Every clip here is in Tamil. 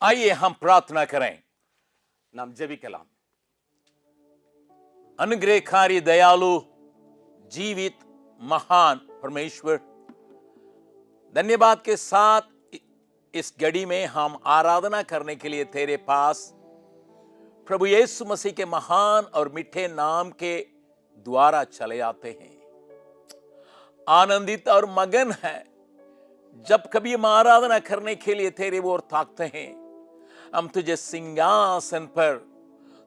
आइए हम प्रार्थना करें। நாம் ஜெபிக்கலாம். अनुग्रहकारी दयालु जीवित महान परमेश्वर, धन्यवाद के साथ इस घड़ी में हम आराधना करने के लिए तेरे पास प्रभु यीशु मसीह के महान और मीठे नाम के द्वारा चले आते हैं। आनंदित और मगन है जब कभी हम आराधना करने के लिए तेरे ओर ताकते हैं। हम तुझे सिंहासन पर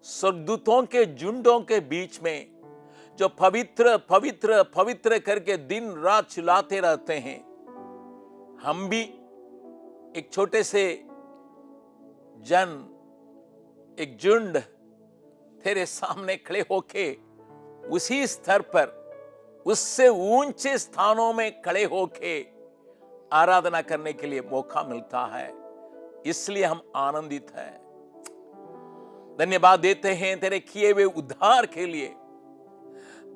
स्वर्गदूतों के झुंडों के बीच में जो पवित्र पवित्र पवित्र करके दिन रात चिल्लाते रहते हैं, हम भी एक छोटे से जन, एक झुंड तेरे सामने खड़े होके उसी स्तर पर, उससे ऊंचे स्थानों में खड़े होके आराधना करने के लिए मौका मिलता है, इसलिए हम आनंदित हैं। धन्यवाद देते हैं तेरे किए हुए उद्धार के लिए।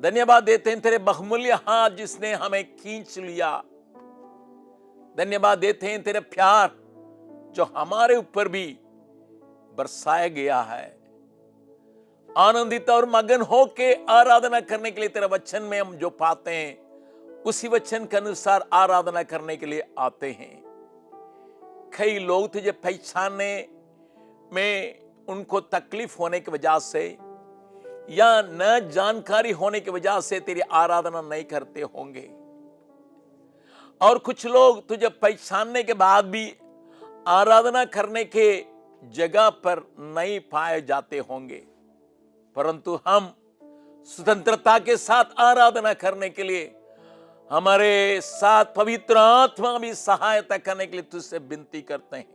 धन्यवाद देते हैं तेरे बहुमूल्य हाथ जिसने हमें खींच लिया। धन्यवाद देते हैं तेरे प्यार जो हमारे ऊपर भी बरसाया गया है। आनंदित और मगन होके आराधना करने के लिए तेरे वचन में हम जो पाते हैं, उसी वचन के अनुसार आराधना करने के लिए आते हैं। कई लोग तुझे पहचानने में उनको तकलीफ होने की वजह से या न जानकारी होने की वजह से तेरी आराधना नहीं करते होंगे, और कुछ लोग तुझे पहचानने के बाद भी आराधना करने के जगह पर नहीं पाए जाते होंगे, परंतु हम स्वतंत्रता के साथ आराधना करने के लिए हमारे साथ पवित्र आत्मा भी सहायता करने के लिए तुझसे विनती करते हैं।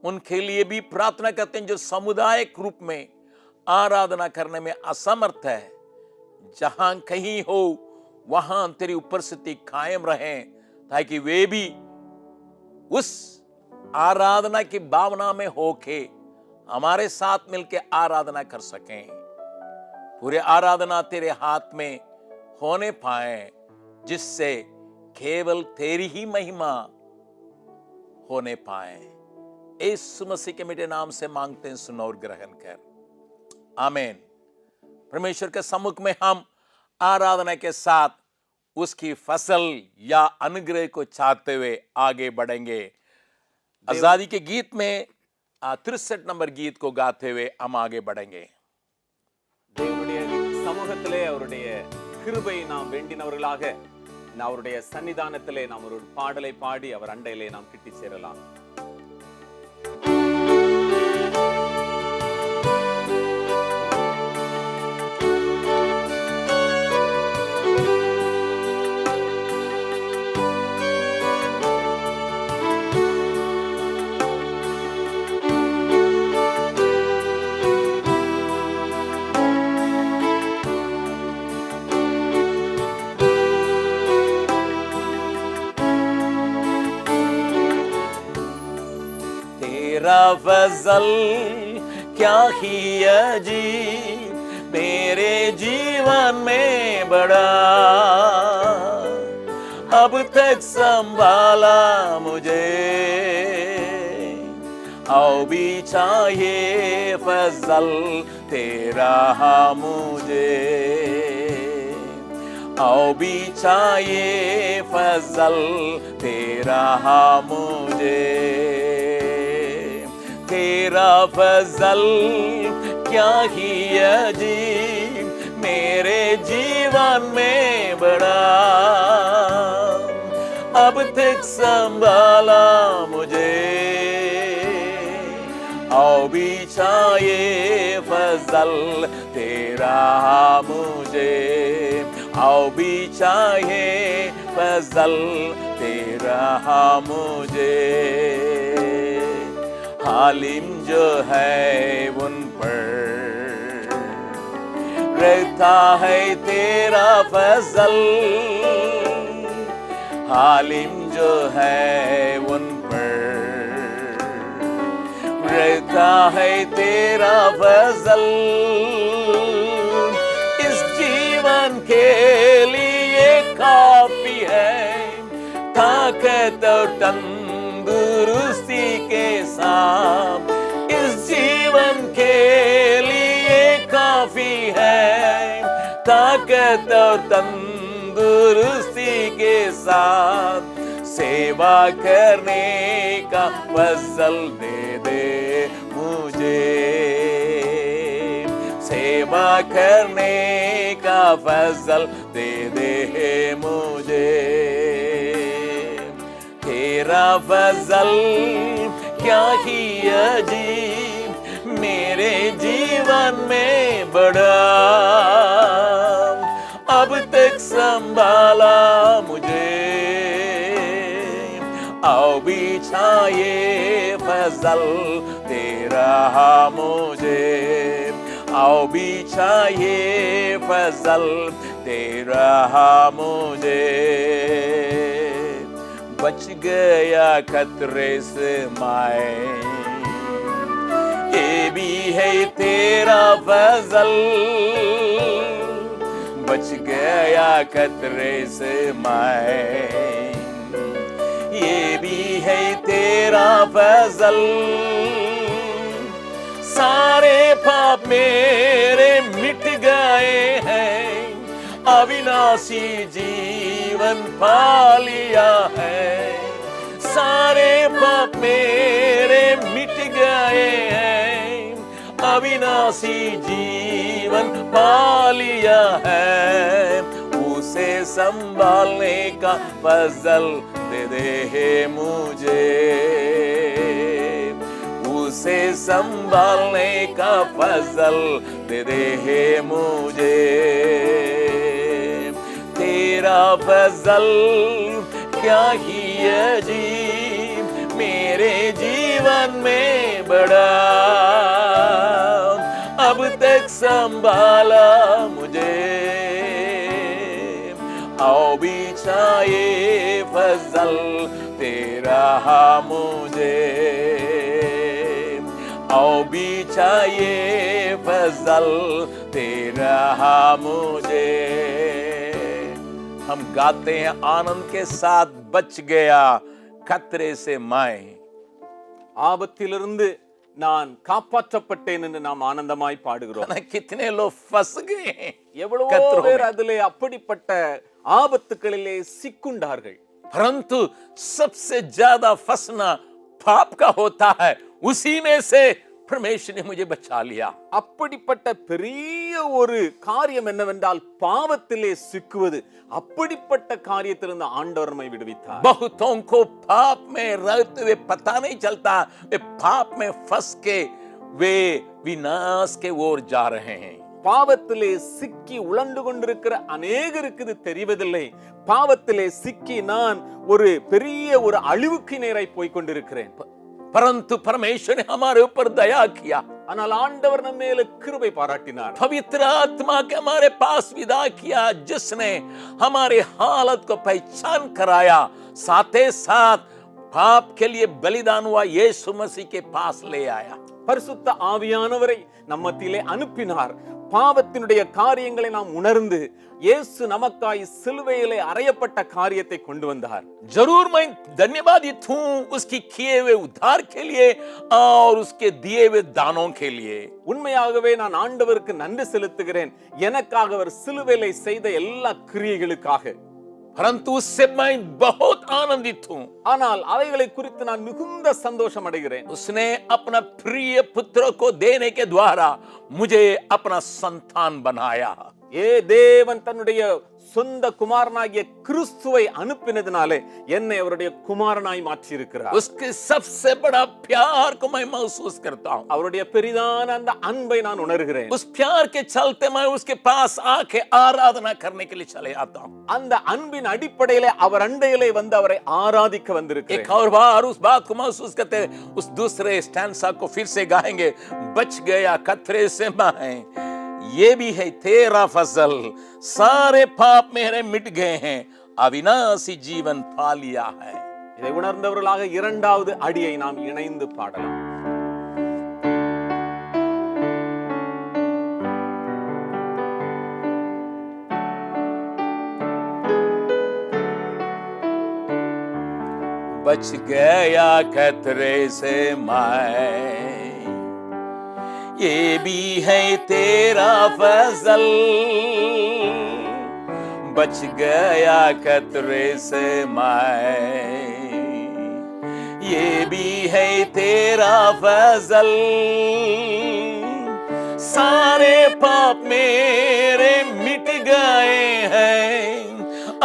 उनके लिए भी प्रार्थना करते हैं जो सामुदायिक रूप में आराधना करने में असमर्थ है। जहां कहीं हो वहां तेरी उपस्थिति कायम रहे, ताकि वे भी उस आराधना की भावना में होके हमारे साथ मिलकर आराधना कर सकें। पूरे आराधना तेरे हाथ में होने पाए, जिससे केवल तेरी ही महिमा होने पाए। यीशु मसीह के मीठे नाम से मांगते हैं, सुनो और ग्रहण कर, आमीन। परमेश्वर के सम्मुख में हम आराधना के साथ उसकी फसल या अनुग्रह को चाहते हुए आगे बढ़ेंगे। आजादी के गीत में 63 नंबर गीत को गाते हुए हम आगे बढ़ेंगे। தேவனுடைய சமூகத்திலே அவருடைய கிருபையை நாம் வேண்டினவர்களாக அவருடைய சன்னிதானத்திலே நாம் ஒரு பாடலை பாடி அவர் அண்டையிலே நாம் கிட்டி சேரலாம். तेरा फजल क्या ही अजीब मेरे जीवन में बड़ा, अब तक संभाला मुझे, आओ भी चाहिए फजल तेरा मुझे, आओ भी चाहिए फजल तेरा मुझे। तेरा फजल क्या ही अजीब मेरे जीवन में बड़ा, अब तक संभाला मुझे, आओ भी चाहिए फजल तेरा मुझे, आओ भी चाहिए फजल तेरा मुझे। हालिम जो है उन पर रहता है तेरा फजल, हालिम जो है उन पर रहता है तेरा फजल। इस जीवन के लिए काफी है ताकत और तंदुरुस्ती के साथ, ताकत और तंदुरुस्ती के साथ सेवा करने का फजल दे दे मुझे, सेवा करने का फजल दे दे मुझे। तेरा फजल क्या ही अजीब मेरे जीवन में बड़ा, अब तक संभाला मुझे, आओ बिछाए फजल तेरा मुझे, आओ बिछाए फजल तेरा मुझे। बच गया खतरे से मैं, ये भी है तेरा फजल, बच गया खतरे से मैं, ये भी है तेरा फजल। सारे पाप मेरे मिट गए हैं, अविनाशी जीवन पा लिया है। सारे पाप मेरे मिट गए हैं, अविनाशी जीवन पा लिया है। उसे संभालने का फजल दे दे मुझे, उसे संभालने का फजल दे दे मुझे। तेरा फजल क्या ही अजीब मेरे जीवन में बड़ा, अब तक संभाला मुझे, आओ बिछाए फजल तेरा मुझे, आओ बिछाए फजल तेरा मुझे। हम गाते हैं आनंद के साथ, बच गया खतरे से मैं। ஆபத்திலிருந்து நான் காப்பாற்றப்பட்டேன் என்று நாம் ஆனந்தமாய் பாடுகிறோம். कितने लोग फंस गए हैं, எவ்வளவோ பேர் அதிலே அப்படிப்பட்ட ஆபத்துகளிலே சிக்குண்டார்கள். परंतु सबसे ज्यादा फंसना पाप का होता है, उसी में से परमेश्वर ने मुझे बचा लिया। அப்படிப்பட்ட பெரிய ஒரு காரியம் என்னவென்றால் பாவத்திலே சிக்குவது, அப்படிப்பட்ட காரியத்திலிருந்து ஆண்டவர் நம்மை விடுவித்தார். बहुतों को पाप में रहते हुए पता नहीं चलता, वे पाप में फंस के वे विनाश के ओर जा रहे हैं। பாவத்திலே சிக்கி உழண்டு கொண்டிருக்கிற அநேகருக்கு இது தெரிவதில்லை. பாவத்திலே சிக்கி நான் ஒரு பெரிய ஒரு அழிவுக்கு நேராய் போய் கொண்டிருக்கிறேன். परंतु परमेश्वर ने हमारे ऊपर दया किया, ஆனால் ஆண்டவர் நம்ம மேல கிருபை பாராட்டினார். पवित्र आत्मा के हमारे पास विदा किया, जिसने हमारे हालत को पहचान कराया, साथ ही साथ पाप के लिए बलिदान हुआ यीशु मसीह के पास ले आया। பரிசுத்த ஆவியானவரை நம்ம மத்தியிலே அனுப்பினார். பாவத்தினுடைய காரியங்களை நாம் உணர்ந்து இயேசு நமக்காய் சிலுவையிலே அறையப்பட்ட காரியத்தை கொண்டு வந்தார். जरूर मैं धन्यवादित हूं उसकी किए हुए उद्धार के लिए और उसके दिए हुए दानों के लिए। உண்மையாகவே நான் ஆண்டவருக்கு நன்றி செலுத்துகிறேன், எனக்காக அவர் சிலுவையிலே செய்த எல்லா கிரியைகளுக்காக. परंतु उससे मैं बहुत आनंदित हूं, ஆனால் அவைகளை குறித்து நான் மிகுந்த சந்தோஷம் அடைகிறேன். उसने अपना प्रिय पुत्र को देने के द्वारा मुझे अपना संतान बनाया। தேவன் தன்னுடைய சொந்த குமாரனாகிய கிறிஸ்துவை அனுப்பினதினாலே என்னை அவருடைய குமாரனாய் மாற்றி இருக்கிறார். उसके सबसे बड़ा प्यार को मैं महसूस करता हूं, அவருடைய பெரிதான அந்த அன்பை நான் உணர்கிறேன். उस प्यार के चलते मैं उसके पास आके आराधना करने के लिए चले आता हूं। அந்த அன்பின் அடிப்படையிலே அவர் அண்டையிலே வந்து அவரை ஆராதிக்க வந்திருக்கிறேன். एक और बार उस बात को महसूस करते उस दूसरे स्टैंसा को फिर से गाएंगे, बच गया खतरे से मैं, ये भी है तेरा फजल, सारे पाप मेरे मिट गए हैं, अविनाशी जीवन पा लिया है। இதை உணர்ந்தவர்களாக இரண்டாவது அடியை நாம் இணைந்து பாடலாம். बच गया खतरे से मैं, ये भी है तेरा फजल, बच गया खतरे से मैं। ये भी है तेरा फजल, सारे पाप मेरे मिट गए हैं,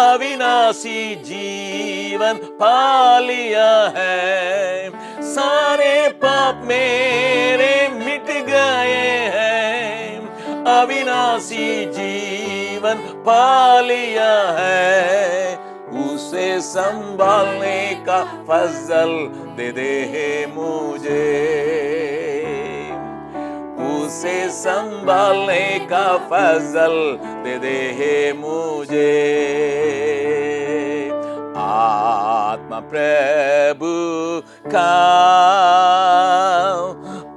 अविनाशी जीवन पा लिया है। सारे पाप मेरे मिट गए हैं, अविनाशी जीवन पा लिया है। उसे संभालने का फजल दे दे मुझे, उसे संभालने का फजल दे दे मुझे। आत्मा प्रभु का,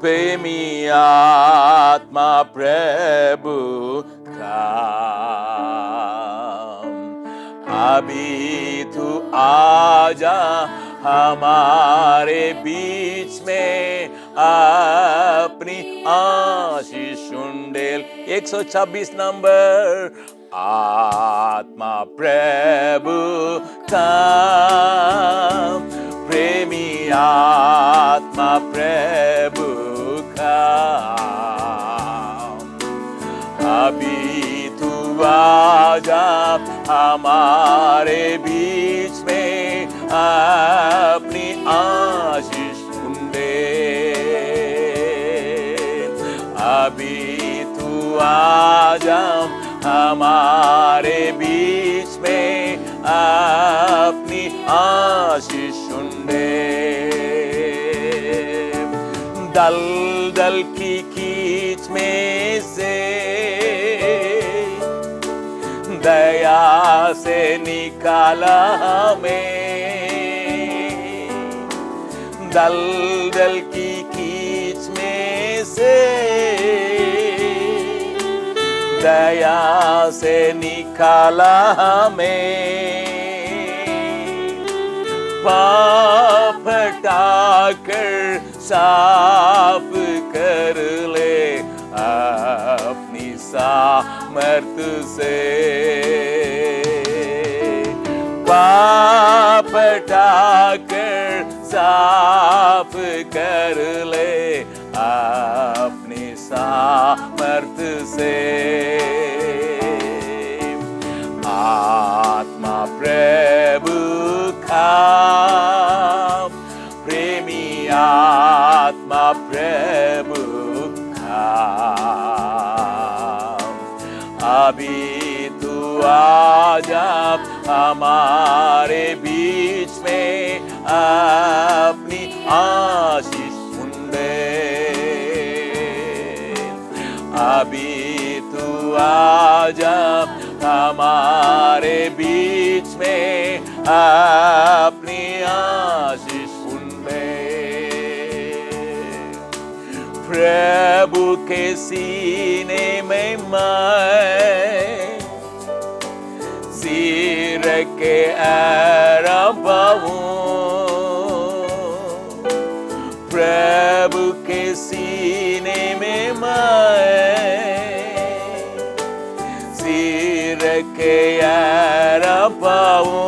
प्रेमी आत्मा प्रभु का, अभी तू आजा हमारे बीच में, अपनी आशीष उंडेल। 126 नंबर। आत्मा प्रभु का, प्रेमी आत्मा प्रभु का, अभी तू आजा हमारे बीच में, अपनी आशीष उंडे। अभी तू आजा हमारे बीच में, अपनी आशीष उंडे। दलदल की कीच में से दया से निकाला हमें, दलदल की कीच में से दया से निकाला हमें। पाप हटाकर साफ कर ले अपनी सामर्थ से, पाप हटाकर साफ कर ले अपनी सामर्थ से। आत्मा प्रभु का, प्रेमी आत्मा प्रभु का, अभी तू आजा हमारे बीच में, अपनी आशीष उंडे। अभी तू आजा हमारे बीच में, अपनी आशीष उंडे। प्रभु के सीने में मैं सिर के आराम पाऊं, प्रभु के सीने में मैं सिर के आराम पाऊं।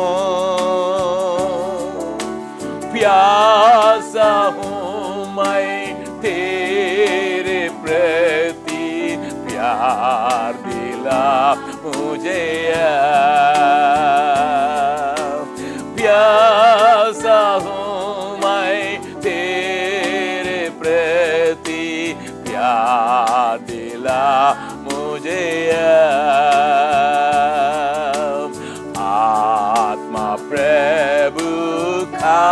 प्यासा हूँ मैं तेरे प्रति, प्यार दिला मुझे। प्यासा हूँ मैं तेरे प्रति, प्यार दिला मुझे। आत्मा प्रभु का,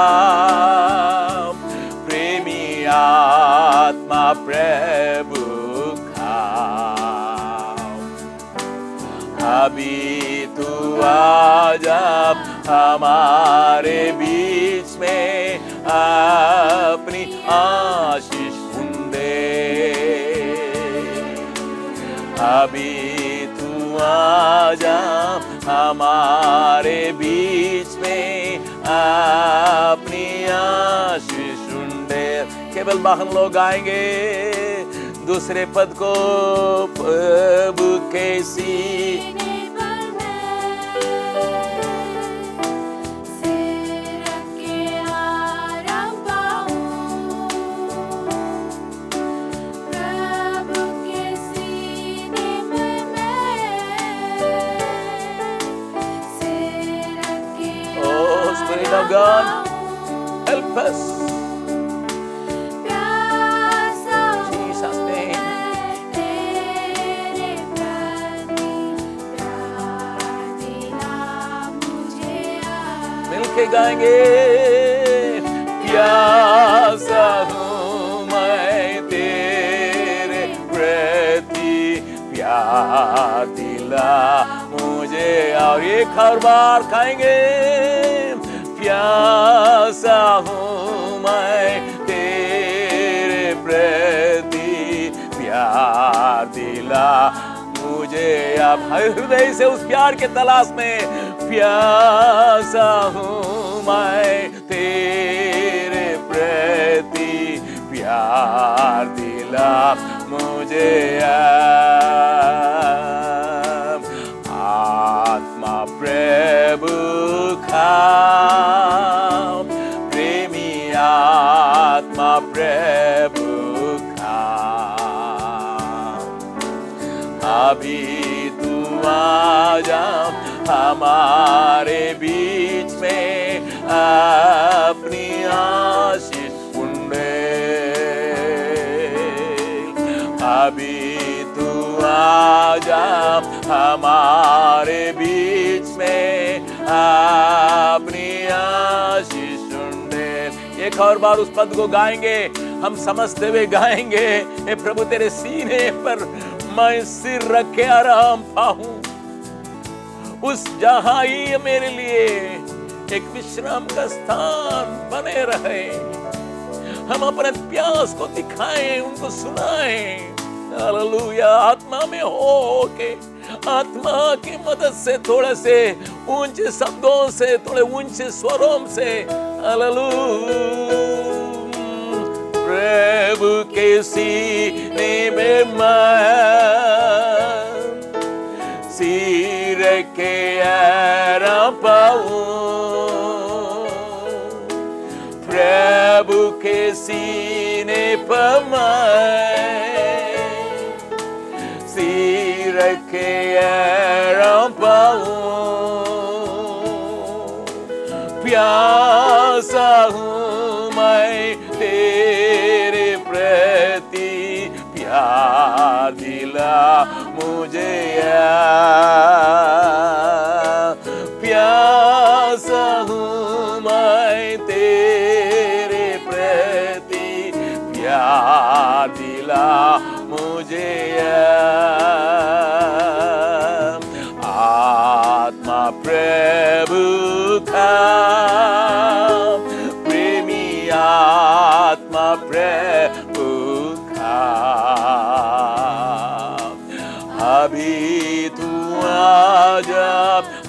प्रेमी आत्मा प्रभु का, अभी तू आजा हमारे बीच में, अपनी आशीष उंडे। अभी तू आजा हमारे बीच में, अपनी आशीष उंडे। केवल बाहर लोग आएंगे। दूसरे पद को प्रभु के सीने पर मैं सिर रख के आराम पाऊं, प्रभु के सीने पर मैं सिर रख के Oh, Spirit of God, help us. प्यासा हूँ Jesus' name. तेरे प्रति, प्यार दिला मुझे आज। मिलके गाएंगे। प्यासा हूँ मैं तेरे प्रति, प्यार दिला मुझे। और एक और बार खाएंगे। प्यासा हूँ मैं तेरे प्रति, प्यार दिला मुझे। अब हृदय से उस प्यार के तलाश में, प्यासा हूँ मैं तेरे प्रति, प्यार दिला मुझे। अब आत्मा प्रभु का, प्रेमी आत्मा प्रभु का, अभी तू आजा हमारे बीच में, अपनी आशीष उंडे। अभी तू आजा हमारे बीच में, अपनी आशीष उंडे। एक और बार उस पद को गाएंगे, हम समझते हुए गाएंगे। हे प्रभु तेरे सीने पर मैं सिर रख के आराम पाऊं, उस जहां ही मेरे लिए एक विश्राम का स्थान बने रहे। हम अपने प्यास को दिखाएं, उनको सुनाएं। हालेलुया। आत्मा में हो के, आत्मा की मदद से, थोड़े से ऊंचे शब्दों से, थोड़े ऊंचे स्वरों से, हालेलुया। प्रभु के सीने में मैं सिर के आराम पाऊं, प्रभु के सीने पर मैं सिर के आराम पाऊं। प्यासा हूँ मैं तेरे प्रति, प्यार दिला मुझे। प्यासा हूँ मैं तेरे प्रति, प्यार दिला मुझे। आत्मा प्रभु का, प्रेमी आत्मा प्रभु का, अभी तू आजा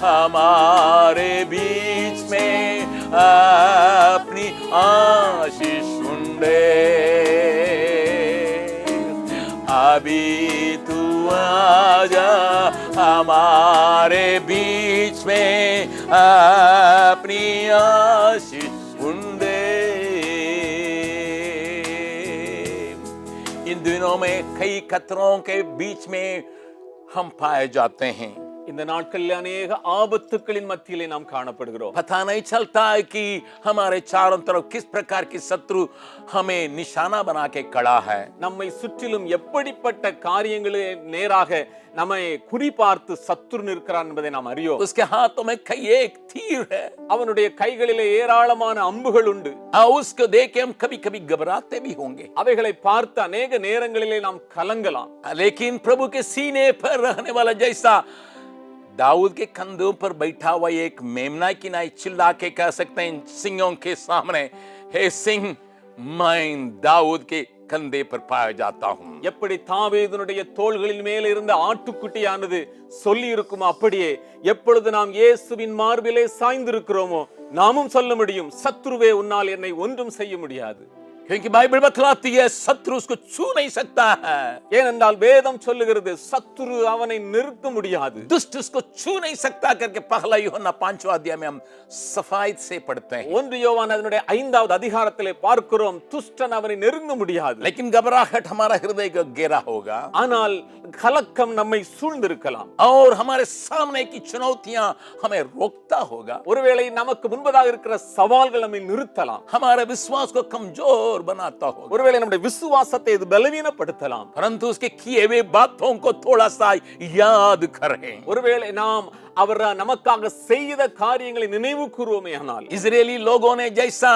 हमारे बीच में, अपनी आशीष उंडे। अभी तू आजा हमारे बीच में, अपनी आशीष उंडे। इन दिनों में कई खतरों के बीच में हम पाए जाते हैं। இந்த நாட்களில் अनेक ஆபத்துக்களின் மத்தியிலே நாம் காணப்படுகிறோம். पता नहीं चलता है कि हमारे चारों तरफ किस प्रकार की शत्रु हमें निशाना बना के खड़ा है। நம்மை சுற்றிலும் எப்படிப்பட்ட காரியங்களே நேராக நம்மை குறிபார்த்து சத்துரு நிற்கிறான் என்பதை நாம் அறியோம். उसके हाथों में कई एक तीर है, அவனுடைய கைகளிலே ஏராளமான அம்புகள் உண்டு. और उसको देख के हम कभी कभी घबराते भी होंगे, அவைகளை பார்த்து अनेक நேரங்களிலே நாம் கலங்கலாம். लेकिन प्रभु के सीने पर रहने वाला, जैसा दाऊद के कंधों पर बैठा हुआ एक मेमना की नाई चिल्ला के कह सकते हैं सिंहों के सामने, हे सिंह मैं दाऊद के कंधे पर पाया जाता हूं। எப்படி தாவீதுனுடைய தோள்களின் மேல் இருந்த ஆட்டுக்குட்டியானது சொல்லி இருக்குமோ அப்படியே எப்பொழுது நாம் இயேசுவின் மார்பிலே சாய்ந்திருக்கிறோமோ நாமும் சொல்ல முடியும், சத்துருவே உன்னால் என்னை ஒன்றும் செய்ய முடியாது. क्योंकि बाइबल बतलाती है शत्रु उसको छू नहीं सकता है, ஏனென்றால் வேதம் சொல்லுகிறது சத்துரு அவனை நெருக்க முடியாது. दुष्ट उसको छू नहीं सकता करके पहला यूहन्ना 5वां अध्याय में हम सफाई से पढ़ते हैं. 1 யோவான் அதனுடைய 5வது அதிகாரத்திலே பார்க்கிறோம், துஷ்டன் அவனை நெருங்க முடியாது. लेकिन घबराहट हमारा हृदय को घेरा होगा ஆனால் கலக்கம் நம்மை சூழ்ந்திருக்கலாம். और हमारे सामने की चुनौतियां हमें रोकता होगा, ஒருவேளை நமக்கு முன்பதாக இருக்கிற சவால்கள் நம்மை நிறுத்தலாம். हमारे विश्वास को कमजोर बनाता होगा. ஒருவேளை நம்முடைய விசுவாசத்தை இது பலவீனப்படுத்தலாம். परंतु उसके किए हुए बातों को थोड़ा सा याद करें. ஒருவேளை நாம் அவர் நமக்காக செய்த காரியங்களை நினைவு கூறுவோமே ஆனால், इजरायली लोगों ने जैसा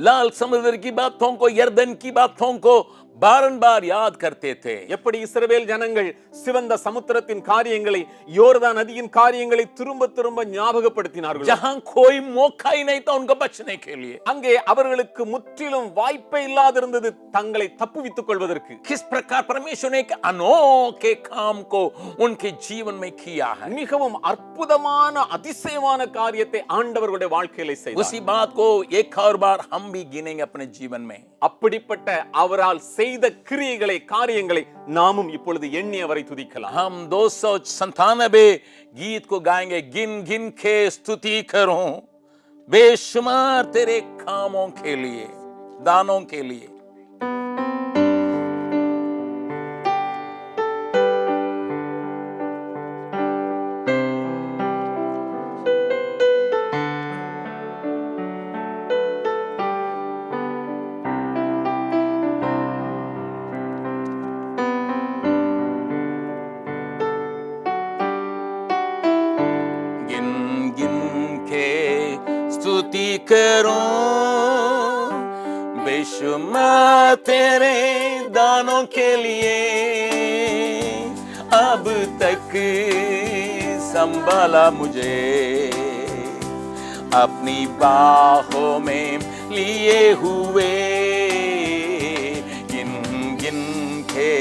लाल समुद्र की बातों को, यर्दन की बातों को बारंबार याद करते थे, எப்படி இஸ்ரவேல் ஜனங்கள் சிவந்த சமுத்திரத்தின் காரியங்களை, யோர்தான் நதியின் காரியங்களை திரும்ப திரும்ப ஞாபகப்படுத்தினார்கள். जहां कोई मौका ही नहीं था उनको बचने के लिए, அங்கே அவர்களுக்கு முற்றிலும் வாய்ப்பே இல்லாதிருந்தது தங்களை தப்புவித்துக் கொள்வதற்கு. किस प्रकार परमेश्वर ने एक अनोखे काम को उनके जीवन में किया है. மிகவும் அற்புதமான அதிசயமான காரியத்தை ஆண்டவர்களுடைய வாழ்க்கையில செய்தார். उसी बात को एक और बार हम भी गिनेंगे अपने जीवन में. அப்படிப்பட்ட அவரால் செய்த கிரியைகளை, காரியங்களை நாமும் இப்பொழுது எண்ணி அவரை துதிக்கலாம். हम 297 गीत को गाएंगे. गिन गिन के स्तुति करूं बेशुमार तेरे कामों के लिए, दानों के लिए. स्तुति करूं बेशुमार तेरे दानों के लिए, अब तक संभाला मुझे अपनी बाहों में लिए हुए. गिन गिन के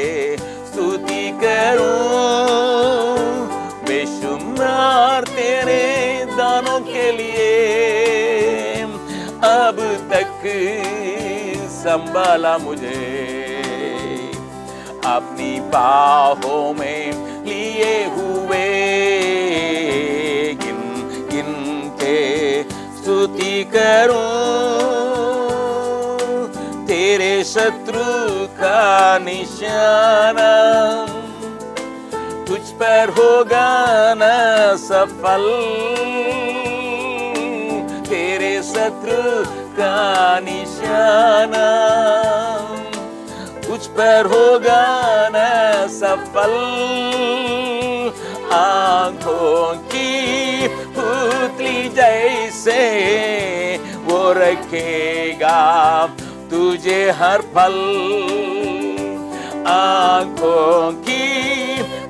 स्तुति करूं बेशुमार तेरे दानों के लिए, अब तक संभाला मुझे अपनी बाहों में लिए हुए. गिन गिन के स्तुति करूं तेरे शत्रु का निशाना तुझ पर होगा न सफल. तेरे शत्रु का निशाना तुझ पर होगा न सफल. आंखों की पुतली जैसे वो रखेगा तुझे हर पल. आंखों की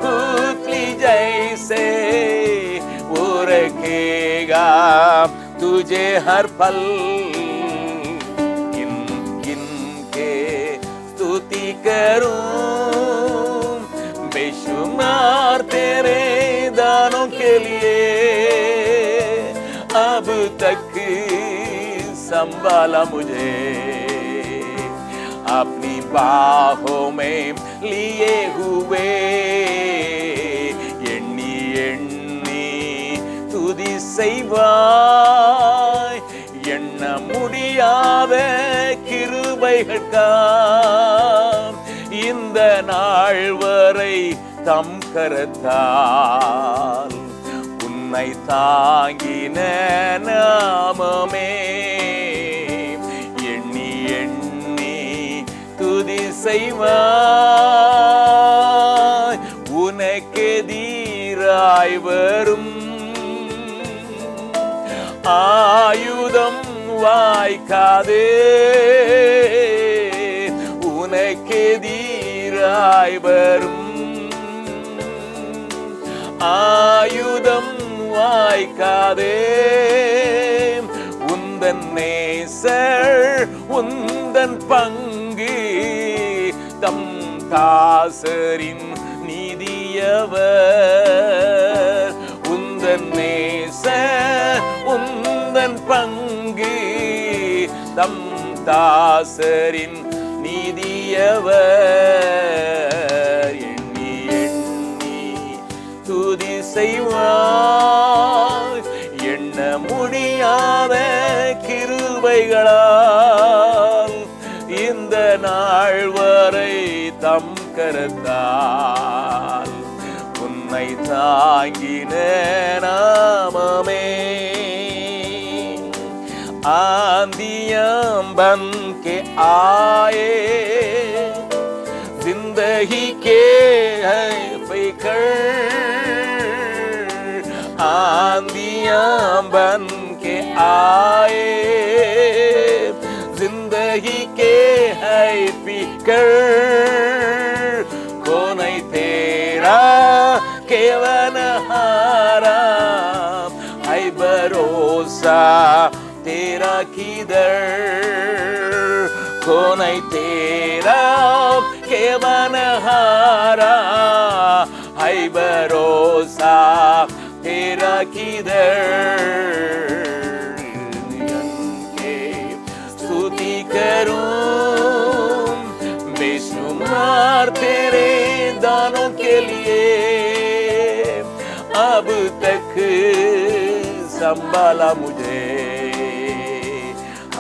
पुतली जैसे वो रखेगा तुझे हर पल. गिन गिन के स्तुति करूं बेशुमार तेरे दानों के लिए, अब तक संभाला मुझे अपनी बाहों में लिए हुए. எண்ணி எண்ணி துதி செய்வாய் எண்ண முடியாத கிருபைகளுக்காம் இந்த நாள் வரை தம் கரத்தால் உன்னை தாங்கின நாமமே. எண்ணி எண்ணி துதி செய்வாய் உனக்கெதிராய் வரும் ஆயுதம் வாய்க்காதே. உனக்கெதிராய் வரும் ஆயுதம் வாய்க்காதே. உந்தன் நேசர் உந்தன் பங்கு தம் தாசரின் நீதியவர். உந்தன் நேசர் உந்தன் பங்கு தம் தாசரின் நீதியவர் எண்ணி எண்ணி துதி செய்வார் எண்ண முடியாத கிருபைகளால் இந்த நாள் வரை தம் கரத்தால் உன்னை தாங்கின நாமமே आंधियां बन के आए जिंदगी के है फिकर आंधियां बन के आए जिंदगी के है फिकर को नहीं तेरा केवल हारा है भरोसा तेरा किधर को नहीं तेरा के बनहारा है भरोसा तेरा किधर के स्तुति करूं बेशुमार तेरे दानों के लिए अब तक संभाला मुझे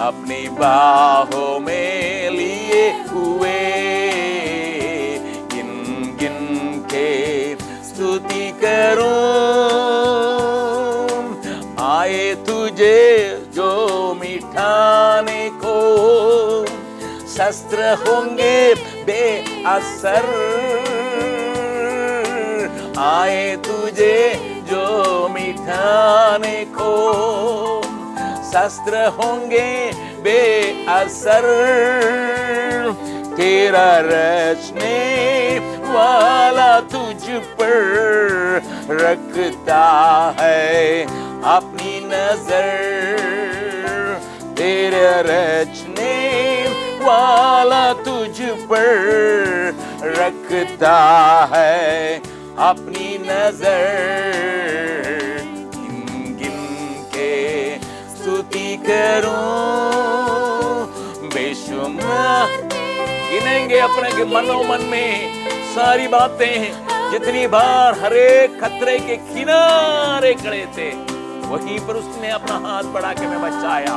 अपनी बाहों में लिए हुए गिन गिन के स्तुति करूं आए तुझे जो मिठाने को शस्त्र होंगे बेअसर आए तुझे जो मिठाने को शस्त्र होंगे बेअसर तेरा रचने वाला तुझ पर रखता है अपनी नजर तेरा रचने वाला तुझ पर रखता है अपनी नजर गिन गिन के स्तुति करूं बेशुमार गिनेंगे अपने के मनोमन में सारी बातें जितनी बार हरे खतरे के किनारे खड़े थे वहीं पर उसने अपना हाथ बढ़ा के मैं बचाया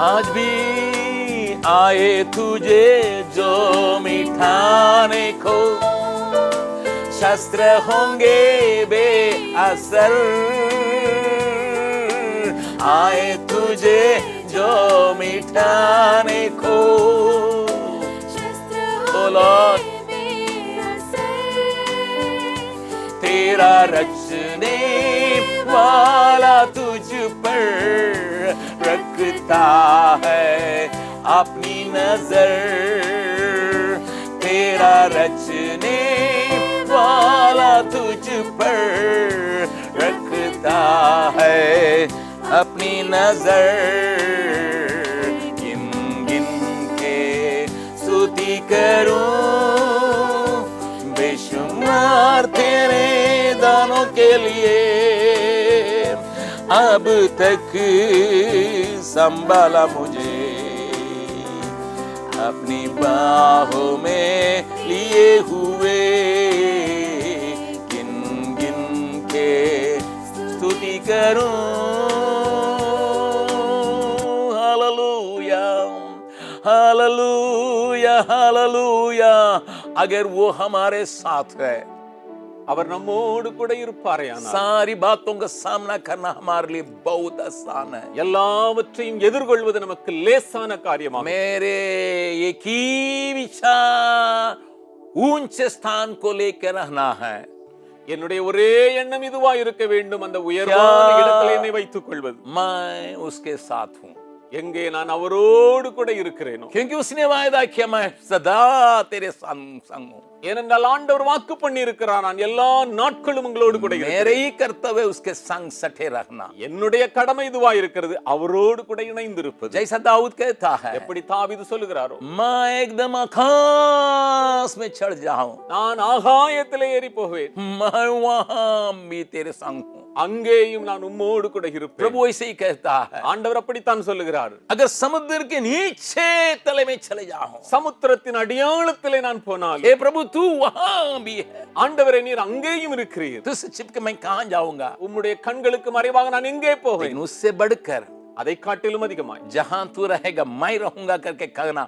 आज भी आए तुझे जो मिठाने को शस्त्र होंगे बेअसर आए तुझे जो मिठाने को बोलो तेरा रचने वाला तुझ पर रखता है अपनी नजर तेरा रचने वाला तुझ पर रखता है अपनी नजर गिन गिन के स्तुति करूं बेशुमार तेरे दानों के लिए अब तक संभाला मुझे अपनी बाहों में लिए हुए गिन गिन के स्तुति करूं हालेलुया हालेलुया हालेलुया अगर वो हमारे साथ है அவர் நம்மோடு கூட இருப்பாரேயானால் सारी बातों का सामना करना हमारे लिए बहुत आसान है எல்லாவற்றையும் எதிர்கொள்வது நமக்கு லேசான காரியமாகும் मेरे एक ही विचार ऊंचे स्थान को लेकर रहना है என்னுடைய ஒரே எண்ணம் இதுவா இருக்க வேண்டும் அந்த உயர்வான இடத்திலே என்னை வைத்துக் கொள்வது मैं उसके साथ हूँ எங்கே நான் அவரோடு கூட இருக்கிறேனோ क्योंकि उसने वायदा किया मैं सदा तेरे संग हूँ ஏனென்றால் ஆண்டவர் வாக்கு பண்ணி இருக்கிறார் நான் எல்லா நாட்களும் உங்களோடு கூட இருக்கிறேன் मेरे ही कर्तव्य उसके संग सटे रखना என்னுடைய கடமை இதுவா இருக்கிறது அவரோடு கூட இணைந்திருப்பது जैसा दाऊद कहता है எப்படி தாவீது சொல்லுகிறாரோ मैं एकदम आकाश में चढ़ जाऊं நான் ஆகாயத்திலே ஏறி போவேன் मैं वहां भी तेरे संग हूँ அங்கேயும் நான் உம்மோடு கூட இருப்பேன். प्रभु ऐसे ही कहता है, ஆண்டவர் அப்படித்தான் சொல்லுகிறார். अगर समुद्र के नीचे तले में चले जाओ, சமுத்திரத்தின் அடியாளத்திலே நான் போனால், हे प्रभु तू वहां भी है, ஆண்டவரே நீர் அங்கேயும் இருக்கிறீர். तुझसे छिपके मैं कहां जाऊंगा? உம்முடைய கண்களுக்கு மறைவாக நான் எங்கே போவேன்? लेकिन उससे बढ़कर அதை காட்டிலும் அதிகமாய் जहां तू रहेगा मैं रहूंगा करके कहना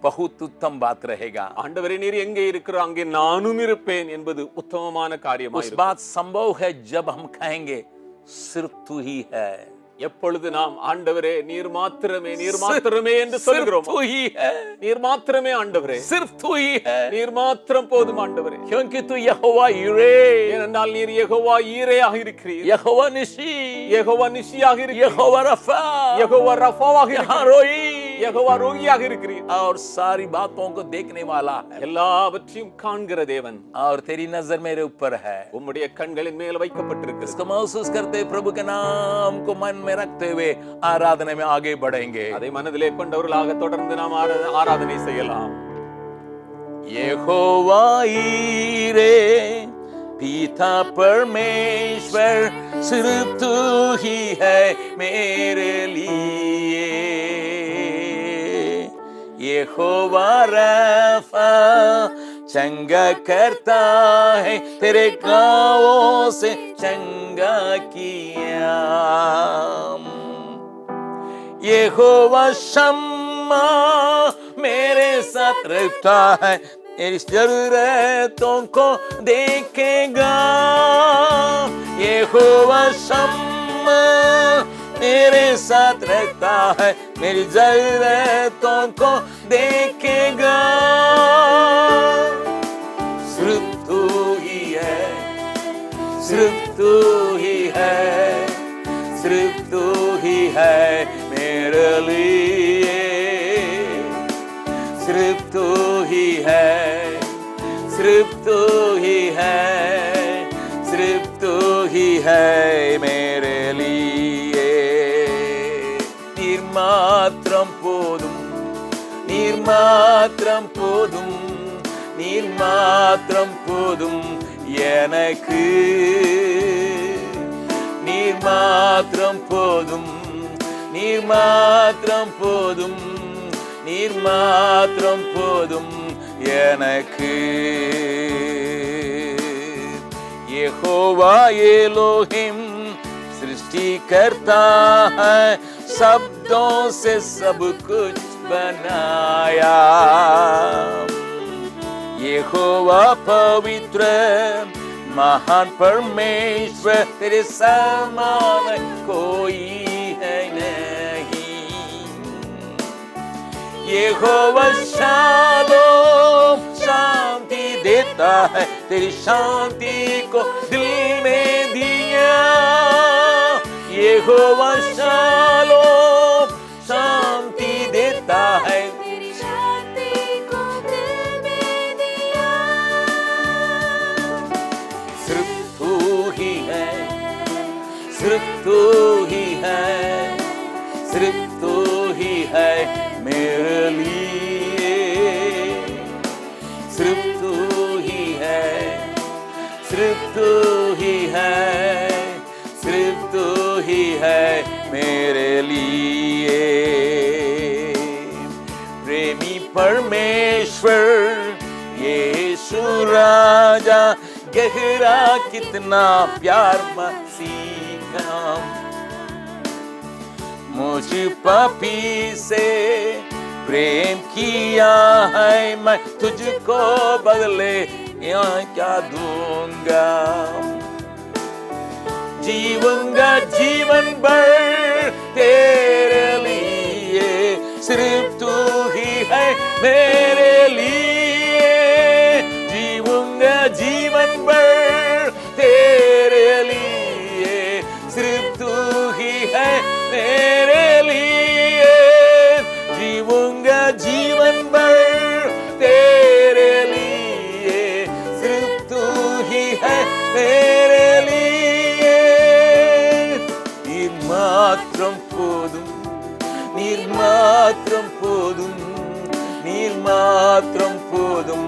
बहुत उत्तम बात रहेगा। ஆண்டவரே நீர் எங்கே இருக்கிறோம் அங்கே நானும் இருப்பேன் என்பது உத்தமமான காரியமாய் उस இருக்கும். बात संभव है जब हम कहेंगे सिर्फ तू ही है, எப்பொழுது நாம் ஆண்டவரே நீர் மாத்திரமே என்று सिर्फ சொல்கிறோம். तू ही है, நீர் மாத்திரமே ஆண்டவரே, सिर्फ तू ही है, நீர் மாத்திரம் போதும் ஆண்டவரே. क्योंकि तू यहोवा ईरे, ஏனென்றால் நீர் யெகோவா ஈரேயாக இருக்கிறீர், यहोवा निशी, யெகோவா நிஷியாக இருக்கிறீர், यहोवा रफा, யெகோவா ரஃபாவாக यहाँ இருக்கிறீர், रोई, யெகோவா ரோகியாக இருக்கிறீர். और सारी बातों को देखने वाला है, எல்லாவற்றையும் காண்கிற தேவன். और तेरी नजर मेरे ऊपर है। உம்முடைய கண்களின் மேல் வைக்கப்பட்டிருக்கிறது. इसको महसूस करते प्रभु के नाम को मन में रखते हुए आराधना में आगे बढ़ेंगे। அதை மனதிலே கொண்டவர்களாக தொடர்ந்து நாம் ஆராதனை செய்யலாம். यहोवा ईरे पिता परमेश्वर सिर्फ तू ही है मेरे लिए, यहोवा रफा चंगा करता है तेरे गाँवों से चंगा किया, यहोवा शम्मा मेरे साथ रहता है मेरी जरूरतों को देखेगा, यहोवा शम्मा मेरे साथ रहता है मेरी जरूरतों को देखेगा, सिर्फ तू ही है, सिर्फ तू ही है, सिर्फ तू ही है मेरे लिए, सिर्फ तू ही है, सिर्फ तू ही है, सिर्फ तू ही है मेरे लिए, निर्मात्रम पोदुम, निर्मात्रम पोदुम, निर्मात्रम पोदुम எனக்கு, निर्मात्रम पोदुम, निर्मात्रम पोदुम, निर्मात्रम पोदुम எனக்கு, यहोवा एलोहिम सृष्टि करता है शब्दों से सब कुछ बनाया, यहोवा पवित्र महान परमेश्वर तेरे समान कोई है नहीं, यहोवा शालोम शांति देता है तेरी शांति को दिल में दिया, यहोवा शालोम शांति देता है तेरी शांति को दिल में दिया, सिर्फ तू ही है, सिर्फ तू ही है, सिर्फ तू ही है मेरे लिए, सिर्फ तू ही है, सिर्फ तू ही है, सिर्फ तू ही है मेरे लिए, प्रेमी परमेश्वर यीशु राजा गहरा कितना प्यार मसीह का मुझ पापी से प्रेम किया है, मैं तुझको बदले यहाँ क्या दूंगा, जीऊंगा जीवन भर तेरे लिए, सिर्फ तू ही है मेरे लिए, जीऊंगा जीवन भर तेरे लिए, सिर्फ तू ही है मेरे लिए, जीऊंगा जीवन भर तेरे लिए, सिर्फ तू ही है मेरे लिए, निर्मात्रम पोदुम, निर्मात्रम पोदुम, निर्मात्रम पोदुम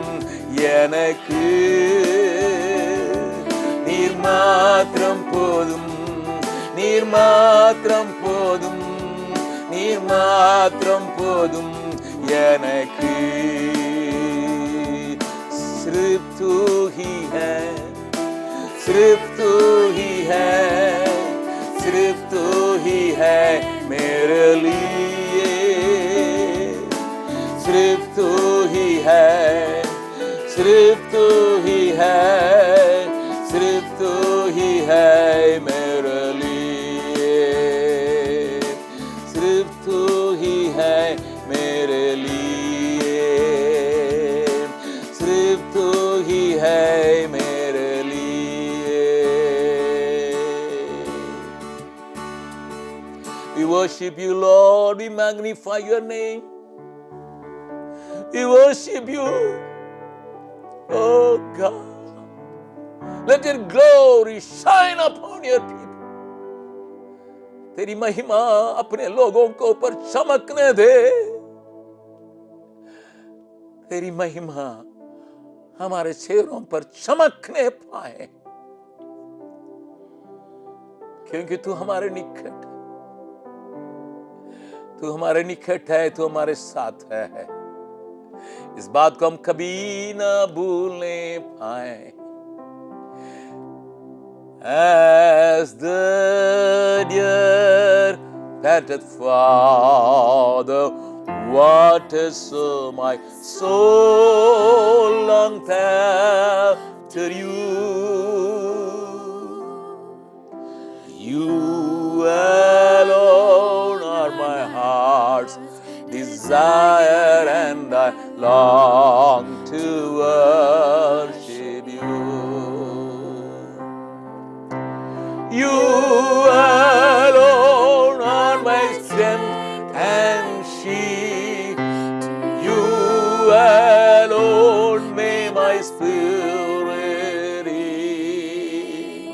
எனக்கு, निर्मात्रम पोदुम, நீர் மாத்திரம் போதும், நீர் மாத்திரம் போதும் எனக்கு. सिर्फ तू ही है, सिर्फ तू ही है, सिर्फ तू ही है मेरे लिए. सिर्फ तू ही है, सिर्फ तू ही है, सिर्फ तू ही है मेरे लिए. सिर्फ तू ही है मेरे लिए, सिर्फ तू ही है मेरे लिए. We worship you, Lord. We magnify your name. We worship you, oh God. Let your glory shine upon your people. तेरी महिमा अपने लोगों को ऊपर चमकने दे. तेरी महिमा हमारे चेहरों पर चमकने पाए, क्योंकि तू हमारे निकट है, तू हमारे निकट है, तू हमारे साथ है. इस बात को हम कभी ना भूलने पाए. As the deer panted for the waters, so my soul longed after you. You alone are my heart's desire, and I long to worship you. You alone are my strength and shield. You alone may my spirit yield.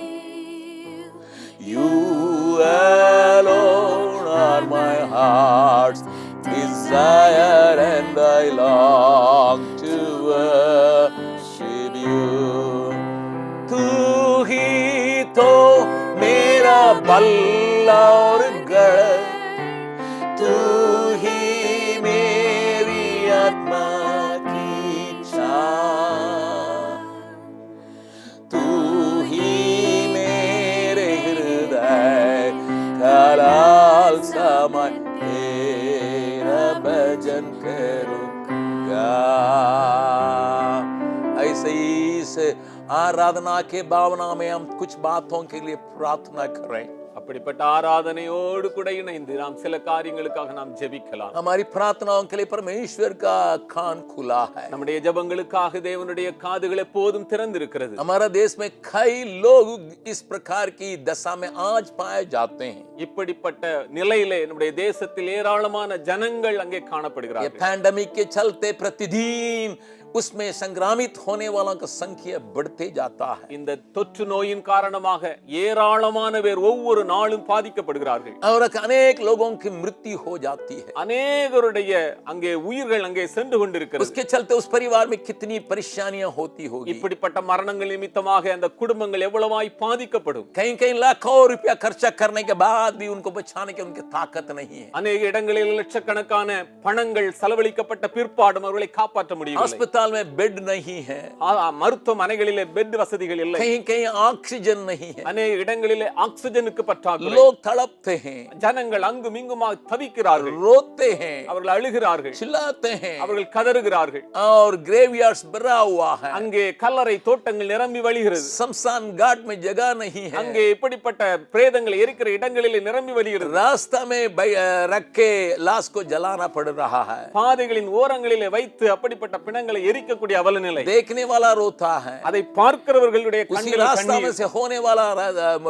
You alone are my heart's desire, and I long to worship you. तू ही तो मेरा बल्ला और गढ़, तू ही मेरी आत्मा की छान, तू ही मेरे हृदय का लालसा. मैं तेरा भजन करूँगा. ऐसे ही इस आराधना के भावना में हम कुछ बातों के लिए प्रार्थना करें. அப்படிப்பட்ட ஆராதனையோடு கூட இணைந்து நாம் சில காரியங்களுக்காக நாம் ஜெபிக்கலாம். हमारी प्रार्थनाओं के लिए परमेश्वर का कान खुला है. நம்முடைய ஜெபங்களுக்காக தேவனுடைய காதுகள் எப்போதும் திறந்திருக்கிறது. हमारा देश में कई लोग इस प्रकार की दशा में आज पाए जाते हैं. இப்படிப்பட்ட நிலையிலே நம்முடைய தேசத்தில் ஏராளமான ஜனங்கள் அங்கே ये காணப்படுகிறார்கள். पैंडेमिक के चलते प्रतिदिन उसमें संग्रामित होने वालों का संख्या बढ़ते जाता है. இந்த தொற்று நோயின் காரணமாக ஏராளமான பேர் ஒவ்வொரு நாளும் பாதிக்கப்படுகிறார்கள். और अनेक लोगों की मृत्यु हो जाती है. அநேகருடைய அங்கே உயிர்கள் அங்கே சென்று கொண்டிருக்கிறது. उसके चलते उस परिवार में कितनी परेशानियां होती होगी. இப்படிப்பட்ட மரணங்கள் நிமித்தமாக அந்த குடும்பங்கள் எவ்வளவாய் பாதிக்கப்படும். कहीं कहीं लाखों रुपया खर्चा करने के बाद भी उनको बचाने की उनकी ताकत नहीं है. அநேக இடங்களில் லட்சக்கணக்கான பணங்கள் செலவழிக்கப்பட்ட பிற்பாடும் அவர்களை காப்பாற்ற முடியவில்லை. अस्पताल में बेड नहीं है, மருத்துவமனைகளிலே பெட் வசதிகள் இல்லை. कहीं कहीं ऑक्सीजन नहीं है. அநேக இடங்களிலே ஆக்சிஜனுக்கு பற்றாக்குறை. लोग तड़पते हैं, ஜனங்கள் அங்கும் இங்குமாக தவிக்கிறார்கள், रोते हैं, அவர்கள் அழுகிறார்கள், चिल्लाते हैं, அவர்கள் கதறுகிறார்கள். और ग्रेवयार्ड्स भरा हुआ है. அங்கே கல்லறை தோட்டங்கள் நிரம்பி வழிகிறது. शमशान घाट में जगह नहीं है. அங்கே இப்படிப்பட்ட பிரேதங்கள் எரிக்கிற இடங்களிலே நிரம்பி வழிகிறது. रास्ता में रख के लाश को जलाना पड़ रहा है. பாதைகளின் ஓரங்களிலே வைத்து அப்படிப்பட்ட பிணங்களை எரிக்கக்கூடிய அவல நிலை. देखने वाला रोता है, அதை பார்க்கிறவர்களுடைய उसी கண்களில் रास्ता में கண்ணீர். से होने वाला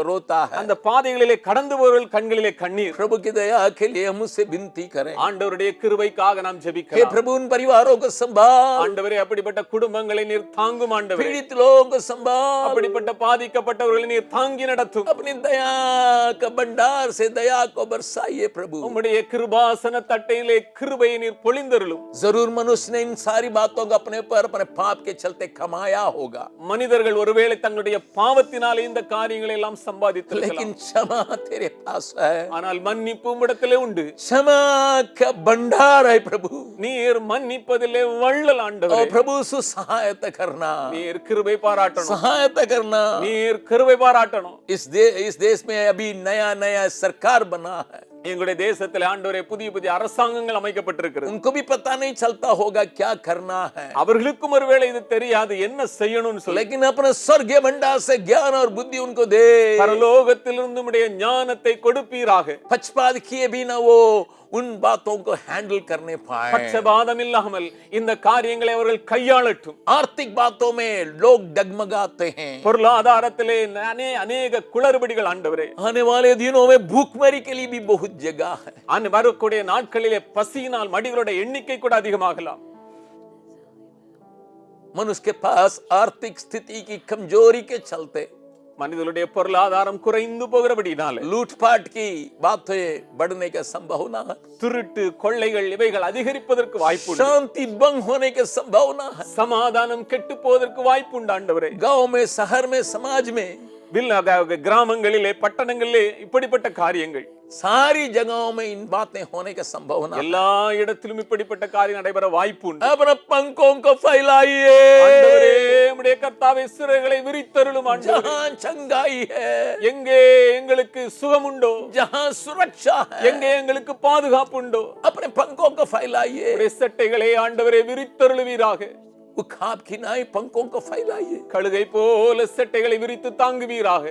रोता है. அந்த பாதைகளிலே கடந்து போறவர்கள் கண்களிலே கண்ணீர். प्रभु की दया के लिए हम उससे विनती करें. ஆண்டவருடைய கிருபைக்காக நாம் हे ஜெபிக்கலாம். प्रभु उन परिवारों को संभाल, ஆண்டவரே அப்படிப்பட்ட குடும்பங்களை நீர் தாங்கும். ஆண்டவரே पीड़ित लोगों को संभाल, அப்படிப்பட்ட பாதிக்கப்பட்டவர்களை நீர் தாங்கி நடத்தும். अपनी दया का भंडार से दया को बरसाइए प्रभु. உம்முடைய கிருபாசன தட்டையிலே கிருபையை நீர் பொழிந்தருளும். जरूर मनुष्य ने इन सारी बातों को अपने अपने ऊपर अपने पाप के चलते कमाया होगा, மனிதர்கள் ஒருவேளை தங்களுடைய பாவத்தினாலே இந்த காரியங்களை எல்லாம் சம்பாதித்திருக்கலாம். लेकिन क्षमा तेरे पास है, ஆனால் மன்னிப்பு உம்மிடத்திலே உண்டு. क्षमा का भंडार है प्रभु। நீர் மன்னிப்பதிலே வள்ளல் ஆண்டவரே. और प्रभु सु सहायता करना, நீர் கிருபை பாராட்டணும். सहायता करना। நீர் கிருபை பாராட்டணும். इस देश में अभी नया नया सरकार बना है, எங்களுடைய தேசத்தில் ஆண்டவரே புதிய புதிய அரசாங்கங்கள் அமைக்கப்பட்டிருக்கிறது. उनको भी पता नहीं चलता होगा क्या करना है, அவர்களுக்கும் ஒருவேளை இது தெரியாது என்ன செய்யணும்னு சொல்லி. लेकिन अपने स्वर्गीय भंडार से ज्ञान और बुद्धि उनको दे। பரலோகத்திலிருந்து உம்முடைய ஞானத்தை கொடுப்பீராக. पक्षपात किए बिना वो उन बातों को हैंडल करने पाए, பட்சபாதம் இல்லாமல் இந்த காரியங்களை அவர்கள் கையாளட்டும். आर्थिक बातों में लोग डगमगाते हैं, பொருளாதாரத்திலே அநேக குளறுபடிகள் ஆண்டவரே. आने वाले दिनों में भूखमरी के लिए भी बहुत जगह है, வரக்கூடிய நாட்களிலே பசியினால் மடிகளுடைய எண்ணிக்கை கூட அதிகமாகலாம். मनुष्य के पास आर्थिक स्थिति की कमजोरी के चलते மனிதனுடைய பொருளாதாரம் குறைந்து போகிறபடினால लूटपाट की बातें बढ़ने का संभावना है, திருட்டு கொள்ளைகள் இவைகள் அதிகரிப்பதற்கு வாய்ப்பு உண்டு. शांति भंग होने की संभावना है, சமாதானம் கெட்டு போவதற்கு வாய்ப்பு உண்டு ஆண்டவரே. गांव में, शहर में, समाज में, கிராமங்களிலே பட்டணங்களிலே இப்படிப்பட்ட காரியங்கள் सारी जगहों में इन बातें होने की संभावना है। எல்லா இடத்திலும் இப்படிப்பட்ட காரியம் நடைபெற வாய்ப்பு உண்டு. अपने पंखों को फैलाइए, ஆண்டவரே உம்முடைய கர்த்தாவே சிறகுகளை விரித்தருளும் ஆண்டவரே. जहां चंगाई है, எங்கே எங்களுக்கு சுகம் உண்டோ, जहां सुरक्षा है, எங்கே எங்களுக்கு பாதுகாப்பு உண்டோ, अपने पंखों को फैलाइए। உம்முடைய சட்டைகளை ஆண்டவரே விரித்தருளுவீராக. खाप की नाई पंखों को फैलाइए, கழுகை போல சட்டைகளை விரித்து தாங்குவீராக.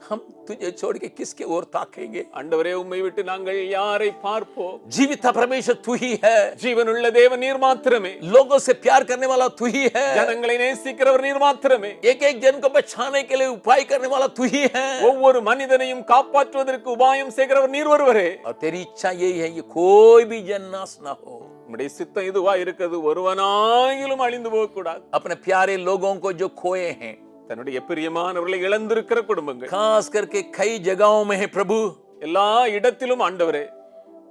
हम तुझे छोड़ के किसके ओर ताकेंगे? ஆண்டவரே உம்மை விட்டு நாங்கள் யாரை பார்ப்போம்? जीवित परमेश्वर तू ही है, ஜீவனுள்ள தேவன் நீர் மாத்திரமே. लोगों से प्यार करने वाला तू ही है, ஜனங்களை நேசிக்கிறவர் நீர் மாத்திரமே. एक एक जन को बचाने के लिए उपाय करने वाला तू ही है, ஒவ்வொரு மனிதனையும் காப்பாற்றுவதற்கு உபாயம் செய்கிறவர் நீர் ஒருவரே. और तेरी इच्छा यही है कि कोई भी जन नाश ना हो, உம்முடைய சித்தம் இதுவா இருக்கிறது, ஒருவனாயிலும் அழிந்து போக கூடாது. अपने प्यारे लोगों को जो खोए हैं, தன்னுடைய பிரியமானவர்களை இழந்திருக்கிற குடும்பங்கள் खास करके कई जगहों में है प्रभु, எல்லா இடத்திலும் ஆண்டவரே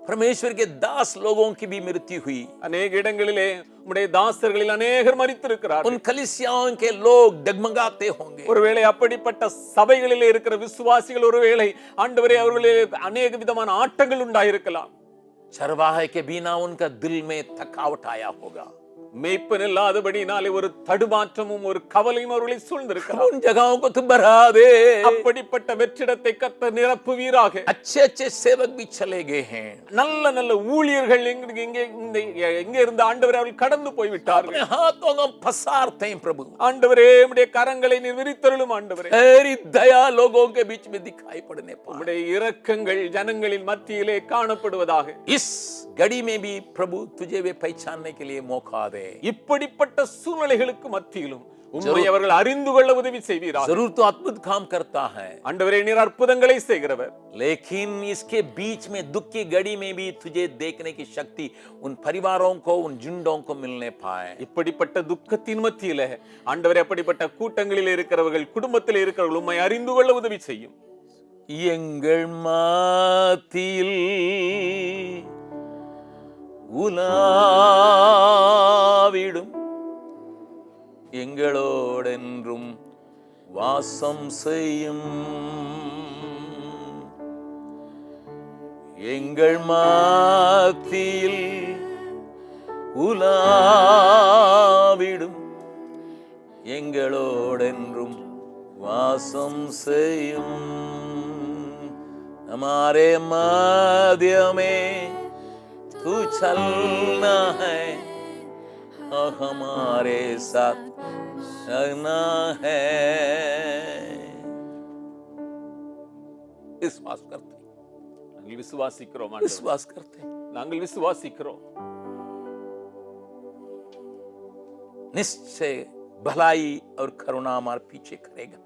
परमेश्वर के दास लोगों की भी मृत्यु हुई, அநேக இடங்களிலே உம்முடைய தாசர்களில் அநேகர் மரித்திருக்கிறார். उन कलीसियाओं के लोग डगमगाते होंगे, ஒருவேளை அப்படிப்பட்ட சபைகளிலே இருக்கிற விசுவாசிகள் ஒருவேளை ஆண்டவரே அவர்களே அநேக விதமான ஆட்டங்கள் உண்டாயிருக்கலாம். चरवाहे के बिना उनका दिल में थकावट आया होगा, மேய்ப்பன் இல்லாதபடினாலே ஒரு தடுமாற்றமும் ஒரு கவலையும் அவர்களை சூழ்ந்திருக்கிறார். उन जगहों को तू भरा दे, அப்படிப்பட்ட வெற்றிடத்தை கர்த்தர் நிரப்புவீராக. अच्छे अच्छे सेवक भी चले गए हैं, நல்ல நல்ல ஊழியர்கள் எங்கே இருந்த ஆண்டவரே அவர்கள் கடந்து போய்விட்டார்கள். अपने हाथों को पसारते हैं प्रभु, ஆண்டவரே உம்முடைய கரங்களை நீர் விரித்தருளும் ஆண்டவரே. तेरी दया लोगों के बीच में दिखाई पड़ने पाए, உம்முடைய இரக்கங்கள் ஜனங்களின் மத்தியிலே காணப்படுவதாக. इस घड़ी में भी प्रभु तुझे वे पहचानने के लिए मौका दे, இப்படிப்பட்ட சூழ்நிலைகளுக்கு மத்தியிலும் உம்மை அவர்கள் அறிந்து கொள்ள உதவி செய்வீராக. जरूर तो अद्भुत काम करता है, ஆண்டவரே நீர் அற்புதங்களை செய்கிறவர். लेकिन इसके बीच में दुख की घड़ी में भी तुझे देखने की शक्ति उन परिवारों को, उन झुंडों को मिलने पाए। இப்படிப்பட்ட துக்கத்தின் மத்தியில ஆண்டவரே அப்படிப்பட்ட கூட்டங்களில் இருக்கிறவர்கள், குடும்பத்தில் இருக்கிறவர்கள் உம்மை அறிந்து கொள்ள உதவி செய்யும். எங்கள் மாத்தியில் உலாவிடும் எங்களோடென்றும் வாசம் செய்யும், எங்கள் மாத்தியில் உலாவிடும் எங்களோடென்றும் வாசம் செய்யும், हमारे मध्य में तू चलना है और हमारे साथ रहना है। विश्वास करते, நாங்கள் விசுவாசிக்கிறோம் ஆண்டவரே. विश्वास करते, நாங்கள் விசுவாசிக்கிறோம். निश्चय भलाई और करुणा हमारे पीछे करेगा,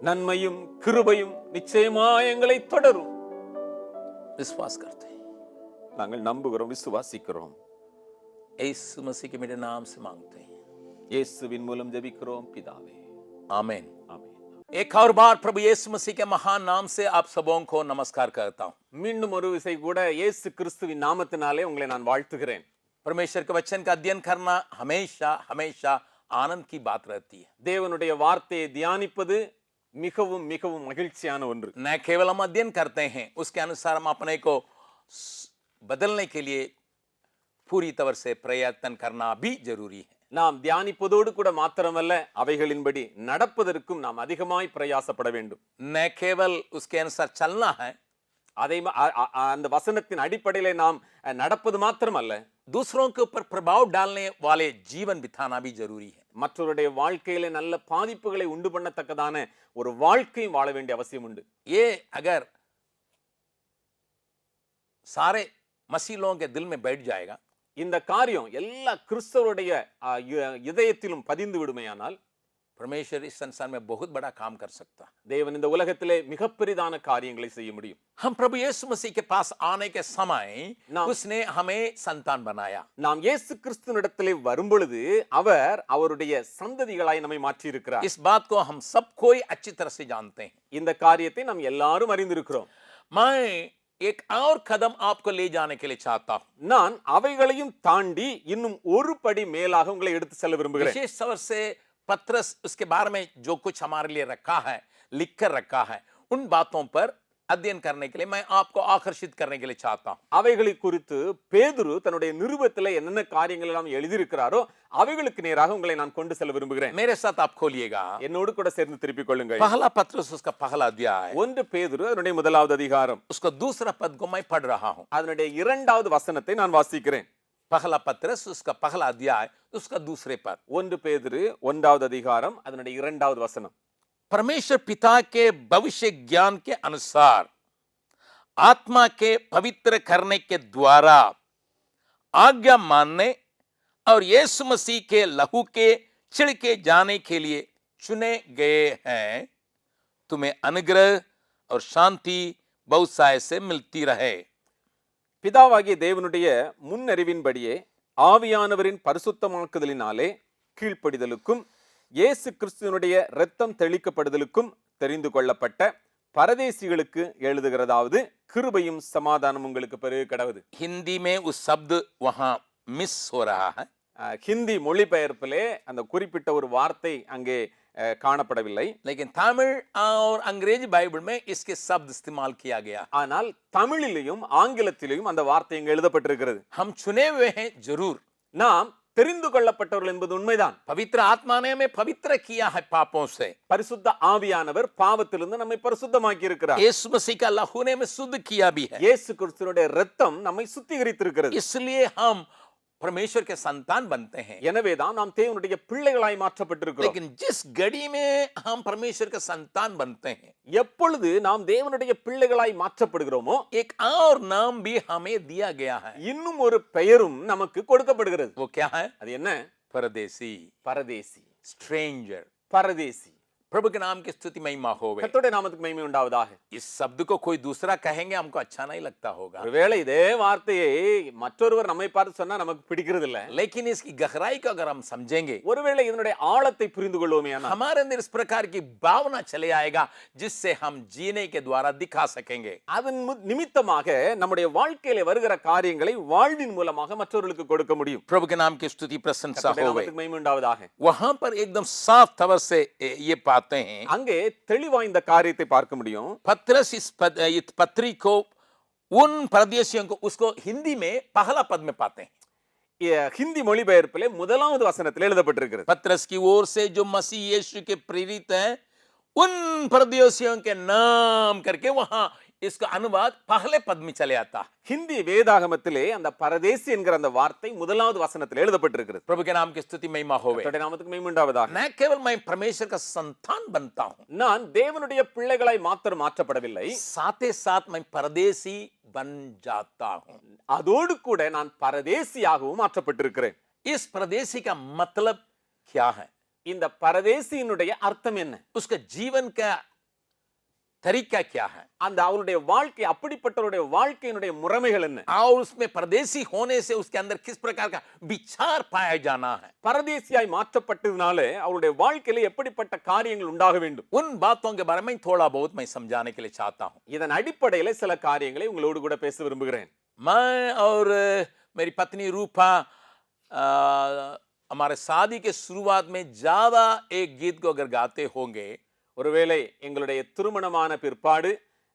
நன்மையும் கிருபையும் நிச்சயமாய் எங்களை தொடரும். विश्वास करते, நாங்கள் நம்புகிறோம், விசுவாசிக்கிறோம். यीशु मसीह के मेरे नाम से मांगते हैं, இயேசுவின் மூலம் ஜெபிக்கிறோம் பிதாவே. आमीन। ஆமென். एक और बार प्रभु यीशु मसीह के महान नाम से आप सबों को नमस्कार करता हूं। மீண்டும் ஒரு விசை கூட இயேசு கிறிஸ்துவின் நாமத்தினாலே உங்களை நான் வாழ்த்துகிறேன். परमेश्वर के वचन का अध्ययन करना हमेशा हमेशा आनंद की बात रहती है। தேவனுடைய வார்த்தையை தியானிப்பது மிகவும் மிகவும் மகிழ்ச்சியான ஒன்று. न केवल हम अध्ययन करते हैं, उसके अनुसार हम अपने को बदलने के लिए पूरी तरह से प्रयत्न करना भी जरूरी है। நாம் தியானிப்பதோடு கூட மாத்திரமல்ல, அவைகளின்படி நடப்பதற்கும் நாம் அதிகமாய் பிரயாசப்பட வேண்டும். न केवल उसके अनुसार चलना है, அதை அந்த வசனத்தின் அடிப்படையிலே நாம் நடப்பது மாத்திரமல்ல, दूसरों के ऊपर प्रभाव डालने वाले जीवन बिताना भी जरूरी है। மற்றவருடைய வாழ்க்கையில நல்ல பாதிப்புகளை உண்டு பண்ணத்தக்கதான ஒரு வாழ்க்கையும் வாழ வேண்டிய அவசியம் உண்டு. ये अगर सारे मसीह लोगों के दिल में बैठ जाएगा, இந்த காரியம் எல்லா கிறிஸ்தவருடைய இதயத்திலும் பதிந்து விடுமையானால், परमेश्वर इस संसार में बहुत बड़ा काम कर सकता है। தேவன் இந்த உலகத்திலே மிகப்பெரிதான காரியங்களை செய்ய முடியும். हम प्रभु यीशु मसीह के पास आने के समय ना- उसने हमें संतान बनाया। நாம் இயேசு கிறிஸ்துவினிடத்திலே வரும் பொழுது அவர் அவருடைய சந்ததிகளாய் நம்மை மாற்றி இருக்கிறார். इस बात को हम सब कोई अच्छी तरह से जानते हैं। இந்த காரியத்தை நாம் எல்லாரும் அறிந்திருக்கிறோம். मैं एक और कदम आपको ले जाने के लिए चाहता हूं। நான் அவைகளையும் தாண்டி இன்னும் ஒரு படி மேலாக உங்களை எடுத்து செல்ல விரும்புகிறேன். विशेष तौर से पत्रस उसके बारे में जो कुछ हमारे लिए रखा है, लिख कर रखा है, उन बातों पर अध्ययन करने के लिए मैं आपको आकर्षित करने के लिए चाहता हूं। அவைகளை குறித்து பேதுரு தன்னுடைய நிருபத்திலே என்னென்ன காரியங்களை நாம் எழுதியிருக்கிறாரோ அவைகளுக்கு நேராக உங்களை நான் கொண்டு செல்ல விரும்புகிறேன். मेरे साथ आप खोलिएगा என்னோடு கூட சேர்ந்து திருப்பிக் கொள்ளுங்கள். पहला पत्रस उसका पहला अध्याय, ஒன்று பேதுரு அதனுடைய முதலாவது அதிகாரம் उसका दूसरा पद को मैं पढ़ रहा हूं। அதனுடைய இரண்டாவது வசனத்தை நான் வாசிக்கிறேன். पहला पत्रस उसका पहला अध्याय, उसका दूसरे पद। ஒன்று பேதுரு ஒன்றாவது அதிகாரம் அதனுடைய இரண்டாவது வசனம். परमेश्वर पिता के भविष्य ज्ञान के अनुसार आत्मा के पवित्र करने के द्वारा आज्ञा मानने और यीशु मसीह के लहू के छिड़के जाने के लिए चुने गए हैं, तुम्हें अनुग्रह और शांति बहुसाय से मिलती रहे। பிதாவாகிய தேவனுடைய முன்னறிவின்படியே ஆவியானவரின் பரிசுத்தமாக்குதலினாலே கீழ்ப்படிதலுக்கும் இயேசு கிறிஸ்துவினுடைய இரத்தம் தெளிக்கப்படுதலுக்கும் தெரிந்து கொள்ளப்பட்ட பரதேசிகளுக்கு எழுதுகிறதாவது கிருபையும் சமாதானம் உங்களுக்கு பெருக கடவுது. हिंदी में उस शब्द वहां मिस हो रहा है। ஹிந்தி மொழிபெயர்ப்பிலே அந்த குறிப்பிட்ட ஒரு வார்த்தை அங்கே காணப்படவில்லை. लेकिन तमिल और अंग्रेजी बाइबल में इसके शब्द इस्तेमाल किया गया। ஆனால் தமிழிலும் ஆங்கிலத்திலும் அந்த வார்த்தை இங்கு எழுதப்பட்டிருக்கிறது. हम चुने हुए हैं जरूर, நாம் தெரிந்து கொள்ளப்பட்டவர்கள் என்பது உண்மைதான். पवित्र आत्मा ने हमें पवित्र किया है पापों से। பரிசுத்த ஆவியானவர் பாவத்திலிருந்து நம்மை பரிசுத்தமாக்கி இருக்கிறார். यीशु मसीह का लहू ने हमें शुद्ध किया भी है। இயேசு கிறிஸ்துவினுடைய இரத்தம் நம்மை சுத்திகரித்திருக்கிறது. इसलिए हम परमेश्वर के संतान बनते हैं। எனவேதான் நாம் தேவனுடைய பிள்ளைகளாய் மாற்றப்பட்டிருக்கிறோம். लेकिन जिस घड़ी में हम परमेश्वर के संतान बनते हैं, எப்பொழுது நாம் தேவனுடைய பிள்ளைகளாய் மாற்றப்படுகிறோமோ एक और नाम भी हमें दिया गया है। இன்னும் ஒரு பெயரும் நமக்கு கொடுக்கப்படுகிறது. वो क्या है? அது என்ன? परदेसी, பரதேசி. स्ट्रेंजर। பரதேசி. प्रभु के नाम की स्तुति महिमा होवे। கர்த்தருடைய நாமத்துக்கு மகிமை உண்டாவதாக. इस शब्द को कोई दूसरा कहेंगे हमको अच्छा नहीं लगता होगा, ஒருவேளை இதே வார்த்தையை மற்றொருவர் நம்மை பார்த்து சொன்னா நமக்கு பிடிக்கிறது இல்ல. लेकिन इसकी गहराई को अगर हम समझेंगे, ஒருவேளை இதனுடைய ஆழத்தை புரிந்து கொள்வோமேயானால் हमारे अंदर इस प्रकार की भावना चले आएगा जिससे हम जीने के द्वारा दिखा सकेंगे। அதன் நிமித்தமாக நம்முடைய வாழ்க்கையில வருகிற காரியங்களை வாழ்வின் மூலமாக மற்றவர்களுக்கு கொடுக்க முடியும். प्रभु के नाम की स्तुति प्रशंसा கர்த்தருடைய होवे। நாமத்துக்கு மகிமை உண்டாவதாக. वहां पर एकदम साफ तौर से ये पाते हैं। அங்கே தெளிவா இந்த காரியத்தை பார்க்க முடியும். पत्रस इस पत्री को उन परदेशियों को उसको हिंदी में पहला पद में पाते हैं। ஹிந்தி மொழிபெயர்ப்பிலே முதலாவது வசனத்தில் எழுதப்பட்டிருக்கிறது. पत्रस की ओर से जो मसीह यीशु के प्रेरित हैं, उन परदेशियों के नाम करके वहां इसका अनुवाद पहले पद में चले आता है। ஹிந்தி வேதாகமத்திலே அந்த பரதேசி என்கிற அந்த வார்த்தை முதலாவது வசனத்தில் எழுதப்பட்டிருக்கிறது. प्रभु के नाम की स्तुति महिमा होवे। கர்த்தருடைய நாமத்துக்கு மகிமை உண்டாவதாக. न केवल मैं परमेश्वर का संतान बनता हूं, நான் தேவனுடைய பிள்ளைகளாய் மாத்திரம் மாற்றப்படவில்லை, साथ ही साथ मैं परदेसी बन जाता हूं। அதோடு கூட நான் பரதேசியாகவும் மாற்றப்பட்டிருக்கிறேன். इस परदेसी का मतलब क्या है? இந்த பரதேசியினுடைய அர்த்தம் என்ன? उसका जीवन का तरीका क्या है? அந்த அவருடைய வாழ்க்கை, அப்படிப்பட்டவருடைய வாழ்க்கையினுடைய முறைமைகள் என்ன? और उसमें परदेसी होने से उसके अंदर किस प्रकार का विचार पाया जाना है? பரதேசியாய் மாற்றப்பட்டதுனாலே அவருடைய வாழ்க்கையில எப்படிப்பட்ட காரியங்கள் உண்டாக வேண்டும்? उन बातों के बारे में थोड़ा बहुत मैं समझाने के लिए चाहता हूं। இதன் அடிப்படையில சில காரியங்களை உங்களோடு கூட பேச விரும்புகிறேன். मैं और मेरी पत्नी रूपा हमारे शादी के शुरुआत में ज्यादा एक गीत को अगर गाते होंगे, ஒருவேளை எங்களுடைய திருமணமான பிற்பாடு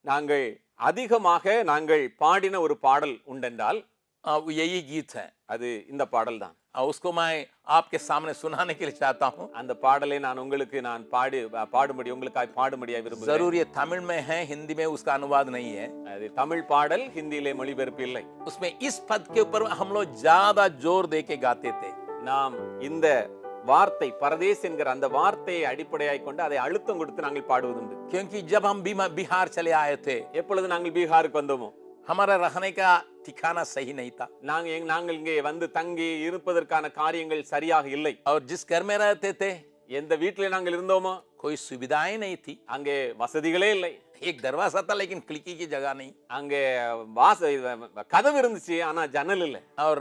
நாங்கள் அதிகமாக நாங்கள் பாடின ஒரு பாடல் உண்டென்றால் वो यही गीत है। அது இந்த பாடல் தான். उसको मैं आपके सामने सुनाने के लिए चाहता हूँ। அந்த பாடலை நான் பாடும்படி உங்களுக்காக பாடும்படியா விரும்புகிறேன். जरूर ये तमिल में है, हिंदी में उसका अनुवाद नहीं है। அது தமிழ் பாடல், ஹிந்தியிலே மொழிபெயர்ப்பு இல்லை. उसमें इस पद के ऊपर हम लोग ज्यादा जोर दे के गाते थे। நாம் இந்த வார்த்தை பரதேஸ் என்கிற அந்த வார்த்தையை அடிப்படையாய் கொண்டு அதை அழுத்தம் கொடுத்து நாங்கள் பாடுவதுண்டு. क्योंकि जब हम बिहार चले आए थे, எப்பொழுது நாங்கள் பீகாருக்கு வந்தோமோ, हमारा रहने का ठिकाना सही नहीं था। நாங்கள் இங்கே வந்து தங்கி இருப்பதற்கான காரியங்கள் சரியாக இல்லை. और जिस घर में रहते थे, எந்த வீட்டிலே நாங்கள் இருந்தோமோ कोई सुविधाएं नहीं थी। அங்கே வசதிகளே இல்லை. एक दरवाजा था लेकिन खिड़की की जगह नहीं। அங்கே கதவு இருந்துச்சு, ஆனா ஜன்னல் இல்லை. और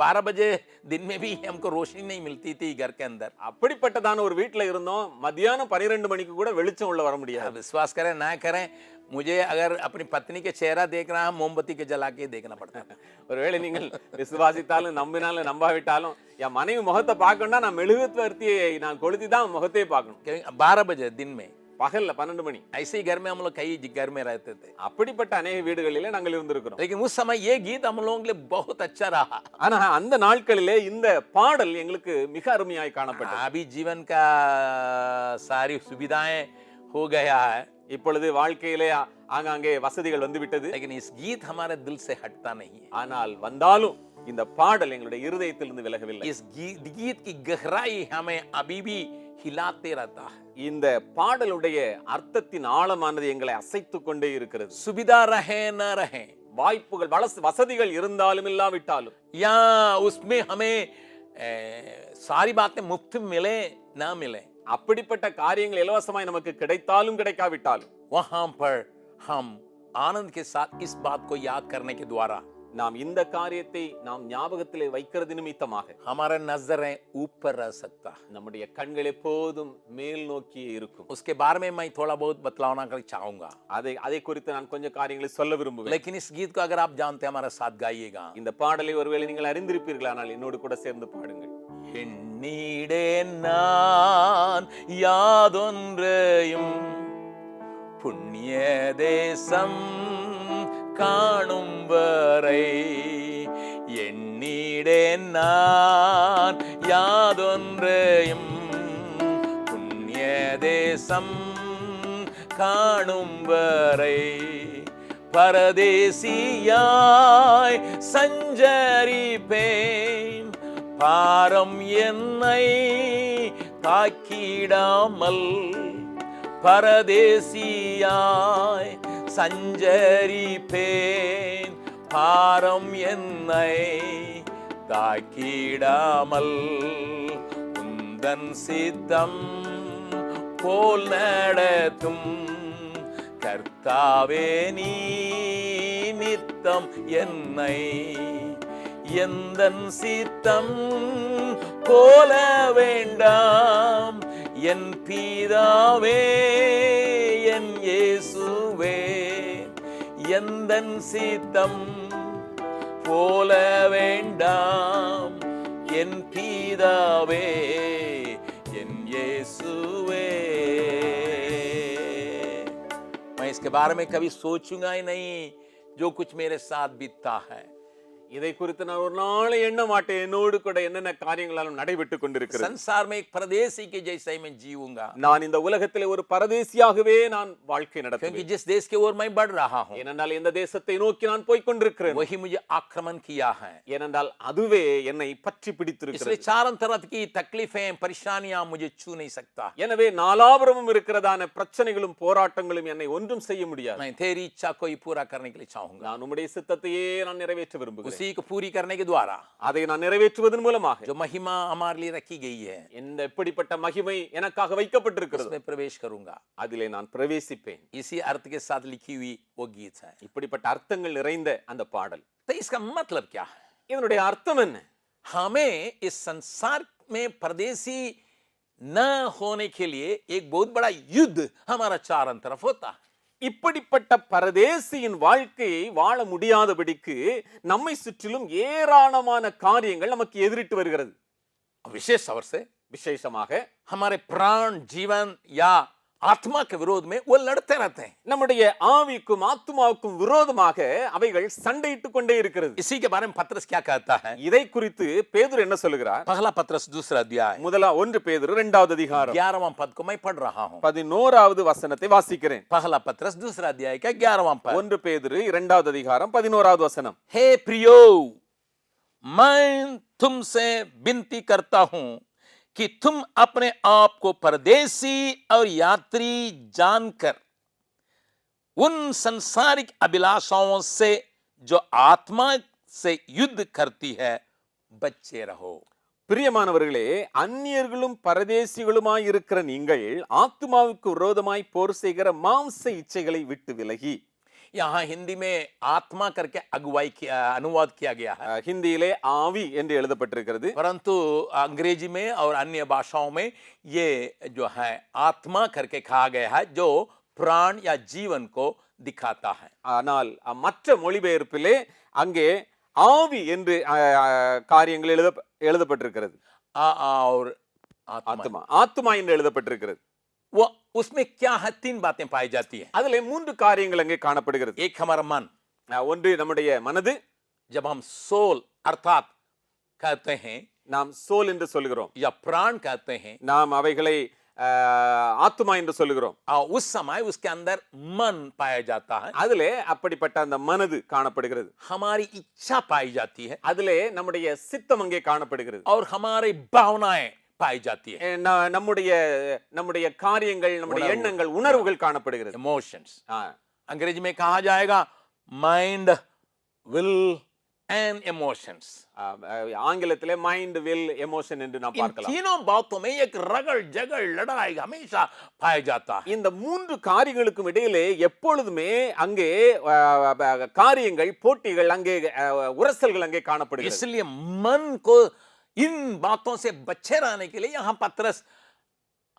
12 बजे दिन में भी हमको रोशनी नहीं मिलती थी घर के अंदर। அப்படிப்பட்டதான ஒரு வீட்டுல இருந்தோம். மத்தியானம் 12 மணிக்கு கூட வெளிச்சம் உள்ள வர முடியாது. विश्वास करें ना करें, मुझे अगर अपनी पत्नी के चेहरा देखना है, मोमबत्ती के जला के देखना पड़ता है। ஒருவேளை நீங்கள் விசுவாசித்தாலும் நம்பினாலும் நம்பாவிட்டாலும் என் மனைவி முகத்தை பார்க்கணும்னா நான் மெழுகுவர்த்தியை நான் கொளுத்தி தான் முகத்தையே பார்க்கணும். 12 बजे दिन में, பகல்ல 12 மணி. ऐसे ही घर में हम लोग कई घर में रहते थे। அப்படிப்பட்ட अनेक வீடுகளிலே நாங்கள் இருந்திருக்கிறோம். लेकिन उस समय ये गीत हम लोगों के लिए बहुत अच्छा रहा। ஆனா அந்த நாட்களிலே இந்த பாடல் எங்களுக்கு மிக அருமையாய் காணப்பட்டது. अभी जीवन का सारी सुविधाएं हो गया है, இப்பொழுது வாழ்க்கையிலே ஆங்காங்கே வசதிகள் வந்து விட்டது. लेकिन इस गीत हमारे दिल से हटता नहीं है। ஆனால் வந்தாலும் இந்த பாடல் எங்களுடைய இருதயத்திலிருந்து விலகவில்லை. इस गीत की गहराई हमें अभी भी हिलाते रहता है। இந்த பாடலுடைய அர்த்தத்தின் ஆழமானது எங்களை அசைத்துக் கொண்டே இருக்கிறது. सुविधा रहे न रहे, வாய்ப்புகள் வசதிகள் இருந்தாலும் இல்லாவிட்டாலும், या उसमें हमें सारी बातें मुफ्त मिले ना मिले, அப்படிப்பட்ட காரியங்கள் இலவசமாய் நமக்கு கிடைத்தாலும் கிடைக்காவிட்டாலும், वहां पर हम आनंद के साथ इस बात को याद करने के द्वारा நாம் இந்த காரியத்தை நாம் ஞாபகத்திலே வைக்கிறது நிமித்தமாக हमारा नजरें ऊपर रह सकता है। நம்முடைய கண்கள் எப்போதும் மேல் நோக்கியே இருக்கும். उसके बारे में मैं थोड़ा बहुत बतलाना चाहूंगा, அதை குறித்து நான் கொஞ்சம் காரியங்களை சொல்ல விரும்புவேன். लेकिन इस गीत को अगर आप जानते हैं हमारे साथ गाइएगा। இந்த பாடலை ஒருவேளை நீங்கள் அறிந்திருப்பீர்களானால் என்னோடு கூட சேர்ந்து பாடுங்கள். எண்ணிடேன் நான் யாதொன்றையும் புண்ணிய தேசம் காணும் வரை, எண்ணிடேன் நான் யாதொன்றையும் புண்ணிய தேசம் காணும் வரை, பரதேசியாய் சஞ்சரிப்பேன், பாரம் என்னை தாக்கிடாமல், பரதேசியாய் சஞ்சரிப்பேன், பாரம் என்னை தாக்கிடாமல், உந்தன் சித்தம் போல் நடத்தும் கர்த்தாவே நீ நித்தம் என்னை, எந்தன் சித்தம் போல வேண்டாம் என் பிதாவே என் இயேசுவே, எந்தன் சித்தம் போல வேண்டாம் என் பிதாவே என் இயேசுவே। मैं इसके बारे में कभी सोचूंगा ही नहीं जो कुछ मेरे साथ बीतता है। இதை குறித்து நான் ஒரு நாள் எண்ண மாட்டேன். என்னோடு கூட என்னென்ன காரியங்களாலும் நடைபெற்று கொண்டிருக்கிறது. संसार में एक परदेसी के जैसे मैं जीऊंगा। நான் இந்த உலகத்திலே ஒரு பரதேசியாகவே நான் வாழ்க்கை நடத்துவேன். क्योंकि जिस देश के ओर मैं बढ़ रहा हूं, ஏனென்றால் இந்த தேசத்தை நோக்கி நான் போய் கொண்டிருக்கிறேன். वही मुझे आक्रमण किया है। ஏனென்றால் அதுவே என்னை பற்றி பிடித்திருக்கிறது. इसलिए चारों तरफ की तकलीफें परेशानियां मुझे छू नहीं सकता। எனவே நாலாபுரமும் இருக்கிறதான பிரச்சனைகளும் போராட்டங்களும் என்னை ஒன்றும் செய்ய முடியாது. मैं तेरी इच्छा को ही पूरा करने के लिए चाहूंगा। நான் உம்முடைய சித்தத்தையே நான் நிறைவேற்ற விரும்புகிறேன். उसी को पूरी करने के द्वारा அதை நான் நிறைவேற்றுவதன் மூலமாக जो महिमा हमारे लिए रखी गई है, இந்த எப்படிப்பட்ட மகிமை எனக்காக வைக்கப்பட்டிருக்கிறது, उसमें प्रवेश करूंगा। அதிலே நான் பிரவேசிப்பேன். इसी अर्थ के साथ लिखी हुई वो गीत है। இப்படிப்பட்ட அர்த்தங்கள் நிறைந்த அந்த பாடல். तो इसका मतलब क्या है? இதனுடைய அர்த்தம் என்ன? हमें इस संसार में परदेसी न होने के लिए एक बहुत बड़ा युद्ध हमारा चारों तरफ होता है। இப்படிப்பட்ட பரதேசியின் வாழ்க்கையை வாழ முடியாதபடிக்கு நம்மை சுற்றிலும் ஏராளமான காரியங்கள் நமக்கு எதிரிட்டு வருகிறது. विशेष तौर से விசேஷமாக हमारे प्राण जीवन या आत्मा के विरोध में वो लड़ते रहते हैं. நம்முடைய ஆவிக்கும் ஆத்துமாவுக்கும் விரோதமாக அவைகள் சண்டையிட்டுக் கொண்டே இருக்கிறது. इसी के बारे में पत्रस क्या कहता है? இதை குறித்து பேதுரு என்ன சொல்லுகிறார்? पहला पत्रस दूसरा अध्याय முதலா 1 பேதுரு 2வது அதிகாரம் 11वां पद को मैं पढ़ रहा हूं. 11வது வசனத்தை வாசிக்கிறேன். पहला पत्रस दूसरा अध्याय का 11वां पद. 1 பேதுரு 2வது அதிகாரம் 11வது வசனம். हे प्रियो, मैं तुमसे विनती करता हूं कि तुम अपने आप को परदेसी और यात्री जानकर उन संसारिक अभिलाषाओं से जो आत्मा से युद्ध करती है बचे रहो. பிரியமானவர்களே, அந்நியர்களும் பரதேசிகளுமாய் இருக்கிற நீங்கள் ஆத்துமாவுக்கு விரோதமாய் போர் செய்கிற மாம்ச இச்சைகளை விட்டு விலகி. यहाँ हिंदी में आत्मा करके अगुवाई किया अनुवाद किया गया है, ஹிந்தியிலே ஆவி என்று எழுதப்பட்டிருக்கிறது. परंतु अंग्रेजी में और अन्य भाषाओं में ये जो है आत्मा करके कहा गया है जो प्राण या जीवन को दिखाता है. ஆனால் மற்ற மொழிபெயர்ப்பிலே அங்கே ஆவி என்று காரியங்கள் எழுதப்பட்டிருக்கிறது. और आत्मा ஆத்மா ஆத்மா என்று எழுதப்பட்டிருக்கிறது. वो उसमें क्या है? 3 बातें पाई जाती है. அதிலே 3 காரியங்கள் அங்கே காணப்படுகிறது. एक हमारा मन, ஒன்று நம்முடைய மனது. जब हम सोल अर्थात कहते हैं நாம் சோல் என்று சொல்கிறோம், या प्राण कहते हैं, நாம் அவைகளை ஆத்மா என்று சொல்கிறோம். उस समय उसके अंदर मन पाया जाता है, அதிலே அப்படிப்பட்ட அந்த மனது காணப்படுகிறது. हमारी इच्छा पाई जाती है அதிலே நம்முடைய சித்தம் அங்கே காணப்படுகிறது. और हमारी भावनाएं पाई जाती है, நம்முடைய காரியங்கள், நம்முடைய எண்ணங்கள், உணர்வுகள் காணப்படுகிறது. इमोशंस. अंग्रेजी में कहा जाएगा माइंड, विल एंड इमोशंस. ஆங்கிலத்திலே மைண்ட், வில், எமோஷன் என்று நாம் इन பார்க்கலாம். तीनों बातों में एक रगड़ झगड़ लड़ाई हमेशा पाया जाता है. இந்த 3 காரியங்களுக்கும் இடையிலே எப்பொழுதுமே அங்கே காரியங்கள், போட்டிகள், அங்கே உரசல்கள் அங்கே காணப்படுகிறது. इसलिए मन को इन बातों से बचे रहने के लिए यहां पत्रस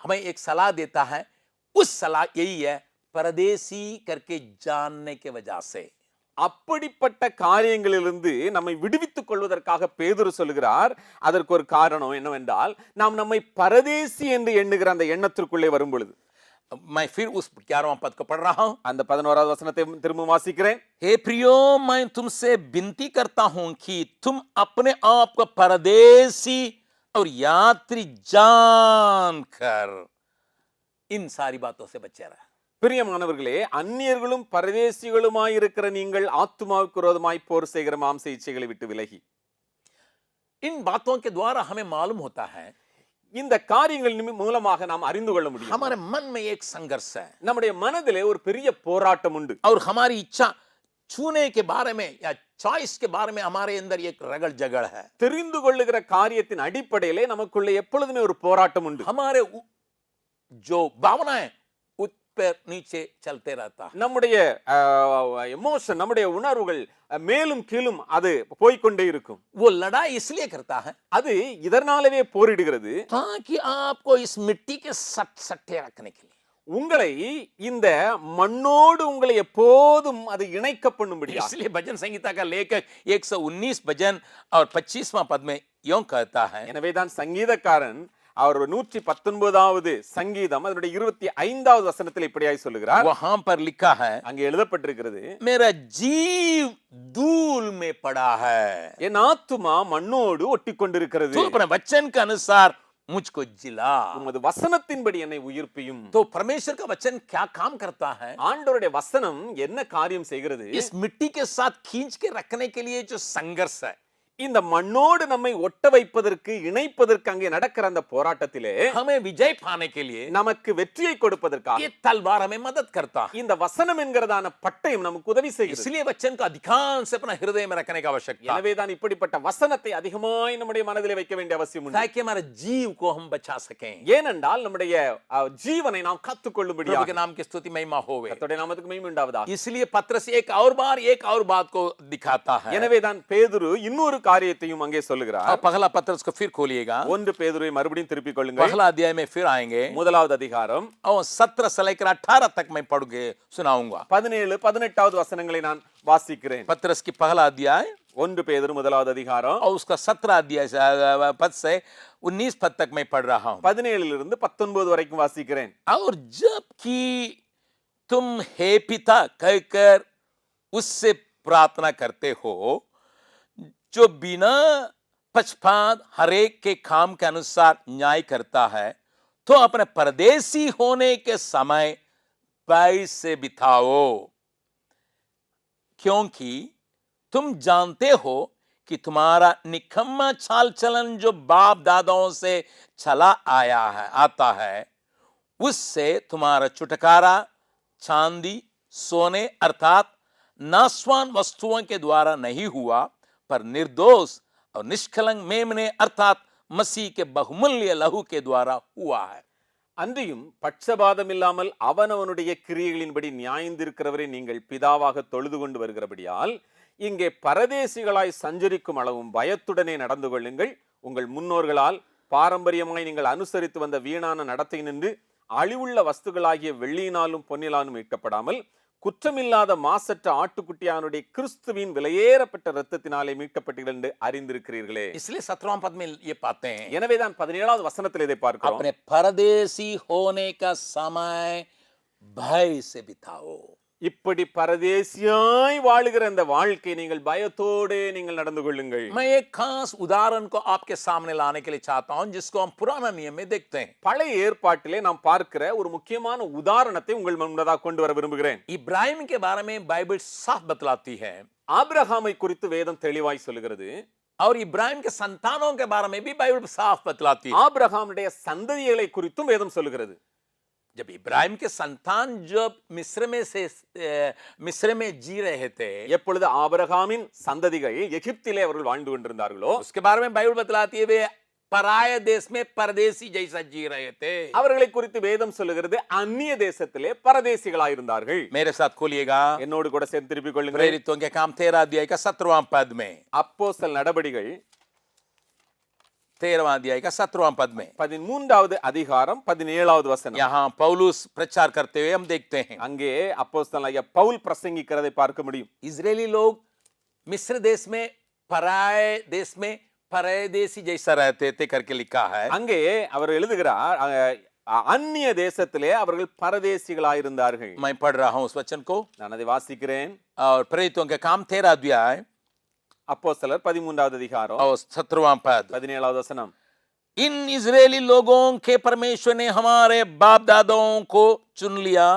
हमें एक सलाह देता है. उस सलाह यही है, परदेसी करके जानने के वजह से. அப்படிப்பட்ட காரியங்களிலிருந்து நம்மை விடுவித்துக் கொள்வதற்காக பேதுரு சொல்லுகிறார். அதற்கு ஒரு காரணம் என்னவென்றால், நாம் நம்மை பரதேசி என்று எண்ணுகிற அந்த எண்ணத்திற்குள்ளே வரும் பொழுது. मैं फिर उस 11वां पद को पढ़ रहा हूं. அந்த 11வது வசனத்தை திரும்ப வாசிக்கிறேன். हे प्रियो, मैं तुमसे विनती करता हूं कि तुम अपने आप को परदेसी और यात्री जानकर इन सारी बातों से बचे रहे. பிரியமானவர்களே, அந்நியர்களும் பரதேசிகளுமாய் இருக்கிற நீங்கள் ஆத்துமாவுக்கு விரோதமாய் போர் செய்கிற மாம்ச இச்சைகளை விட்டு விலகி. इन बातों के द्वारा हमें मालूम होता है, இந்த காரியங்கள் மூலமாக நாம் அறிந்து கொள்ள முடியும், हमारे मन में एक संघर्ष है நம்முடைய மனதிலே ஒரு பெரிய போராட்டம் உண்டு. और हमारी इच्छा छूने के बारे में या चॉइस के बारे में हमारे अंदर एक रगड़ झगड़ है. தெரிந்து கொள்ளுகிற காரியத்தின் அடிப்படையிலே நமக்குள்ள எப்பொழுதுமே ஒரு போராட்டம் உண்டு. हमारे जो भावनाएं ऊपर नीचे चलते रहता है. நம்முடைய எமோஷன், நம்முடைய உணர்வுகள் மேலும் கீழும் அது போய்க்கொண்டே இருக்கும். वो लड़ाई इसलिए करता है அது இதனாலவே போரிடுகிறது, ताकि आपको इस मिट्टी के सट्टे रखने के लिए. உங்களை இந்த மண்ணோடு உங்களை எப்போதும் அது இணைக்க பண்ணும்படியாக. इसलिए भजन संगीता का लेखक 119 भजन और 25वां पद में यूं कहता है. எனவேதான் சங்கீதக்காரன் அவர் 119வது சங்கீதம் அதனுடைய 25வது வசனத்தில் இப்படியாய் சொல்லுகிறார். वहां पर लिखा है, அங்கே எழுதப்பட்டிருக்கிறது, मेरा जीव धूल में पड़ा है, என் ஆத்துமா மண்ணோடு ஒட்டி கொண்டிருக்கிறது. तू अपने वचन के अनुसार मुझको जिला. உமது வசனத்தின்படி என்னை உயிர்ப்பியும். तो परमेश्वर का वचन क्या काम करता है? ஆண்டவருடைய வசனம் என்ன காரியம் செய்கிறது? इस मिट्टी के साथ खींच के रखने के लिए जो संघर्ष है, இந்த மண்ணோடு நம்மை ஒட்ட வைப்பதற்கு, இணைப்பதற்கு அங்கே நடக்கிற அந்த போராட்டத்திலே हमें विजय पाने के लिए நமக்கு வெற்றியை கொடுப்பதற்காக ये तलवार हमें मदद करता है. இந்த வசனம் என்கிறதான பட்டயம் நமக்கு உதவி செய்கிறது. इसलिए वचन को अधिकांश अपना हृदय में रखने की आवश्यकता है, எனவேதான் இப்படிப்பட்ட வசனத்தை அதிகமாய் நம்முடைய மனதிலே வைக்க வேண்டிய அவசியம் உண்டு. ताकि हमारे जीव को हम बचा सकें. ஏனென்றால் நம்முடைய ஜீவனை நாம் காத்துக்கொள்ளும்படியாக. प्रभु के नाम की स्तुति महिमा होवे. கர்த்தருடைய நாமத்துக்கு மகிமை உண்டாவதாக. इसलिए पत्रस एक और बात को दिखाता है. எனவேதான் பேதுரு இன்னொரு காரியத்தையும் அங்கே சொல்லுகிறார். और पहला पत्र उसको फिर खोलिएगा, 1 பேதுருவை மறுபடியும் திருப்பிக் கொள்ளுங்கள். पहला अध्याय में फिर आएंगे முதலாவது அதிகாரம் और 17 से लेकर 18 तक मैं पढ़ के सुनाऊंगा. 17 18வது வசனங்களை நான் வாசிக்கிறேன். पत्रस की पहला अध्याय 1 பேதுரு முதலாவது அதிகாரம் और उसका 17 अध्याय पद से 19 पद तक मैं पढ़ रहा हूं. 17 இருந்து 19 வரைக்கும் வாசிக்கிறேன். और जबकि तुम हे पिता कहकर उससे प्रार्थना करते हो जो बिना पक्षपात हरेक के काम के अनुसार न्याय करता है, तो अपने परदेसी होने के समय भय से बिताओ, क्योंकि तुम जानते हो कि तुम्हारा निकम्मा चाल चलन जो बाप दादाओं से चला आता है, उससे तुम्हारा छुटकारा चांदी सोने अर्थात नाशवान वस्तुओं के द्वारा नहीं हुआ, पर निर्दोष और निष्कलंक मेमने अर्थात मसीह के बहुमूल्य लहू के द्वारा हुआ है. அன்றியும் பட்சபாதம் இல்லாமல் அவனவனுடைய கிரியைகளின்படி நியாயந்திருக்கிறவரை நீங்கள் பிதாவாக தொழுது கொண்டு வருகிறபடியால் இங்கே பரதேசிகளாய் சஞ்சரிக்கும் அளவும் பயத்துடனே நடந்து கொள்ளுங்கள். உங்கள் முன்னோர்களால் பாரம்பரியமாய் நீங்கள் அனுசரித்து வந்த வீணான நடத்தை நின்று அழிவுள்ள வஸ்துகளாகிய வெள்ளியினாலும் பொன்னிலாலும் மீட்கப்படாமல் குற்றமில்லாத மாசற்ற ஆட்டுக்குட்டியானுடைய கிறிஸ்துவின் விலையேறப்பட்ட இரத்தத்தினாலே மீட்கப்பட்டீர்கள் என்று அறிந்திருக்கிறீர்களே. इसलिए 17वां पद में ये पाते हैं, எனவேதான் 17வது வசனத்தில் இதை பார்க்கிறோம். अपने परदेसी होने का समय भय से बिताओ. இப்படி பரதேசியாய் வாழுகிற அந்த வாழ்க்கை நீங்கள் பயத்தோடு நீங்கள் நடந்து கொள்ளுங்கள். मैं एक खास उदाहरण को आपके सामने लाने के लिए चाहता हूं, जिसको हम पुराना नियम में देखते हैं. பழைய ஏற்பாட்டிலே நாம் பார்க்கிற ஒரு முக்கியமான உதாரணத்தை உங்கள் முன்னதாக கொண்டு வர விரும்புகிறேன். इब्राहिम के बारे में बाइबल साफ बतलाती है ஆபிரகாமை குறித்து வேதம் தெளிவாய் சொல்லுகிறது. और इब्राहिम के संतानों के बारे में भी बाइबल साफ बतलाती है. ஆபிரகாமுடைய சந்ததிகளை குறித்தும் வேதம் சொல்லுகிறது. जब इब्राहिम के संतान जब मिस्र में जी रहे थे, எப்பொழுது ஆபிரகாமின் சந்ததிகள் எகிப்திலே அவர்கள் வாழ்ந்து கொண்டிருந்தார்களோ उसके बारे में बाइबल बतलाती है वे पराये देश में परदेसी जैसा जी रहे थे. அவர்களை குறித்து வேதம் சொல்லுகிறது அந்நிய தேசத்திலே பரதேசிகளாய் இருந்தார்கள். मेरे साथ खोलिएगा என்னோடு கூட சேர்ந்து திருப்பிக் கொள்ளுங்கள். प्रेरितों के काम 13 अध्याय का 17वां पद में. அப்போஸ்தலர் நடபடிகள் 13वां अध्याय का 17वां पद में 13வது அதிகாரம் 17வது வசனம். यहाँ पौलुस प्रचार करते हुए हम देखते हैं. அங்கே அப்போஸ்தலனாகிய பவுல் பிரசங்கிக்கிறதை பார்க்க முடியும். इजरायली लोग मिस्र देश में पराये देश में परदेसी जैसा रहते थे करके लिखा है. அங்கே அவர் எழுதுகிறார் அந்நிய தேசத்திலே அவர்கள் பரதேசிகளாய் இருந்தார்கள். मैं पढ़ रहा हूं उस वचन को நான் அதை வாசிக்கிறேன். और प्रेरितों के काम 13 अध्याय அப்போஸ்தலர் 13வது அதிகாரம் और 17वां पद. 17வது வசனம். इन इजरायली लोगों के परमेश्वर ने हमारे बाप दादाओं को चुन लिया,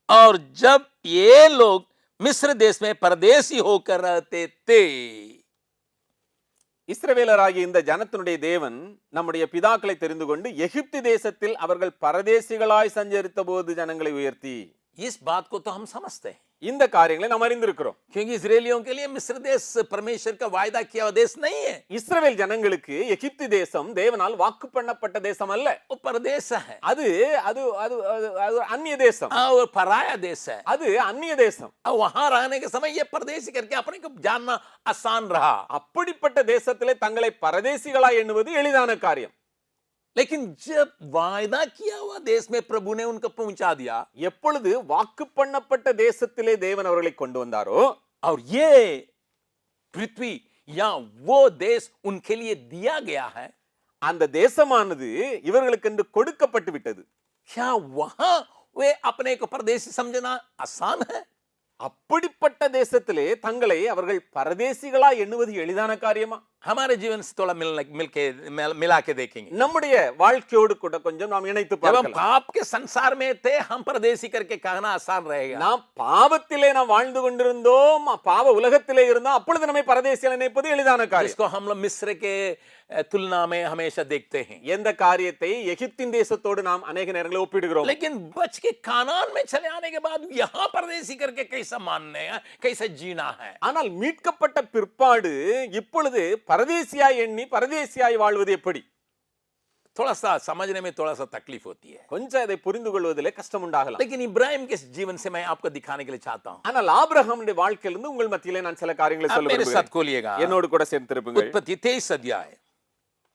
और जब ये लोग मिस्र देश में परदेसी होकर रहते थे. இஸ்ரவேலராகிய இந்த ஜனத்தினுடைய தேவன் நம்முடைய பிதாக்களை தெரிந்து கொண்டு எகிப்து தேசத்தில் அவர்கள் பரதேசிகளாய் சஞ்சரித்த போது ஜனங்களை உயர்த்தி. इस बात को तो हम समझते हैं, இந்த காரியங்களை நாம் அறிந்திருக்கிறோம். क्योंकि इजरायलियों के लिए मिस्र देश परमेश्वर का वायदा किया हुआ देश नहीं है. இஸ்ரவேல் ஜனங்களுக்கு எகிப்து தேசம் தேவனால் வாக்கு பண்ணப்பட்ட தேசம் அல்ல. वो परदेश है, அது அது அது அது அந்நிய தேசம். और पराया देश है. அது அந்நிய தேசம். और वहां रहने के समय ये परदेसी करके अपने को जानना आसान रहा. அப்படிப்பட்ட தேசத்திலே தங்களை பரதேசிகளாய் எண்ணுவது எளிதான காரியம். लेकिन जब वायदा किया हुआ देश में प्रभु ने उनको पहुंचा दिया, எப்பொழுது வாக்கு பண்ணப்பட்ட தேசத்திலே தேவன் அவர்களை கொண்டு வந்தாரோ और ये पृथ्वी या वो देश उनके लिए दिया गया है, அந்த தேசமானது இவர்களுக்கென்று கொடுக்கப்பட்டு விட்டது. क्या वहां वे अपने को परदेसी समझना आसान है? அப்படிப்பட்ட தேசத்திலே தங்களை அவர்கள் பரதேசிகளா எண்ணுவது எளிதான காரியமா? हमारे जीवन से थोड़ा मिला के देखेंगे. நம்முடைய வாழ்க்கையோடு கூட கொஞ்சம் நாம் இணைத்து जब हम பார்க்கலாம். पाप के संसार में थे, हम परदेसी करके कहना आसान रहेगा. நாம் பாவத்திலே நாம் வாழ்ந்து கொண்டிருந்தோம், பாவ உலகத்திலே இருந்தோம், அப்பொழுது நம்மை பரதேசிகள் நினைப்பது எளிதான காரியம். जिसको हम लोग मिस्र के तुलना में हमेशा देखते हैं. எந்த காரியத்தை எகிப்தின் தேசத்தோடு நாம் अनेक நேரங்களில் ஒப்பிடுகிறோம். लेकिन बच के कानान में चले आने के बाद यहाँ परदेसी करके कैसा मानने हैं, कैसा जीना है? ஆனால் மீட்கப்பட்ட பிற்பாடு இப்பொழுது பரதேசியாய் எண்ணி பரதேசியாய் வாழ்வது எப்படி? थोड़ा सा समझने में थोड़ा सा तकलीफ होती है, கொஞ்சம் இதை புரிந்து கொள்வதிலே கஷ்டம் உண்டாகலாம். लेकिन इब्राहिम के जीवन से मैं आपको दिखाने के लिए चाहता हूं. ஆனால் ஆபிரகாமுடைய வாழ்க்கையிலிருந்து உங்கள் மத்தியிலே நான் சில காரியங்களை आप சொல்ல मेरे साथ விரும்புகிறேன். खोलिएगा என்னோடு கூட சேர்த்திருப்புங்கள். उत्पत्ति 23 अध्याय.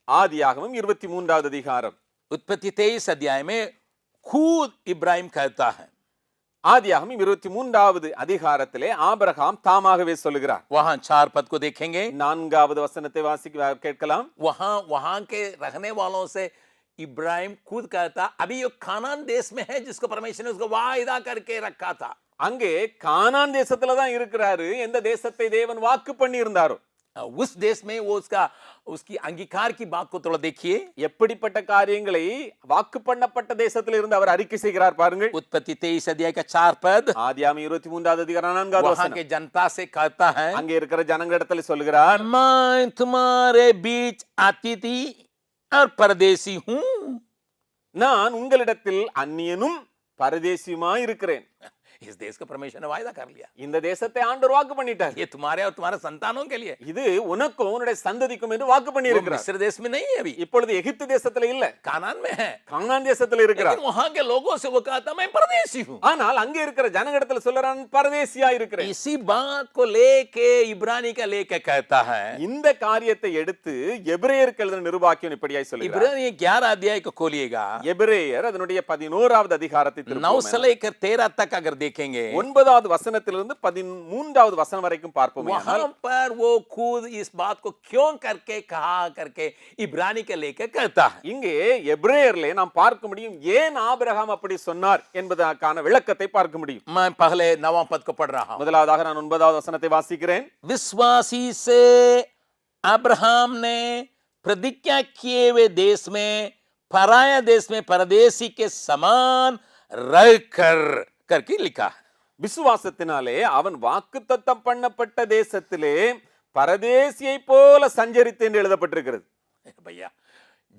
ஆதியாகமம் 23வது அதிகாரம். उत्पत्ति 23 अध्याय में खुद इब्राहिम कहता है, ஆதியாகமம் 23வது அதிகாரத்திலே ஆபிரகாம் தாமாகவே சொல்லுகிறார். वहां 4 पद को देखेंगे. 4வது வசனத்தை கேட்கலாம். वहां के रहने वालों से इब्राहिम खुद कहता, अभी ये कानान देश में है जिसको परमेश्वर ने उसको वायदा करके रखा था. அங்கே கானான் தேசத்துல தான் இருக்கிறாரு. எந்த தேசத்தை தேவன் வாக்கு பண்ணி இருந்தாரோ उस देश में वो उसकी अंगीकार की बात को थोड़ा देखिए. எப்படிப்பட்ட காரியங்களை வாக்கு பண்ணப்பட்ட தேசத்தில் இருந்து அவர் அறிக்கை செய்கிறார் பாருங்கள். उत्पत्ति 23 अध्याय का 4 पद. ஆதியாகமம் 23வது அதிகாரம் 4வது वहां வசனம். के जनता से कहता है, அங்கே இருக்கிற ஜனங்களிடத்தில் சொல்கிறார், मैं तुम्हारे बीच अतिथि और परदेसी हूं. நான் உங்களிடத்தில் அந்நியனும் பரதேசியுமாய் இருக்கிறேன். इस देश का परमेश्वर ने वायदा कर लिया, இந்த தேசத்தை ஆண்டவர் வாக்கு பண்ணிட்டார். ये तुम्हारे और तुम्हारे संतानों के लिए. இது உனக்கும் உன்னுடைய சந்ததிக்கும் என்று வாக்கு பண்ணி वो இருக்கிறார். मिस्र देश में नहीं है, अभी இப்பொழுது எகிப்து தேசத்துல இல்ல, कानान में है. கானான் தேசத்துல இருக்கிறார். लेकिन वहां के लोगों से वो कहता, मैं परदेसी हूं. ஆனால் அங்கே இருக்கிற ஜனங்களிடத்துல சொல்றான், பரதேசியா இருக்கிறேன். इसी बात को लेके इब्रानी का लेके कहता है. இந்த காரியத்தை எடுத்து எபிரேயருக்கு எழுதின நிருபாக்கியன் இப்படியாய் சொல்கிறார். इब्रानी 11 अध्याय को खोलिएगा. எபிரேயர் அதனுடைய 11வது அதிகாரத்தை 9 से लेकर 13 तक अगर देखेंगे, 9வது வசனத்திலிருந்து 13வது வசனம் வரைக்கும் பார்ப்போம். वहां पर वो खुद इस बात को क्यों करके कहा करके इब्रानी के लेके कहता है. இங்கே எபிரேயர்ல நாம் பார்க்க முடியும் ஏன் ஆபிரகாம் அப்படி சொன்னார் என்பதற்கான விளக்கத்தை பார்க்க முடியும். मैं पहले 9वां पद को पढ़ रहा हूं. முதலாவதாக நான் 9வது வசனத்தை வாசிக்கிறேன். विश्वासी से अब्राहम ने प्रतिज्ञा किए हुए देश में पराया देश में परदेसी के समान रहकर करके लिखा है. விசுவாசத்தினாலே அவன் வாக்குத்தத்தம் பண்ணப்பட்ட தேசத்திலே பரதேசியை போல சஞ்சரித்து என்று எழுதப்பட்டிருக்கிறது. भैया,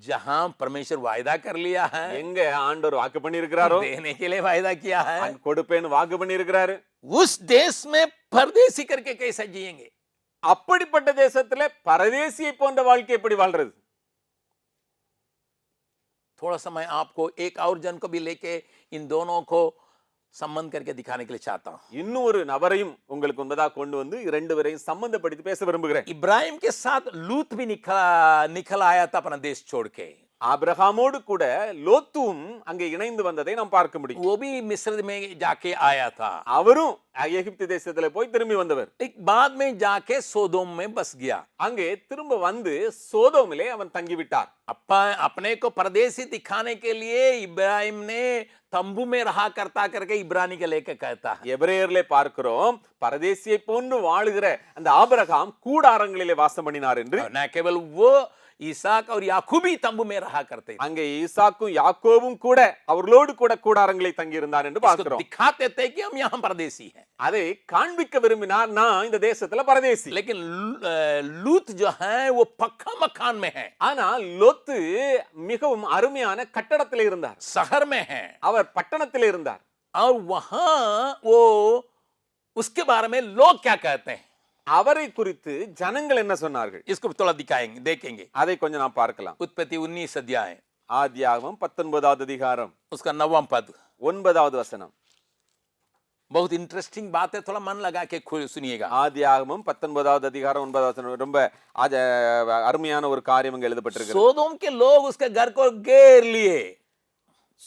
जहां परमेश्वर वायदा कर लिया है, எங்க ஆண்டவர் வாக்கு பண்ணி இருக்கிறாரோ, देने के लिए वायदा किया है, அங்க கொடுப்பேன்னு வாக்கு பண்ணி இருக்கிறாரு. उस देश में परदेसी करके कैसे जिएंगे? அப்படிப்பட்ட தேசத்திலே பரதேசியை போன்ற வாழ்க்கை எப்படி வாழ்றது? थोड़ा सा मैं आपको एक और जन को भी लेके इन दोनों को संबंध करके दिखाने के लिए चाहता हूं. இன்னும் ஒரு நபரையும் உங்களுக்கு முன்பதாக கொண்டு வந்து இரண்டு பேரையும் சம்பந்தப்படுத்தி பேச விரும்புகிறேன். इब्राहिम के साथ लूत भी निकल आया था अपना देश छोड़ के. ஆபிரகாமோடு கூட லோத்தும் அங்கே இணைந்து வந்ததை நாம் பார்க்க முடியும். वो भी मिस्र में जाके आया था. அவரும் எகிப்து தேசத்துல போய் திரும்பி வந்தவர். एक बाद में जाके सोदोम में बस गया. அங்கே திரும்ப வந்து சோதோமிலே அவன் தங்கிவிட்டார். अपने को परदेसी दिखाने के लिए इब्राहिम ने तंबू में रहा करता करके इब्रानी के लेके कहता है. எபிரேயர்ல பார்க்கிறோம், பரதேசியை போன்று வாழுகிற அந்த ஆபிரகாம் கூடாரங்களிலே வாசம் பண்ணினார் என்று. न केवल वो, ईसाक और याकूब भी तंबू में रहा करते थे. அங்கே ஈசாக்கும் யாக்கோபும் கூட அவர்களோடு கூட கூடாரங்களை தங்கி இருந்தார் என்று इसको பார்க்கிறோம். दिखाते थे कि हम यहाँ परदेसी हैं. அதை காண்பிக்க விரும்பினார், நான் இந்த தேசத்துல பரதேசி. लेकिन लूत जो है वो पक्का मकान में है, ஆனால் லோத்து மிகவும் அருமையான கட்டடத்திலே இருந்தார். शहर में है, அவர் பட்டணத்திலே இருந்தார். और वहां वो उसके बारे में लोग क्या कहते हैं, அவரை குறித்து ஜனங்கள் என்ன சொன்னார்கள்? इसको थोड़ा दिखाएंगे, देखेंगे. அதை கொஞ்சம் நாம் பார்க்கலாம். उत्पत्ति 19 अध्याय, ஆதியாகமம் 19வது அதிகாரம் उसका 9वां पद. 9வது வசனம். बहुत इंटरेस्टिंग बात है, थोड़ा मन लगा के सुनिएगा. ஆதியாகமம் 19வது அதிகாரம் 9வது வசனம் ரொம்ப அருமையான ஒரு காரியம் அங்கே எழுதப்பட்டிருக்கிறது. सोदोम के लोग उसके घर को घेर लिए,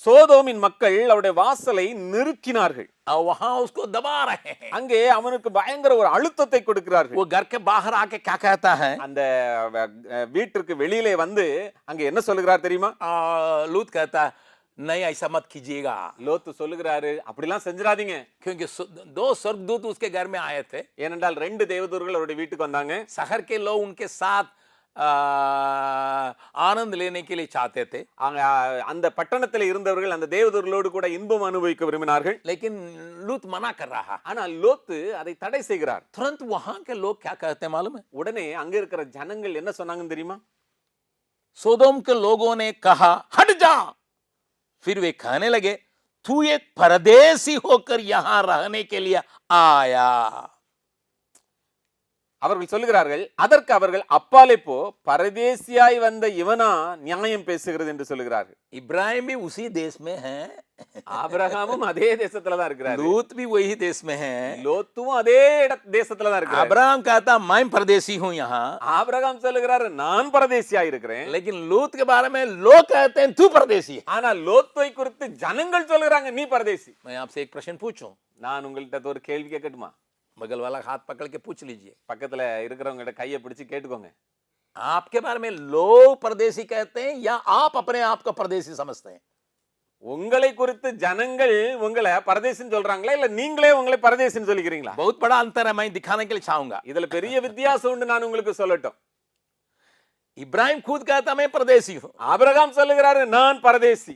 சோதோமின் மக்கள் அவருடைய வாசலை நெருக்கினார்கள். और वहां उसको दबा रहे हैं. அங்கே அவனுக்கு பயங்கர ஒரு அழுத்தத்தை கொடுக்கிறார்கள். वो घर के बाहर आके क्या कहता है, அந்த வீட்டிற்கு வெளியிலே வந்து அங்க என்ன சொல்லுகிறார் தெரியுமா? लूत कहता है, नहीं ऐसा मत कीजिएगा. லோத்து சொல்லுகிறாரு, அப்படிலாம் செஞ்சிராதீங்க. क्योंकि दो स्वर्गदूत उसके घर में आए थे. ஏனென்றால் ரெண்டு தேவதூதர்கள் அவருடைய வீட்டுக்கு வந்தாங்க. शहर के लोग उनके साथ आनंद लेने के लिए चाहते थे. அந்த பட்டணத்தில் இருந்தவர்கள் அந்த தேவதூதர்களோடு கூட இன்பம் அனுபவிக்க விரும்பினார்கள். लेकिन लूत मना कर रहा. ஆனால் லோத்து அதை தடை செய்கிறார். तुरंत वहां के लोग क्या कहते हैं मालूम है? உடனே அங்க இருக்கிற ஜனங்கள் என்ன சொன்னாங்கன்னு தெரியுமா? सोदोम के लोगों ने कहा, हट जा. फिर वे कहने लगे, तू एक परदेसी होकर यहां रहने के लिए आया. அவர்கள் சொல்லுகிறார்கள், அதற்கு அவர்கள் அப்பாலே போ, பரதேசியாய் வந்த இவனா நியாயம் பேசுகிறது என்று சொல்லுகிறார்கள். इब्राहिम भी उसी देश में है, ஆபிரகாமும் அதே தேசத்துல தான் இருக்கிறாரு. लूत भी वही देश में है. லோத்துவும் அதே தேசத்துல தான் இருக்கிறாரு. अब्राहम कहता मैं परदेसी हूँ यहाँ, ஆபிரகாம் சொல்லுகிறாரு, நான் பரதேசியா இருக்கிறேன். लेकिन लूत के बारे में लोग कहते हैं तू परदेसी है. ஆனா லோத்தை குறித்து ஜனங்கள் சொல்லுகிறாங்க நீ பரதேசி. मैं आपसे एक प्रश्न पूछूं, நான் உங்கள்கிட்ட ஒரு கேள்வி கேட்கட்டுமா? बगल वाला हाथ पकड़ के पूछ लीजिए. பக்கத்துல இருக்கிறவங்க கிட்ட கையை பிடிச்சு கேட்டுக்கோங்க. आपके बारे में लोग परदेसी कहते हैं या आप अपने आप को परदेसी समझते हैं? உங்களை குறித்து ஜனங்கள் உங்களை பரதேசின்னு சொல்றாங்களா இல்ல நீங்களே உங்களை பரதேசின்னு சொல்லிக்கிறீங்களா? बहुत बड़ा अंतर है, मैं दिखाने के लिए चाहूंगा. இதுல பெரிய வித்தியாசம் உண்டு, நான் உங்களுக்கு சொல்லட்டும். इब्राहिम खुद कहता मैं परदेसी हूँ, ஆபிரகாம் சொல்லுகிறாரு நான் பரதேசி.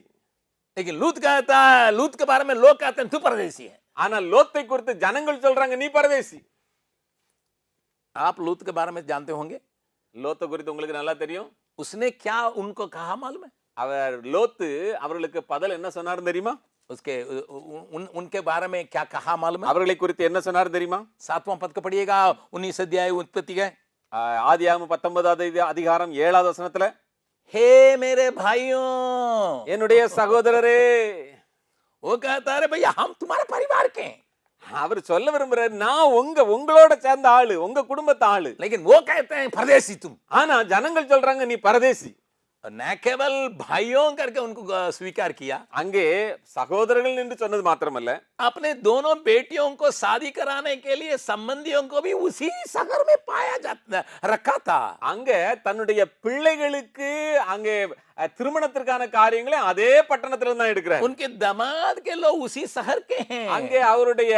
लेकिन लूत कहता है, लूत के बारे में लोग कहते हैं तू परदेसी है. ஆனா லோத்தை குறித்து ஜனங்கள் சொல்றாங்க நீ பரதேசி. आप लूत के बारे में जानते होंगे, லோத்தை குறித்து உங்களுக்கு நல்லா தெரியும். उसने क्या उनको कहा मालूम है? அவர் லோத்து அவர்களுக்கு பதில் என்ன சொன்னார் தெரியுமா? उसके उनके बारे में क्या कहा मालूम है? அவர்களை குறித்து என்ன சொன்னார் தெரியுமா? 7वां पद को पढ़िएगा, 19 अध्याय उत्पत्ति के. ஆதியாகமம் 19வது அதிகாரம் 7வது வசனத்துல, हे मेरे भाइयों, என்னுடைய சகோதரரே. वो कहता है भैया हम तुम्हारे परिवार के हैं, அவர் சொல்ல விரும்புறாரு நான் உங்களோட சேர்ந்த ஆளு, உங்க குடும்பத்து ஆளு. लेकिन वो कहते हैं परदेसी तुम. ஆனா ஜனங்கள் சொல்றாங்க நீ பரதேசி. न केवल भाइयों करके उनको स्वीकार किया, அங்கே சகோதரர்கள் என்று சொன்னது மாத்திரமல்ல, अपने दोनों बेटियों को शादी कराने के लिए संबंधियों को भी उसी शहर में पाया जाता रखा था. அங்க தன்னுடைய பிள்ளைகளுக்கு அங்கே திருமணத்திற்கான காரியங்களை அதே பட்டணத்துல தான் எடுக்கிறார். उनके दामाद के लोग उसी शहर के हैं. அங்கே அவருடைய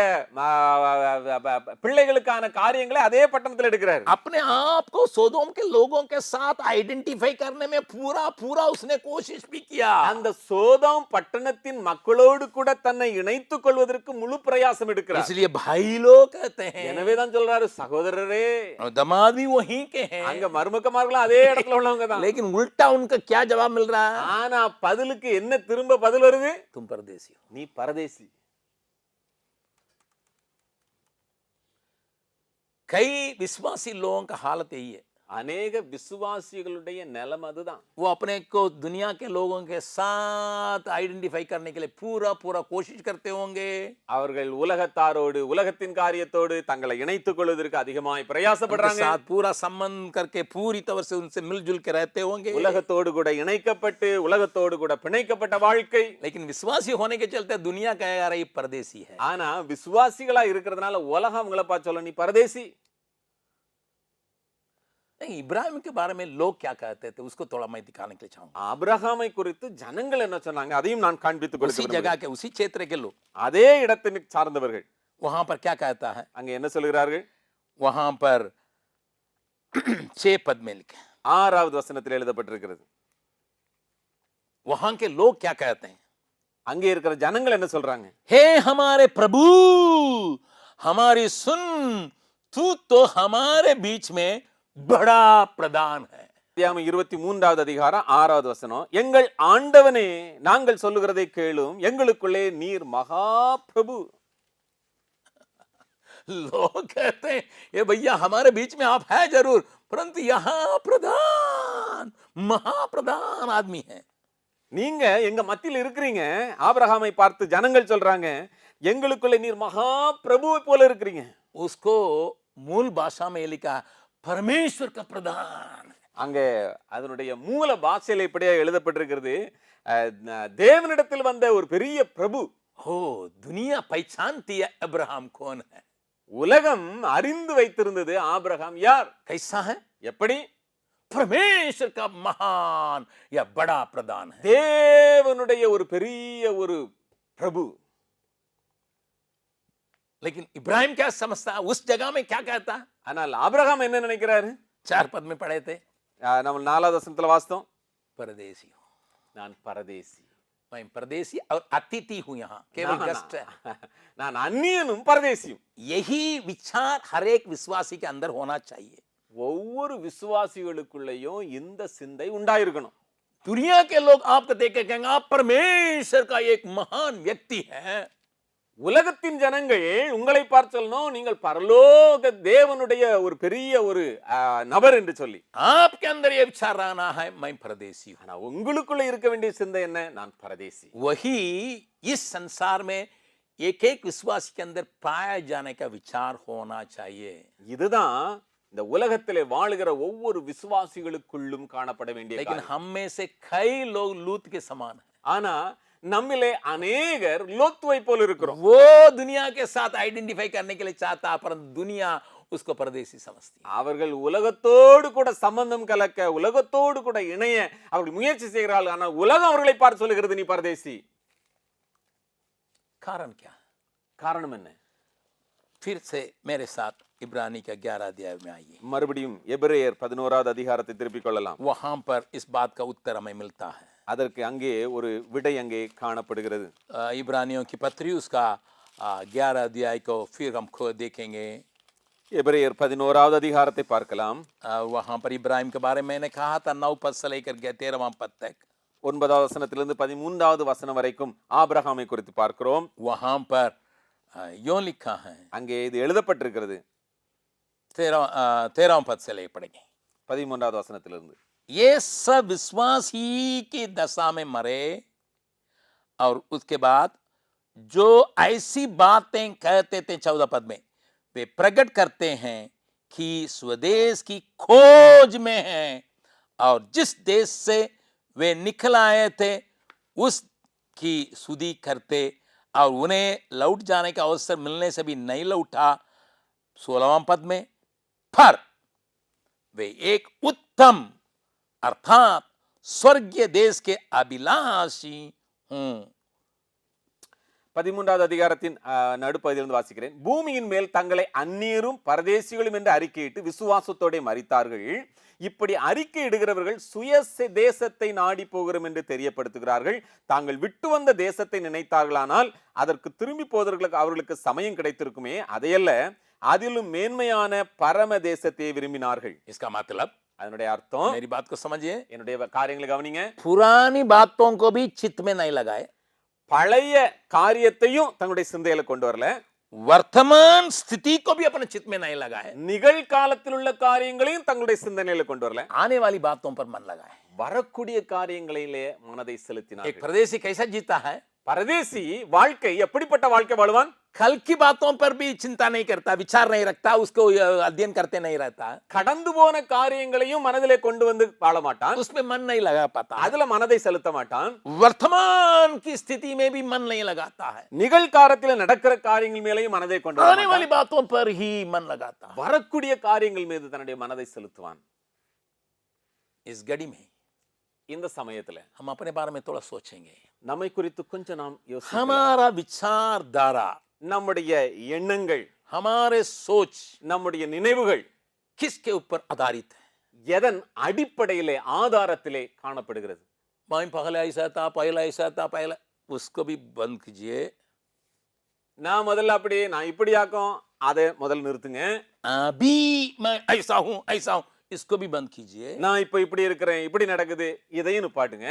பிள்ளைகளுக்கான காரியங்களை அதே பட்டணத்துல எடுக்கிறார். अपने आप को सोदोम के लोगों के साथ आइडेंटिफाई करने में पूरा पूरा उसने कोशिश भी किया. அந்த சோதோம் பட்டணத்தின் மக்களோடு கூட தன்னை இணைத்துக் கொள்வதற்கு முழு பிரயாசம் எடுக்கிறார். इसलिए भाई लोग कहते हैं, எனவே தான் சொல்றாரு சகோதரரே. और दामाद भी वहीं के हैं. அங்க மருமக்கமார்களும் அதே இடத்துல உள்ளவங்க தான். लेकिन उल्टा उनका क्या जवाब मिल रहा है? ஆனா பதிலுக்கு என்ன திரும்ப பதில் வருது? तुम परदेसी हो. நீ பரதேசி. कई विश्वासी लोगों का हालत यही है. அநேக விசுவாசிகளுடைய நிலைமை அதுதான். वो अपने को दुनिया के लोगों के साथ आइडेंटिफाई करने के लिए पूरा पूरा कोशिश करते होंगे. அவர்கள் உலகத்தாரோடு உலகத்தின் காரியத்தோடு தங்களை இணைத்துக் கொள்வதற்கு அதிகமாய் उनके பிரயாசப்படுறாங்க. साथ पूरा संबंध करके पूरी तरह से उनसे मिलजुल के रहते होंगे. உலகத்தோடு கூட இணைக்கப்பட்டு உலகத்தோடு கூட பிணைக்கப்பட்ட வாழ்க்கை. लेकिन विश्वासी होने के चलते दुनिया कहेगा अरे ये परदेसी है. ஆனா விசுவாசிகளா இருக்கிறதுனால உலகம் அவங்கள பார்த்து சொல்ல நீ பரதேசி. नहीं, इब्राहिम के बारे में लोग क्या कहते थे उसको थोड़ा मैं दिखाने के लिए चाहूंगा. ஆபிரகாமை குறித்து ஜனங்கள் என்ன சொன்னாங்க அதையும் நான் காண்பித்துக் उसी கொடுக்கிறேன். जगह के उसी क्षेत्र के लोग அதே இடத்தை சார்ந்தவர்கள் वहां पर क्या कहता है? அங்க என்ன சொல்கிறார்கள்? वहां पर 6 पद में लिखे, 6வது வசனத்தில் எழுதப்பட்டிருக்கிறது. वहां के लोग क्या कहते हैं? அங்கே இருக்கிற ஜனங்கள் என்ன சொல்றாங்க? हे हमारे प्रभु, हमारी सुन, तू तो हमारे बीच में बड़ा प्रधान है. 23வது அதிகாரம் 6வது வசனம், எங்கள் ஆண்டவனே நாங்கள் சொல்லுகிறதை கேளும், எங்களுக்குள்ளே நீர் மகா பிரபு. लोग कहते हैं ये भैया हमारे बीच में आप है जरूर, परंतु यहाँ प्रधान महाप्रधान आदमी है. நீங்க எங்க மத்தியில் இருக்கிறீங்க. ஆபிரகாமை பார்த்து ஜனங்கள் சொல்றாங்க எங்களுக்குள்ளே நீர் மகா பிரபுவை போல இருக்கிறீங்க. उसको मूल भाषा में लिखा परमेश्वर का प्रधान. அங்க அதனுடைய மூல பாஷையில இப்படியே எழுதப்பட்டிருக்கிறது, தேவனிடத்தில் வந்த ஒரு பெரிய பிரபு. हो दुनिया पहचानती है अब्राहम कौन है. உலகம் அறிந்து வைத்திருந்தது ஆபிரகாம் யார், कैसा है? எப்படி? परमेश्वर का महान या बड़ा प्रधान है. தேவனுடைய ஒரு பெரிய ஒரு பிரபு. लेकिन इब्राहिम क्या समझता है? उस जगह में क्या कहता? ஆனால் ஆபிரகாம் என்ன நினைக்கிறாரு? 4 पद में पढ़े थे, நம்ம 4வது வசனத்துல வாசித்தோம், परदेसी हो. நான் பரதேசி. मैं परदेसी और अतिथि हूं, यहाँ केवल गेस्ट है. நான் அந்நியனும் பரதேசியும். यही विचार हर एक विश्वासी के अंदर होना चाहिए. ஒவ்வொரு விசுவாசிகளுக்குள்ளேயும் இந்த சிந்தை உண்டாயிருக்கணும். दुनिया के लोग आपको देख के कहेंगे आप परमेश्वर का एक महान व्यक्ति है. உலகத்தின் ஜனங்கள் உங்களை பார்த்து சொல்லணும் நீங்கள் பரலோக தேவனுடைய ஒரு பெரிய ஒரு நபர் என்று சொல்லி. आपके अंदर ये विचार रहना है मैं परदेसी हूं. ஆனா உங்களுக்குள்ள இருக்க வேண்டிய சிந்தை என்ன? நான் பரதேசி. वही इस संसार में एक एक विश्वासी के अंदर पाया जाने का विचार होना चाहिए. இதுதான் இந்த உலகத்திலே வாழுகிற ஒவ்வொரு விசுவாசிகளுக்குள்ளும் காணப்பட வேண்டிய लेकिन காரியம். हम में से कई लोग लूत के समान हैं. ஆனா நம்மிலே अनेகர் லோத்துவை போல இருக்கிறோம். वो दुनिया के साथ आइडेंटिफाई करने के लिए चाहता परंतु दुनिया उसको परदेसी समझती है. அவர்கள் உலகத்தோடு கூட சம்பந்தம் கலக்க, உலகத்தோடு கூட இணைய அவர்கள் முயற்சி செய்கிறார்கள். ஆனால் உலகம் அவர்களை பார்த்து சொல்லுகிறது நீ பரதேசி. कारण क्या? காரணம் என்ன? फिर से मेरे साथ इब्रानी का 11 अध्याय में आइए. மறுபடியும் எபிரேயர் 11வது அதிகாரத்தை திருப்பிக் கொள்ளலாம். वहां पर इस बात का उत्तर हमें मिलता है. அதற்கு அங்கே ஒரு விடை அங்கே காணப்படுகிறது. इब्रानियों की पत्री उसका 11 अध्याय को फिर हम देखेंगे. எபிரேயர் 11வது அதிகாரத்தை பார்க்கலாம். वहां पर इब्राहिम के बारे में मैंने कहा था 9 पद से लेकर 13वां पद तक. 9வது வசனத்திலிருந்து 13வது வசனம் வரைக்கும் ஆபிரகாமை குறித்து பார்க்கிறோம். वहां पर यूं लिखा है. அங்கே இது எழுதப்பட்டிருக்கிறது. 13वां पद से ले पड़ेंगे. 13வது வசனத்திலிருந்து ये सब विश्वास ही की दशा में मरे और उसके बाद जो ऐसी बातें कहते थे 14 पद में वे प्रकट करते हैं कि स्वदेश की खोज में हैं और जिस देश से वे निकल आए थे उसकी सुधि करते और उन्हें लौट जाने का अवसर मिलने से भी नहीं लौटा. 16वां पद में पर वे एक उत्तम अर्थात स्वर्गीय देश के अभिलाषी हूं. 13வது அதிகாரத்தின் நடுப்பகுதியிலிருந்து வாசிக்கிறேன். பூமியின் மேல் தங்களை அந்நியரும் பரதேசிகளும் என்று அறிக்கையிட்டு விசுவாசத்தோட மரித்தார்கள். இப்படி அறிக்கை இடுகிறவர்கள் சுய தேசத்தை நாடி போகிறோம் என்று தெரியப்படுத்துகிறார்கள். தாங்கள் விட்டு வந்த தேசத்தை நினைத்தார்களானால் அதற்கு திரும்பி போவதற்கு அவர்களுக்கு சமயம் கிடைத்திருக்குமே, அதையல்ல அதிலும் மேன்மையான பரம தேசத்தை விரும்பினார்கள். इसका मतलब அதனுடைய அர்த்தம், मेरी बात को समझिए, என்னுடைய காரியங்களை கவனிங்க. पुरानी बातों को भी चित्त में नहीं लगाए, பழைய காரியத்தையும் தங்களுடைய சிந்தையில கொண்டு வரல, वर्तमान स्थिति को भी अपने चित्त में नहीं लगाए, நிகழ்காலத்தில் உள்ள காரியங்களையும் தங்களுடைய சிந்தனையில கொண்டு வரல, आने वाली बातों पर मन लगाए. வரக்கூடிய காரியங்களிலே மனதை एक செலுத்தினார்கள். परदेसी कैसा जीता है? பரதேசி வாழ்க்கை எப்படிப்பட்ட வாழ்க்கை வாழுவான்? कल की बातों पर भी चिंता नहीं करता, विचार नहीं रखता, उसको अध्ययन करते नहीं रहता, கடந்து போன காரியங்களையும் மனதிலே கொண்டு வந்து வாழ மாட்டான், उसमें मन नहीं लगा पाता, அதுல மனதை செலுத்த மாட்டான். वर्तमान की स्थिति में भी मन नहीं लगाता है, நிகழ்காலத்தில் நடக்கிற காரியங்கள் மேலேயும் மனதை கொண்டு வர आने वाली மாட்டான். बातों पर ही मन लगाता है. வரக்கூடிய காரியங்கள் மீது தன்னுடைய மனதை செலுத்துவான். इस घड़ी में இந்த சமயத்துல हम अपने बारे में थोड़ा सोचेंगे. நம்மை குறித்து கொஞ்சம் நாம் யோசிக்கலாம். हमारा विचारधारा, நம்முடைய எண்ணங்கள், हमारे सोच நம்முடைய நினைவுகள் किसके ऊपर आधारित है? எதன் அடிப்படையிலே ஆதாரத்திலே காணப்படுகிறது? मैं पहले ऐसा था, पहला उसको भी बंद कीजिए. நான் முதல்ல அப்படி, நான் இப்படியாக்கும், அதை முதல்ல நிறுத்துங்க. अभी मैं ऐसा हूं, इसको भी बंद कीजिए. நான் இப்ப இப்படி இருக்கிறேன், இப்படி நடக்குது, இதையும் நிப்பாட்டுங்க.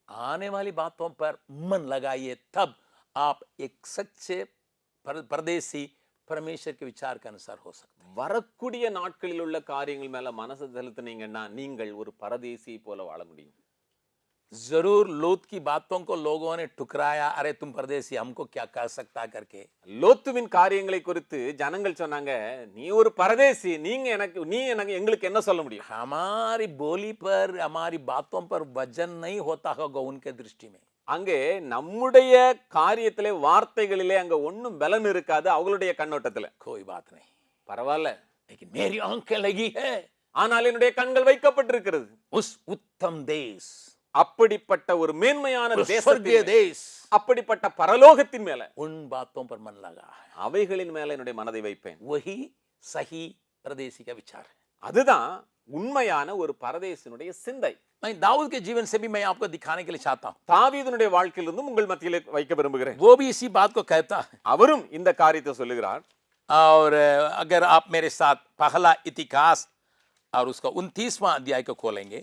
आने वाली बातों पर मन लगाइए, तब आप एक सच्चे परदेसी परमेश्वर के विचार के अनुसार हो सकते हैं. வரக்கூடிய நாட்களில் உள்ள காரியங்கள் மேல மனசை செலுத்துனீங்கன்னா நீங்கள் ஒரு பரதேசி போல வாழ முடியும். जरूर लूत की बातों को लोगों ने ठुकराया, अरे तुम परदेसी हमको क्या कह सकता करके. லோத்துவின் காரியங்களை குறித்து ஜனங்கள் சொன்னாங்க, நீ ஒரு பரதேசி, நீங்க எங்களுக்கு என்ன சொல்ல முடியும்? हमारी बोली पर, हमारी बातों पर वजन नहीं होता होगा उनके दृष्टि में. அங்கே நம்முடைய காரியத்திலே வார்த்தைகளிலே அங்க ஒண்ணும் பலன் இருக்காது அவங்களுடைய கண்ணோட்டத்துல. कोई बात नहीं, பரவாயில்ல, लेकिन मेरी आंखें लगी है ஆனால் என்னுடைய கண்கள் வைக்கப்பட்டிருக்கிறது उस उत्तम देश, அப்படிப்பட்ட ஒரு மேன்மையான स्वर्गीय தேசத்தின் மேல், देश, அப்படிப்பட்ட பரலோகத்தின் மேல, उन बातों पर मन लगा है. அவைகளின் மேல என்னுடைய மனதை வைப்பேன். वही सही परदेसी का विचार है. அதுதான் உண்மையான ஒரு பரதேசினுடைய சிந்தை. मैं दाऊद के जीवन से भी मैं आपको दिखाने के लिए चाहता हूं. தாவீதுனுடைய வாழ்க்கையிலிருந்து உங்கள் மத்தியிலே வைக்க விரும்புகிறேன். वो भी इसी बात को कहता है. அவரும் இந்த காரியத்தை சொல்லுகிறார். और अगर आप मेरे साथ पहला इतिहास और उसका 29वां अध्याय को खोलेंगे,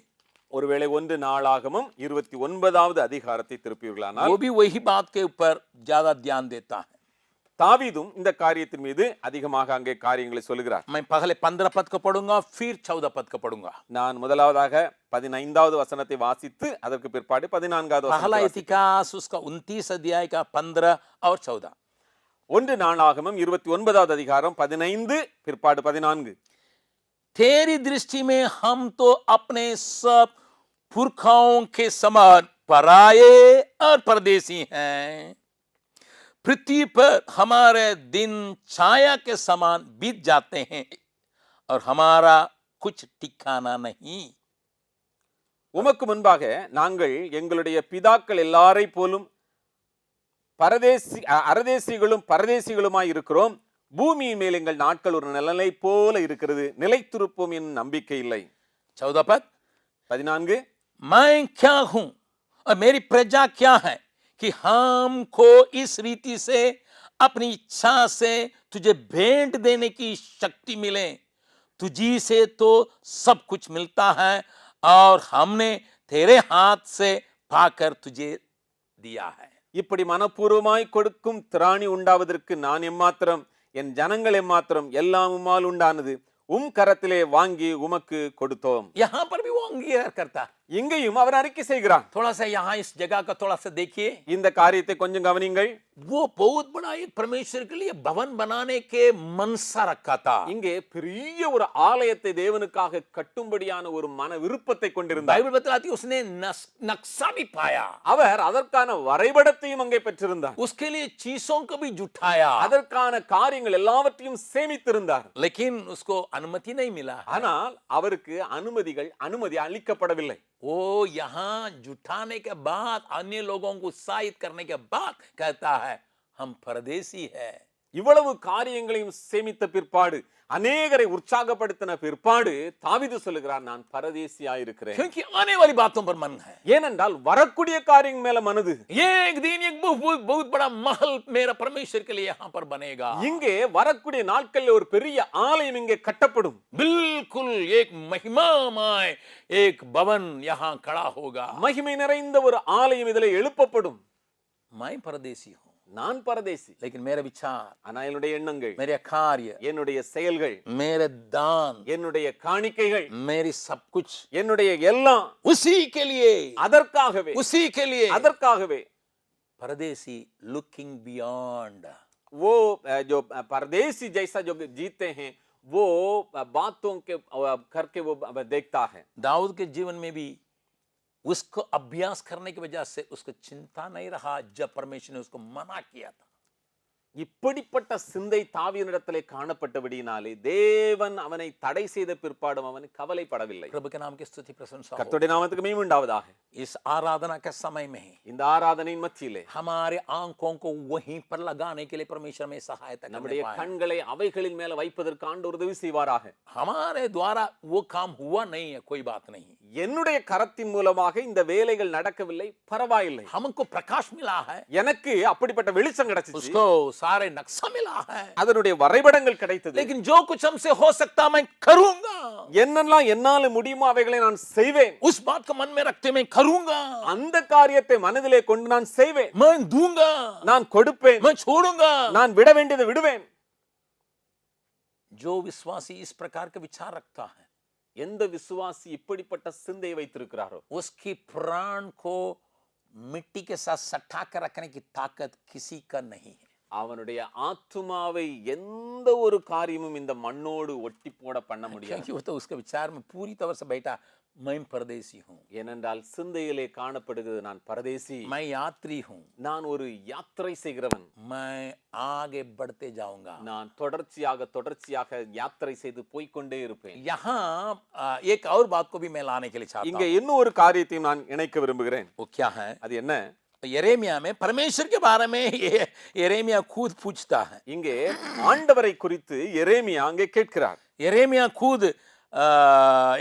ஒருவேளை 1 நாளாகமம் 29வது அதிகாரத்தை திருப்பியுள்ளானால் वो भी वही बात के ऊपर ज्यादा ध्यान देता है. தாவீதும் இந்த காரியத்தின் மீது அதிகமாக அங்கே காரியங்களை சொல்லுகிறார். मैं पहले 15 पद को पढ़ूंगा, फिर 14 पद को पढ़ूंगा. நான் முதலாவதாக 15வது வசனத்தை வாசித்து அதற்கு பிற்பாடு 14வது पहला வசனத்தை வாசிப்பேன். इतिहास उसका 29 अध्याय का 15 और 14. ஒன்று நாளாகமம் 29வது அதிகாரம் 15 பிற்பாடு 14. तेरी दृष्टि में हम तो अपने सब पुरखाओं के समान पराये और परदेसी हैं. पृथ्वी पर हमारे दिन छाया के समान बीत जाते हैं और हमारा कुछ ठिकाना नहीं. உமக்கு முன்பாக நாங்கள் எங்களுடைய பிதாக்கள் எல்லாரை போலும் அரதேசிகளும் பரதேசிகளுமாய் இருக்கிறோம். பூமியின் மேல் எங்கள் நாட்கள் ஒரு நிழலை போல இருக்கிறது, நிலைத்திருப்போம் என் நம்பிக்கை இல்லை. 14 पद. 14. मैं क्या हूं और मेरी प्रजा क्या है कि हमको इस रीति से अपनी इच्छा से तुझे भेंट देने की शक्ति मिले. तुझी से तो सब कुछ मिलता है और हमने तेरे हाथ से पाकर तुझे दिया है. இப்படி மனப்பூர்வமாய் கொடுக்கும் திராணி உண்டாவதற்கு நான் எம்மாத்திரம், என் ஜனங்கள் எம்மாத்திரம், எல்லாம் உம்மால் உண்டானது, உம் கரத்திலே வாங்கி உமக்கு கொடுத்தோம். यहां पर भी वो अंगीकार करता. இங்கேயும் அவர் அறிக்கை செய்கிறார். थोड़ा सा यहां इस जगह का थोड़ा सा देखिए. இந்த காரியத்தை கொஞ்சம் கவனிங்கள். वो बहुत बड़ा एक परमेश्वर के लिए भवन बनाने के मनसा रखा था. இங்கே பெரிய ஒரு ஆலயத்தை தேவனுக்காக கட்டும்படியான ஒரு மன விருப்பத்தை கொண்டிருந்தார். बाइबल बताती है उसने नक्शा भी पाया. அவர் அதற்கான வரைபடத்தையும் அங்கே பெற்றிருந்தார். उसके लिए चीजों को भी जुटाया. அதற்கான காரியங்கள் எல்லாவற்றையும் சேமித்திருந்தார். लेकिन उसको अनुमति नहीं मिला. ஆனால் அவருக்கு அனுமதி அளிக்கப்படவில்லை. वो यहाँ जुटाने के बाद अन्य लोगों को उत्साहित करने के बाद कहता है हम परदेसी है. இவ்வளவு காரியங்களையும் சேமித்த பிற்பாடு, அநேகரை உற்சாகப்படுத்தின பிற்பாடு தாவீது சொல்லுகிறார், நான் பரதேசியாயிருக்கிறேன். क्योंकि आने वाली बातों पर मन है. ஏனென்றால் வரக்கூடிய காரியம் மேல மனது. एक दिन एक बहुत बड़ा महल मेरा परमेश्वर के लिए यहाँ पर बनेगा. இங்கே வரக்கூடிய நாட்களில் ஒரு பெரிய ஆலயம் இங்கே கட்டப்படும். बिल्कुल एक महिमामय एक भवन यहाँ खड़ा होगा. மகிமை நிறைந்த ஒரு ஆலயம் இதிலே எழுப்பப்படும். मैं परदेसी हूँ, நான் பரதேசி, लेकिन मेरे विचार, ஆனா என்னுடைய எண்ணங்கள், मेरे कार्य, என்னுடைய செயல்கள், मेरे दान, என்னுடைய காணிக்கைகள், मेरी सब कुछ என்னுடைய எல்லாம் उसी के लिए, அதற்காகவே, उसी के लिए. அதற்காகவே. परदेसी लुकिंग बियॉन्ड. वो जो परदेसी जैसा जो जीते हैं वो बातों के करके वो देखता है. दाऊद के जीवन में भी उसको अभ्यास करने की वजह से उसको चिंता नहीं रहा जब परमेश्वर ने उसको मना किया था. இப்படிப்பட்ட சிந்தை தாவீதினிடத்திலே காணப்பட்டபடியினாலே தேவன் அவனை தடை செய்த பிற்பாடும் அவன் கவலைப்படவில்லை. प्रभु के नाम की स्तुति प्रशंसा हो. கர்த்தருடைய நாமத்துக்கு மகிமை உண்டாவதாக. इस आराधना के समय में இந்த ஆராதனையின் மத்தியிலே हमारे आंखों को वहीं पर लगाने के लिए परमेश्वर में सहायता करने நம்முடைய पाए. கண்களை அவைகளின் மேல வைப்பதற்கு ஆண்டவர் உதவி செய்வாராக. हमारे द्वारा वो काम हुआ नहीं है, कोई बात नहीं. என்னுடைய கரத்தின் மூலமாக இந்த வேலைகள் நடக்கவில்லை, பரவாயில்லை. हमको प्रकाश मिला है, எனக்கு அப்படிப்பட்ட வெளிச்சம் கிடைச்சிச்சு, उसको सारे नक्शा मिला है. அதனுடைய வரைபடங்கள் கிடைத்தது. लेकिन जो कुछ हमसे हो सकता मैं करूंगा. என்னெல்லாம் என்னால முடியுமோ அவைகளை நான் செய்வேன். उस बात को मन में रखते मैं करूंगा. அந்த காரியத்தை மனதிலே கொண்டு நான் செய்வேன். मैं दूंगा, நான் கொடுப்பேன். मैं छोड़ूंगा. நான் விட வேண்டியதை விடுவேன். जो विश्वासी इस प्रकार के विचार रखता है, எந்த விசுவாசி இப்படிப்பட்ட சிந்தையை வைத்திருக்கிறாரோ उसकी प्राण को मिट्टी के साथ सटा कर रखने की ताकत किसी का नहीं है. அவனுடைய ஆத்துமாவை எந்த ஒரு காரியமும் இந்த மண்ணோடு ஒட்டி போட பண்ண முடியாது. क्योंकि वो तो उसके विचार में पूरी तरह से बैठा मैं परदेसी हूँ, ஏனென்றால் சிந்தையிலே காணப்படுகிறது நான் பரதேசி, मैं यात्री हूँ, நான் ஒரு யாத்திரை செய்கிறவன், मैं आगे बढ़ते जाऊंगा. நான் தொடர்ச்சியாக யாத்திரை செய்து போய்க்கொண்டே இருப்பேன். यहाँ एक और बात को भी मैं लाने के लिए चाहता இங்கே हूँ. இன்னும் ஒரு காரியத்தையும் நான் இணைக்க விரும்புகிறேன். वो क्या है? அது என்ன? यिर्मयाह में परमेश्वर के बारे में यिर्मयाह खुद पूछता है. இங்கே ஆண்டவரை குறித்து எரேமியா அங்கே கேட்கிறார். यिर्मयाह खुद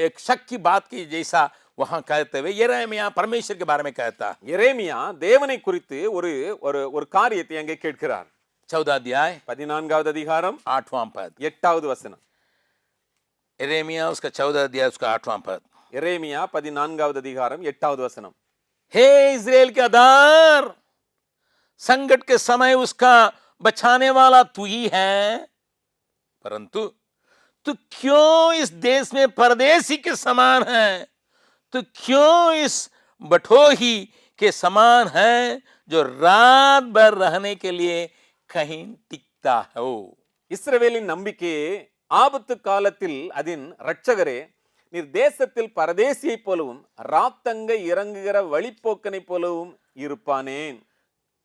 एक शक की बात की जैसा वहां कहते हुए यिर्मयाह परमेश्वर के बारे में कहता. எரேமியா தேவனை குறித்து ஒரு ஒரு ஒரு காரியத்தை அங்கே கேட்கிறார். 14 अध्याय 14வது அதிகாரம் 8वां पद. 8வது வசனம். यिर्मयाह उसका 14 अध्याय उसका 8वां पद. எரேமியா 14வது அதிகாரம் 8வது வசனம். हे इज़राइल के आधार, संकट के समय उसका बचाने वाला तू ही है, परंतु तू क्यों इस देश में परदेसी के समान है? तू क्यों इस बटोही के समान है जो रात भर रहने के लिए कहीं टिकता हो? இஸ்ரவேலின் நம்பிக்கையே ஆபத்து காலத்தில் அதன் இரட்சகரே, நீர் தேசத்தில் பரதேசியைப் போலவும் ராத்தங்க இறங்குகிற வழிப்போக்கனை போலவும் இருப்பானேன்.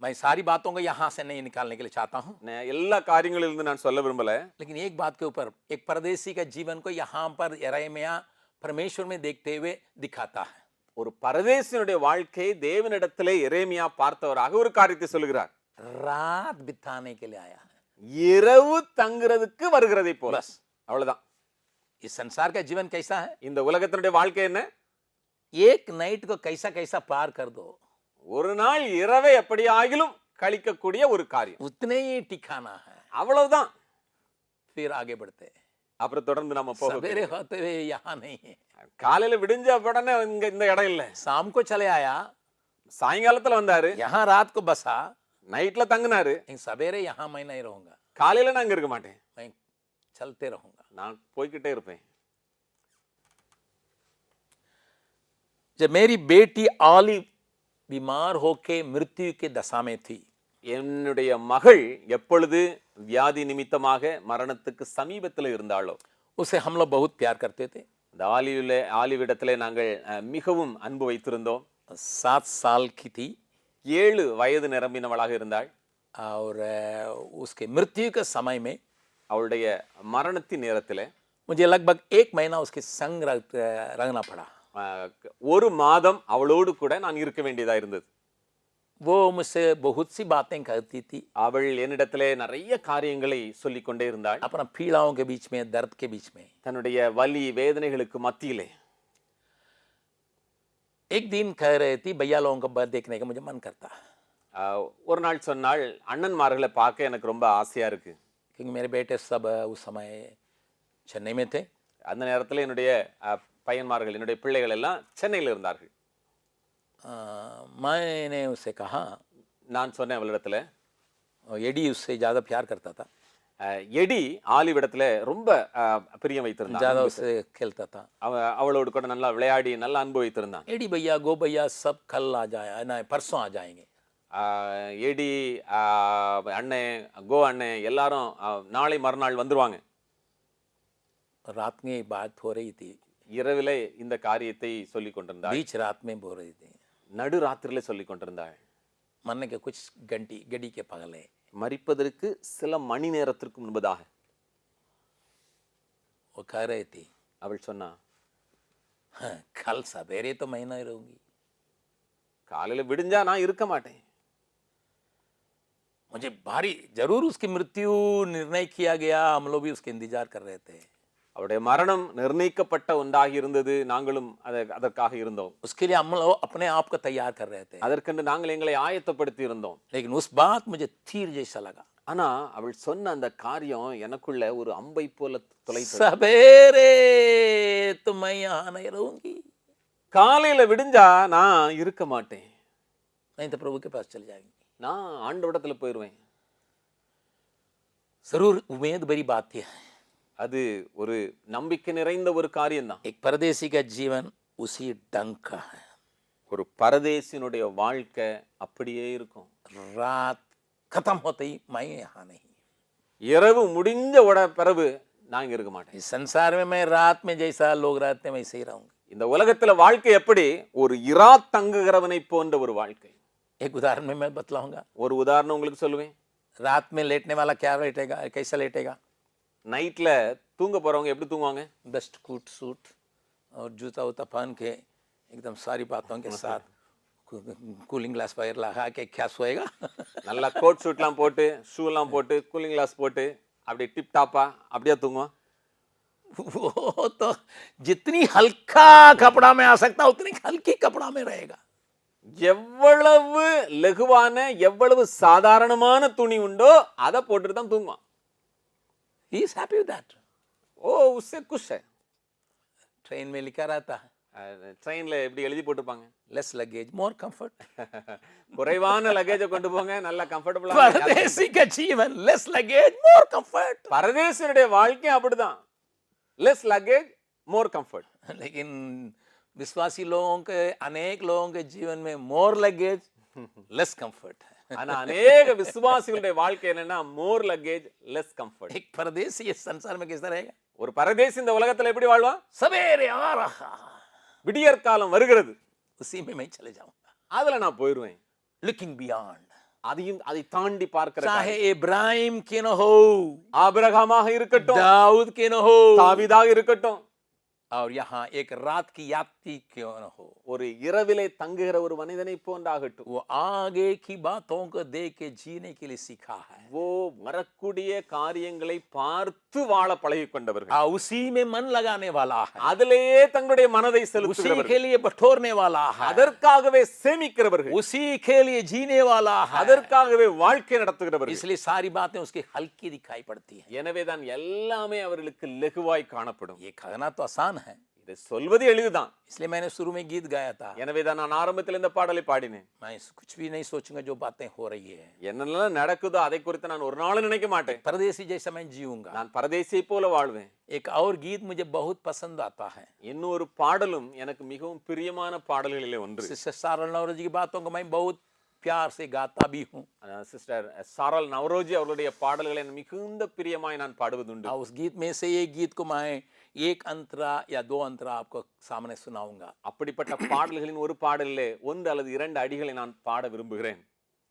मैं सारी बातों को यहां से नहीं निकालने के लिए चाहता हूं, நான் எல்லா காரியங்களிலிருந்து நான் சொல்ல விரும்பல. लेकिन एक बात के ऊपर एक परदेसी का जीवन को यहां पर यिर्मयाह परमेश्वर में देखते हुए दिखाता है. ஒரு பரதேசியினுடைய வாழ்க்கையை தேவனிடத்திலே எரேமியா பார்த்தவராக ஒரு காரியத்தை சொல்லுகிறார். रात बिताने के लिए आया है. இரவு தங்குறதுக்கு வருகிறதை போல. बस. அவ்வளவுதான். इस संसार का जीवन कैसा है? இந்த உலகத்தினுடைய வாழ்க்கை என்ன? एक नाइट को कैसा कैसा पार कर दो, ஒரு நாள் இரவை எப்படி ஆகிலும் கழிக்கக்கூடிய ஒரு காரியம். उतने ही टिकाना है, அவ்வளவுதான். फिर आगे बढ़ते हैं. அப்புறம் தொடர்ந்து நம்ம போக सवेरे होते हुए यहाँ नहीं है. காலையில விடிஞ்ச உடனே இங்க இந்த இடம் இல்ல. शाम को चले आया, சாயங்காலத்துல வந்தாரு, यहाँ रात को बसा, நைட்ல தங்கினாரு, लेकिन सवेरे यहाँ मैं नहीं रहूंगा, காலையில நான் அங்க இருக்க மாட்டேன், मैं चलते रहूंगा. நான் போய்கிட்டே இருப்பேன். जब मेरी बेटी ऑलिव बीमार होके मृत्यु के दशा में थी, என்னுடைய மகள் எப்பொழுது வியாதி நிமித்தமாக மரணத்துக்கு சமீபத்தில் இருந்தாளோ, उसे हम लोग बहुत प्यार करते थे. இந்த ஆலிவிடத்திலே நாங்கள் மிகவும் அன்பு வைத்திருந்தோம். 7 साल की थी 7 வயது நிரம்பினவளாக இருந்தாள். और उसके मृत्यु के समय में அவளுடைய மரணத்தின் நேரத்தில் मुझे लगभग 1 महीना उसके संग रहना पड़ा. ஒரு மாதம் அவளோடு கூட நான் இருக்க வேண்டியதா இருந்தது. वो मुझसे बहुत सी बातें कहती थी, அவள் என்னிடத்திலே நிறைய காரியங்களை சொல்லிக்கொண்டே இருந்தாள். अपना पीड़ाओं के बीच में, दर्द के बीच में. தன்னுடைய வலி வேதனைகளுக்கு மத்தியிலே एक दिन कह रही थी, भैया लोगों को बर्थ देखने का मुझे मन करता है, ஒரு நாள் சொன்னாள், அண்ணன்மார்களை பார்க்க எனக்கு ரொம்ப ஆசையா இருக்கு. क्योंकि मेरे बेटे सब उस समय चेन्नई में थे. அந்த நேரத்தில் என்னுடைய பையன்மார்கள், என்னுடைய பிள்ளைகள் எல்லாம் சென்னையில் இருந்தார்கள். मैंने उससे कहा, நான் சொன்னேன் அவளிடத்துல, एडी उससे ज़्यादा प्यार करता था, எடி ஆலிவிடத்துல ரொம்ப பிரியம் வைத்திருந்தான். ज़्यादा उससे खेलता था. அவளோடு கூட நல்லா விளையாடி நல்லா அன்பு வைத்திருந்தான். एडी भैया, गो भैया सब कल आ जाए, ना परसों आ जाएंगे. எடி அண்ணே, கோ அண்ணே எல்லாரும் நாளை மறுநாள் வந்துருவாங்க. रात में बात हो रही थी, இரவிலே இந்த காரியத்தை சொல்லிக் கொண்டிருந்தாள். बीच रात में बोल रही थी, நடு ராத்திரிலே சொல்லிக் கொண்டிருந்தாள். मरने के कुछ घड़ी के पगले, மரிப்பதற்கு சில மணி நேரத்திற்கு முன்பதாக वो कह रही थी, அவள் சொன்னா, हाँ, कल सवेरे तो मैं नहीं रहूंगी. காலையில விடிஞ்சா நான் இருக்க மாட்டேன். मुझे भारी, जरूर उसकी मृत्यु निर्णय किया गया, हम लोग भी उसके इंतजार कर रहे थे. அவருடைய மரணம் நிர்ணயிக்கப்பட்ட ஒன்றாக இருந்தது. நாங்களும் அதற்காக இருந்தோம். उसके लिए हम लोग अपने आप को तैयार कर रहे थे. அதற்கென்று நாங்கள் எங்களை ஆயத்தப்படுத்தி இருந்தோம். लेकिन उस बात मुझे तीर जैसा लगा. ஆனா அவள் சொன்ன அந்த காரியம் எனக்குள்ள ஒரு அம்பை போல துளைத்தது. सवेरे तो मैं यहाँ नहीं रहूंगी, காலையில விடிஞ்சா நான் இருக்க மாட்டேன், नहीं तो प्रभु के पास चले जाएंगे. நான் ஆண்டவரிடத்துல போயிருவேன். जरूर उम्मीद भरी बात है. அது ஒரு நம்பிக்கை நிறைந்த ஒரு காரியம்தான். एक परदेसी का जीवन उसी ढंग का है. ஒரு பரதேசினுடைய வாழ்க்கை அப்படியே இருக்கும். रात खत्म होते ही मैं यहाँ नहीं. இரவு முடிஞ்ச பிறகு நான் இங்க இருக்க மாட்டேன். इस संसार में मैं रात में जैसा लोग रहते हैं वैसे ही रहूंगी. இந்த உலகத்துல வாழ்க்கை எப்படி? ஒரு இரா தங்குகிறவனை போன்ற ஒரு வாழ்க்கை. एक उदाहरण में मैं बतलाऊंगा. ஒரு उदाहरण உங்களுக்கு சொல்லுவேன். रात में लेटने वाला क्या लेटेगा, कैसा लेटेगा? நைட்ல தூங்க போறவங்க எப்படி தூங்குவாங்க? बेस्ट कोट सूट और जूता वूता पहन के एकदम सारी बातों के साथ कूलिंग ग्लास वगैरह लगा के क्या सोएगा? நல்லா கோட் ஷூட்லாம் போட்டு, ஷூலாம் போட்டு, கூலிங் கிளாஸ் போட்டு அப்படியே டிப் டாப்பா அப்படியே தூங்குவான். वो तो जितनी हल्का कपड़ा में आ सकता उतनी हल्की कपड़ा में रहेगा. எவ்வளவு லகுவான, எவ்வளவு சாதாரணமான துணி உண்டோ அதை போட்டுட்டு தான் தூங்குவான். He is happy with that. ஓ, उससे खुश है. ट्रेन में लिखा रहता है, ட்ரெயின்ல எப்படி எழுதி போட்டுப்பாங்க? less luggage, more comfort. குறைவான லக்கேஜை கொண்டு போங்க, நல்ல கம்ஃபர்டபுளா. परदेसी का जीवन less luggage, more comfort. பரதேசியனுடைய வாழ்க்கை அப்படிதான். லெஸ் லக்கேஜ், மோர் கம்ஃபர்ட். लेकिन विश्वासी लोगों के, अनेक लोगों के जीवन में more luggage, less comfort है. ஆனா அநேக விசுவாசிகளுடைய வாழ்க்கை என்னன்னா மோர் லக்கேஜ், லெஸ் கம்ஃபர்ட். एक परदेसी इस संसार में कैसा रहेगा? ஒரு பரதேசி இந்த உலகத்துல எப்படி வாழ்வான்? सवेरे आ रहा, விடியற் காலம் வருகிறது, उसी में मैं चले जाऊंगा. அதுல நான் போயிருவேன். Looking beyond. அதை தாண்டி பார்க்கிற चाहे इब्राहिम के न हो, ஆபிரகாமாக இருக்கட்டும், दाऊद के न हो, தாவீதாக இருக்கட்டும், और यहाँ एक रात की यात्री क्यों न हो, ஒரு இரவிலே தங்குகிற ஒரு மனிதனை போன்றாகட்டும். वो आगे की बातों को देख के जीने के लिए सीखा है. वो வரக்கூடிய காரியங்களை பார்த்து வாழ பழகி கொண்டவர்கள், उसी में मन लगाने वाला है, அதிலேயே தங்களுடைய மனதை उसी செலுத்துகிறவர்கள், के लिए बटोरने वाला है, அதற்காகவே சேமிக்கிறவர்கள், उसी के लिए जीने वाला है. அதற்காகவே வாழ்க்கை நடத்துகிறவர்கள். इसलिए सारी बातें उसकी हल्की दिखाई पड़ती है. எனவேதான் எல்லாமே அவர்களுக்கு லகுவாய் காணப்படும். ये कहना तो आसान है, இதை சொல்வது எளிதுதான். इसलिए मैंने शुरू में गीत गाया था. எனவேதான் நான் ஆரம்பத்தில் இந்த பாடலை பாடினேன். मैं कुछ भी नहीं सोचूंगा जो बातें हो रही है. என்னெல்லாம் நடக்குதோ அதை குறித்து நான் ஒரு நாளும் நினைக்க மாட்டேன். परदेसी जैसा मैं जीऊंगा. நான் பரதேசியை போல வாழ்வேன். एक और गीत मुझे बहुत पसंद आता है. இன்னொரு பாடலும் எனக்கு மிகவும் பிரியமான பாடல்களிலே ஒன்று. सिस्टर सारल नवरोजी की बातों को मैं बहुत प्यार से गाता भी हूँ. சிஸ்டர் சாரல் நவரோஜி அவர்களுடைய பாடல்களை மிகுந்த பிரியமாய் நான் பாடுவதுண்டு. उस गीत में से एक गीत को मैं एक अंतरा या दो अंतरा आपको सामने सुनाऊंगा. அப்படிப்பட்ட பாடல்களின் ஒரு பாடலிலே ஒன்று அல்லது இரண்டு அடிகளை நான் பாட விரும்புகிறேன்.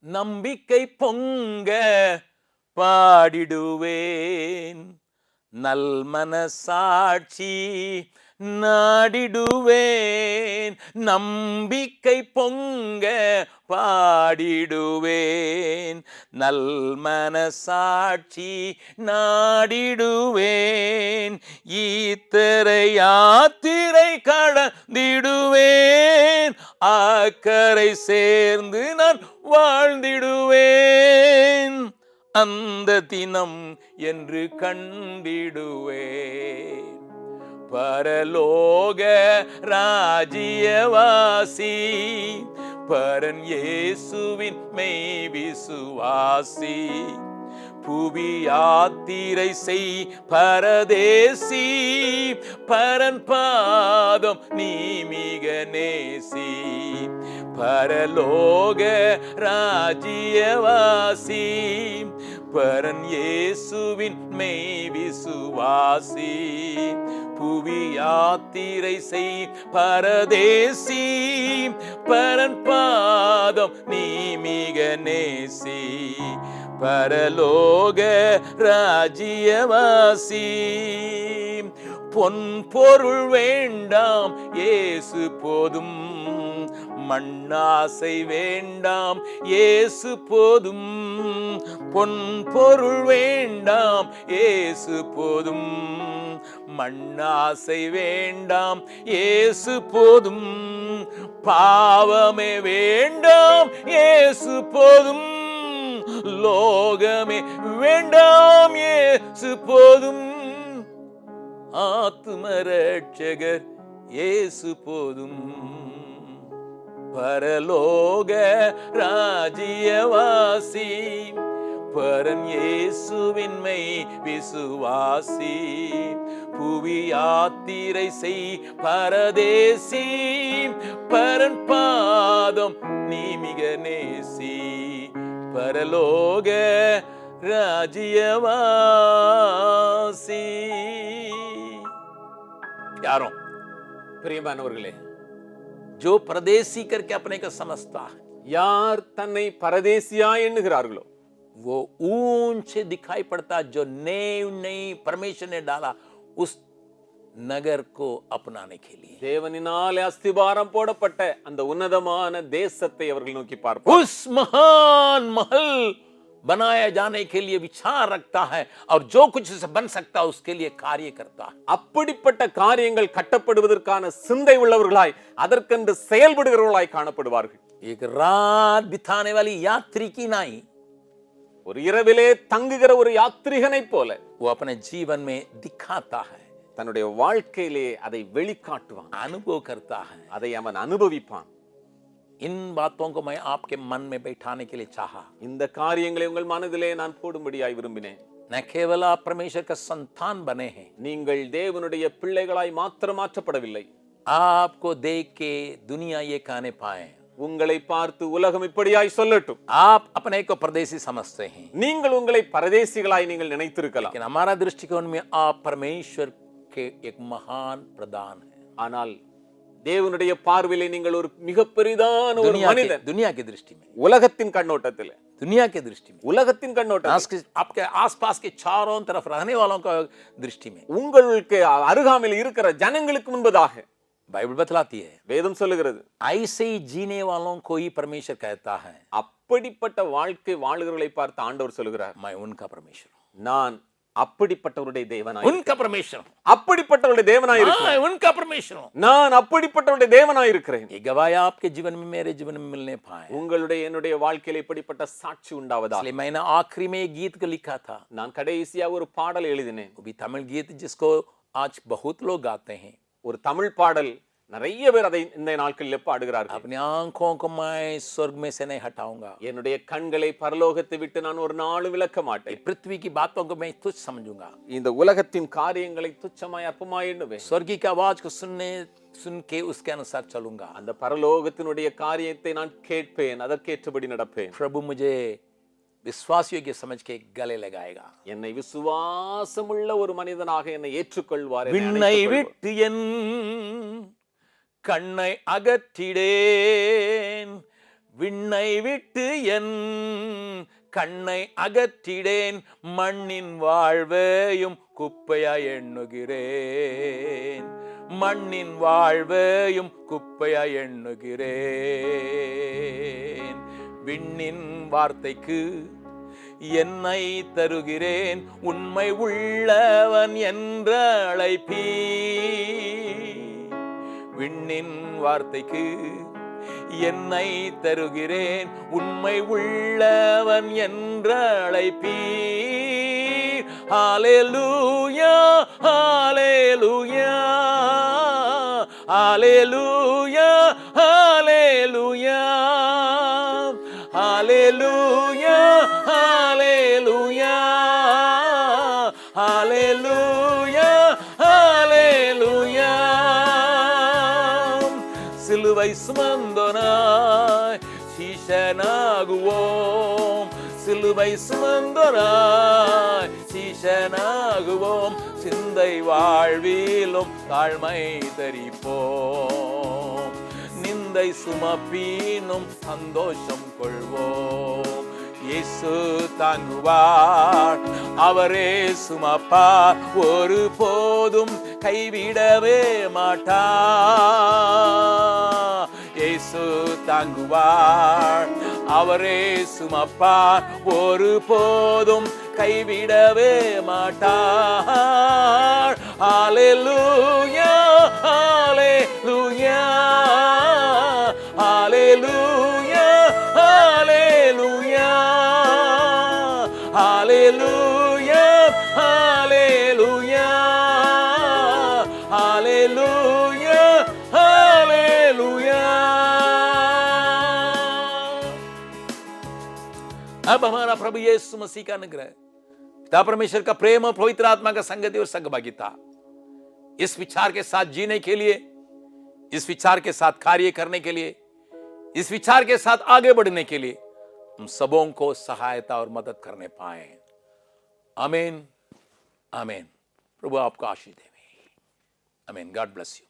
நம்பிக்கை பொங்க பாடிடுவேன், நல்மனசாட்சி நாடிடுவேன். நம்பிக்கை பொங்க பாடிடுவேன், நல்மனசாட்சி நாடிடுவேன். ஈத்தரை யாத்திரை கடந்திடுவேன், அக்கரை சேர்ந்து நான் வாழ்ந்திடுவேன். அந்த தினம் என்று கண்டிடுவேன். பரலோக ராஜ்யவாசி, பரன் இயேசுவின் மெய் விசுவாசி. புவி யாத்திரை செய் பரதேசி, பரன் பாதம் நீ மிக நேசி. பரலோக ராஜ்யவாசி, பரன் இயேசுவின் மெய் விசுவாசி. புவி யாத்திரை செய் பரதேசி, பரன் பாதம் நீ மிக நேசி. பரலோக ராஜ்யவாசி. பொன் பொருள் வேண்டாம் இயேசு போதும், மண்ணாசை வேண்டாம் இயேசு போதும். பொன் பொருள் வேண்டாம் இயேசு போதும், மண்ணாசை வேண்டாம் இயேசு போதும். பாவமே வேண்டாம் இயேசு போதும், லோகமே வேண்டாம் இயேசு போதும். ஆத்தும ரட்சகர் இயேசு போதும். பரலோக ராஜ்யவாசி, பரன் இயேசுவின் மெய் விசுவாசி. புவி யாத்திரை செய் பரதேசி, பரன் பாதம் நீ மிக நேசி. பரலோக ராஜ்யவாசி. प्यारों, பிரியமானவர்களே, जो परदेसी करके अपने को समझता है, யார் தன்னை பரதேசியா எண்ணுகிறார்களோ वो ऊंचे दिखाई पड़ता है. जो नेव नहीं परमेश्वर ने डाला उस नगर को अपनाने के लिए, தேவனினாலே அஸ்திபாரம் போடப்பட்ட அந்த உன்னதமான தேசத்தை அவர்கள் நோக்கி பார்ப்பார். उस महान महल बनाया जाने के लिए विचार रखता है, और जो कुछ उसे बन सकता है उसके लिए कार्य करता है. அப்படிப்பட்ட காரியங்கள் கட்டப்படுவதற்கான சிந்தை உள்ளவர்களாய், அதற்கென்று செயல்படுகிறவர்களாய் காணப்படுவார்கள். एक रात बिताने वाली यात्री की नहीं, ஒரு இரவிலே தங்குகிற ஒரு யாத்ரிகனை போல वो अपने जीवन में दिखाता है. தன்னுடைய வாழ்க்கையிலே அதை வெளிக்காட்டுவான், अनुभव करता है। அதை அவன் அனுபவிப்பான். इन बातों को मैं आपके मन में बैठाने के लिए चाहा। இந்த காரியங்களை உங்கள் மனதிலே நான் போடும்படியாய் விரும்பினேன். न केवल आप परमेश्वर का संतान बने हैं, நீங்கள் தேவனுடைய பிள்ளைகளாய் மாத்திரம் மாற்றப்படவில்லை. आपको देख के दुनिया ये कहने पाए உங்களை பார்த்து உலகம் இப்படியாய் சொல்லட்டும், आप अपने को परदेसी समझते हैं, நீங்கள் உங்களை பரதேசிகளாய் நீங்கள் நினைத்திருக்கலாம். लेकिन हमारा दृष्टिकोण में आप परमेश्वर के एक महान प्रदान है। ஆனால் தேவனுடைய பார்வையிலே நீங்கள் ஒரு மிக பெரிதான ஒரு மனிதன். दुनिया की दृष्टि में, உலகத்தின் கண்ணோட்டத்தில், दुनिया की दृष्टि में, உலகத்தின் கண்ணோட்டத்தில், आपके आसपास के चारों तरफ रहने वालों का दृष्टि में, உங்களுக்கு அருகாமையில் இருக்கிற ஜனங்களுக்கு முன்பதாக बाइबल बतलाती है வேதம் சொல்லுகிறது, ऐसे ही जीने वालों को ही परमेश्वर कहता है, அப்படிப்பட்ட வாழ்க்கை வாழுகிறவர்களை பார்த்து ஆண்டவர் சொல்லுகிறார், मैं उनका परमेश्वर हूं, நான் அப்படிப்பட்டவருடைய தேவனாய், उनका परमेश्वर हूं, அப்படிப்பட்டவருடைய தேவனாய் मैं இருக்கிறேன், उनका परमेश्वर हूं। நான் அப்படிப்பட்டவருடைய தேவனாய் இருக்கிறேன். ये गवाही आपके जीवन में, मेरे जीवन में मिलने पाए, உங்களுடைய என்னுடைய வாழ்க்கையில இப்படிப்பட்ட சாட்சி உண்டாவதா. इसलिए मैंने आखिरी में एक गीत को लिखा था, நான் கடைசியா ஒரு பாடல் எழுதினேன். वो भी तमिल गीत जिसको आज बहुत लोग गाते हैं। ஒரு தமிழ் பாடல், நிறைய பேர் அதை இந்த நாட்களில் பாடுகிறார்கள். अपनी आंखों को मैं स्वर्ग में से नहीं हटाऊंगा, என்னுடைய கண்களை பரலோகத்தை விட்டு நான் ஒரு நாளும் விலக்க மாட்டேன். पृथ्वी की बातों को मैं तुच्छ समझूंगा, இந்த உலகத்தின் காரியங்களை துச்சமாய் அற்பமாய் எண்ணுவேன். स्वर्ग की आवाज को सुन के उसके अनुसार चलूंगा। அந்த பரலோகத்தினுடைய காரியத்தை நான் கேட்பேன், அதற்கேற்றபடி நடப்பேன். प्रभु मुझे विश्वासियों की समझ के गले लगाएगा। என்னை விசுவாசமுள்ள ஒரு மனிதனாக என்னை ஏற்றுக்கொள்வார். விண்ணை விட்டு என் கண்ணை அகற்றிடேன், விண்ணை விட்டு என் கண்ணை அகற்றிடேன், மண்ணின் வாழ்வையும் குப்பையாய் எண்ணுகிறேன், மண்ணின் வாழ்வையும் குப்பையாய் எண்ணுகிறேன், விண்ணின் வார்த்தைக்கு என்னை தருகிறேன், உண்மை உள்ளவன் என்ற அழைப்பீ, விண்ணின் வார்த்தைக்கு என்னை தருகிறேன், உண்மை உள்ளவன் என்ற அழைப்பீ. ஹalleluya ஹalleluya ஹalleluya ஹalleluya ஹalleluya ஹalleluya ஹalleluya ஹalleluya. சிலுவை சுமந்தோனாய் சீஷனாகுவோம், சிலுவை சுமந்தோனாய் சீஷனாகுவோம், சிந்தை வாழ்விலும் தாழ்மை தரிப்போம், நிந்தை சுமப்பீனும் சந்தோஷம் கொள்வோம். இயேசு தாங்குவார், அவரே சுமப்பார், ஒரு போதும் கைவிடவே மாட்டார். இயேசு தாங்குவார், அவரே சுமப்பார், ஒரு போதும் கைவிடவே மாட்டார். ஹalleluya ஹalleluya ஹalleluya ஹalleluya ஹalleluya ஹalleluya ஹalleluya ஹalleluya. अब हमारा प्रभु यीशु मसीह का अनुग्रह, पिता परमेश्वर का प्रेम और पवित्र आत्मा का संगति और सहभागिता इस विचार के साथ जीने के लिए, इस विचार के साथ कार्य करने के लिए, इस विचार के साथ आगे बढ़ने के लिए हम सबों को सहायता और मदद करने पाए। आमीन आमीन। प्रभु आपको आशीष दे। आमीन। God bless you.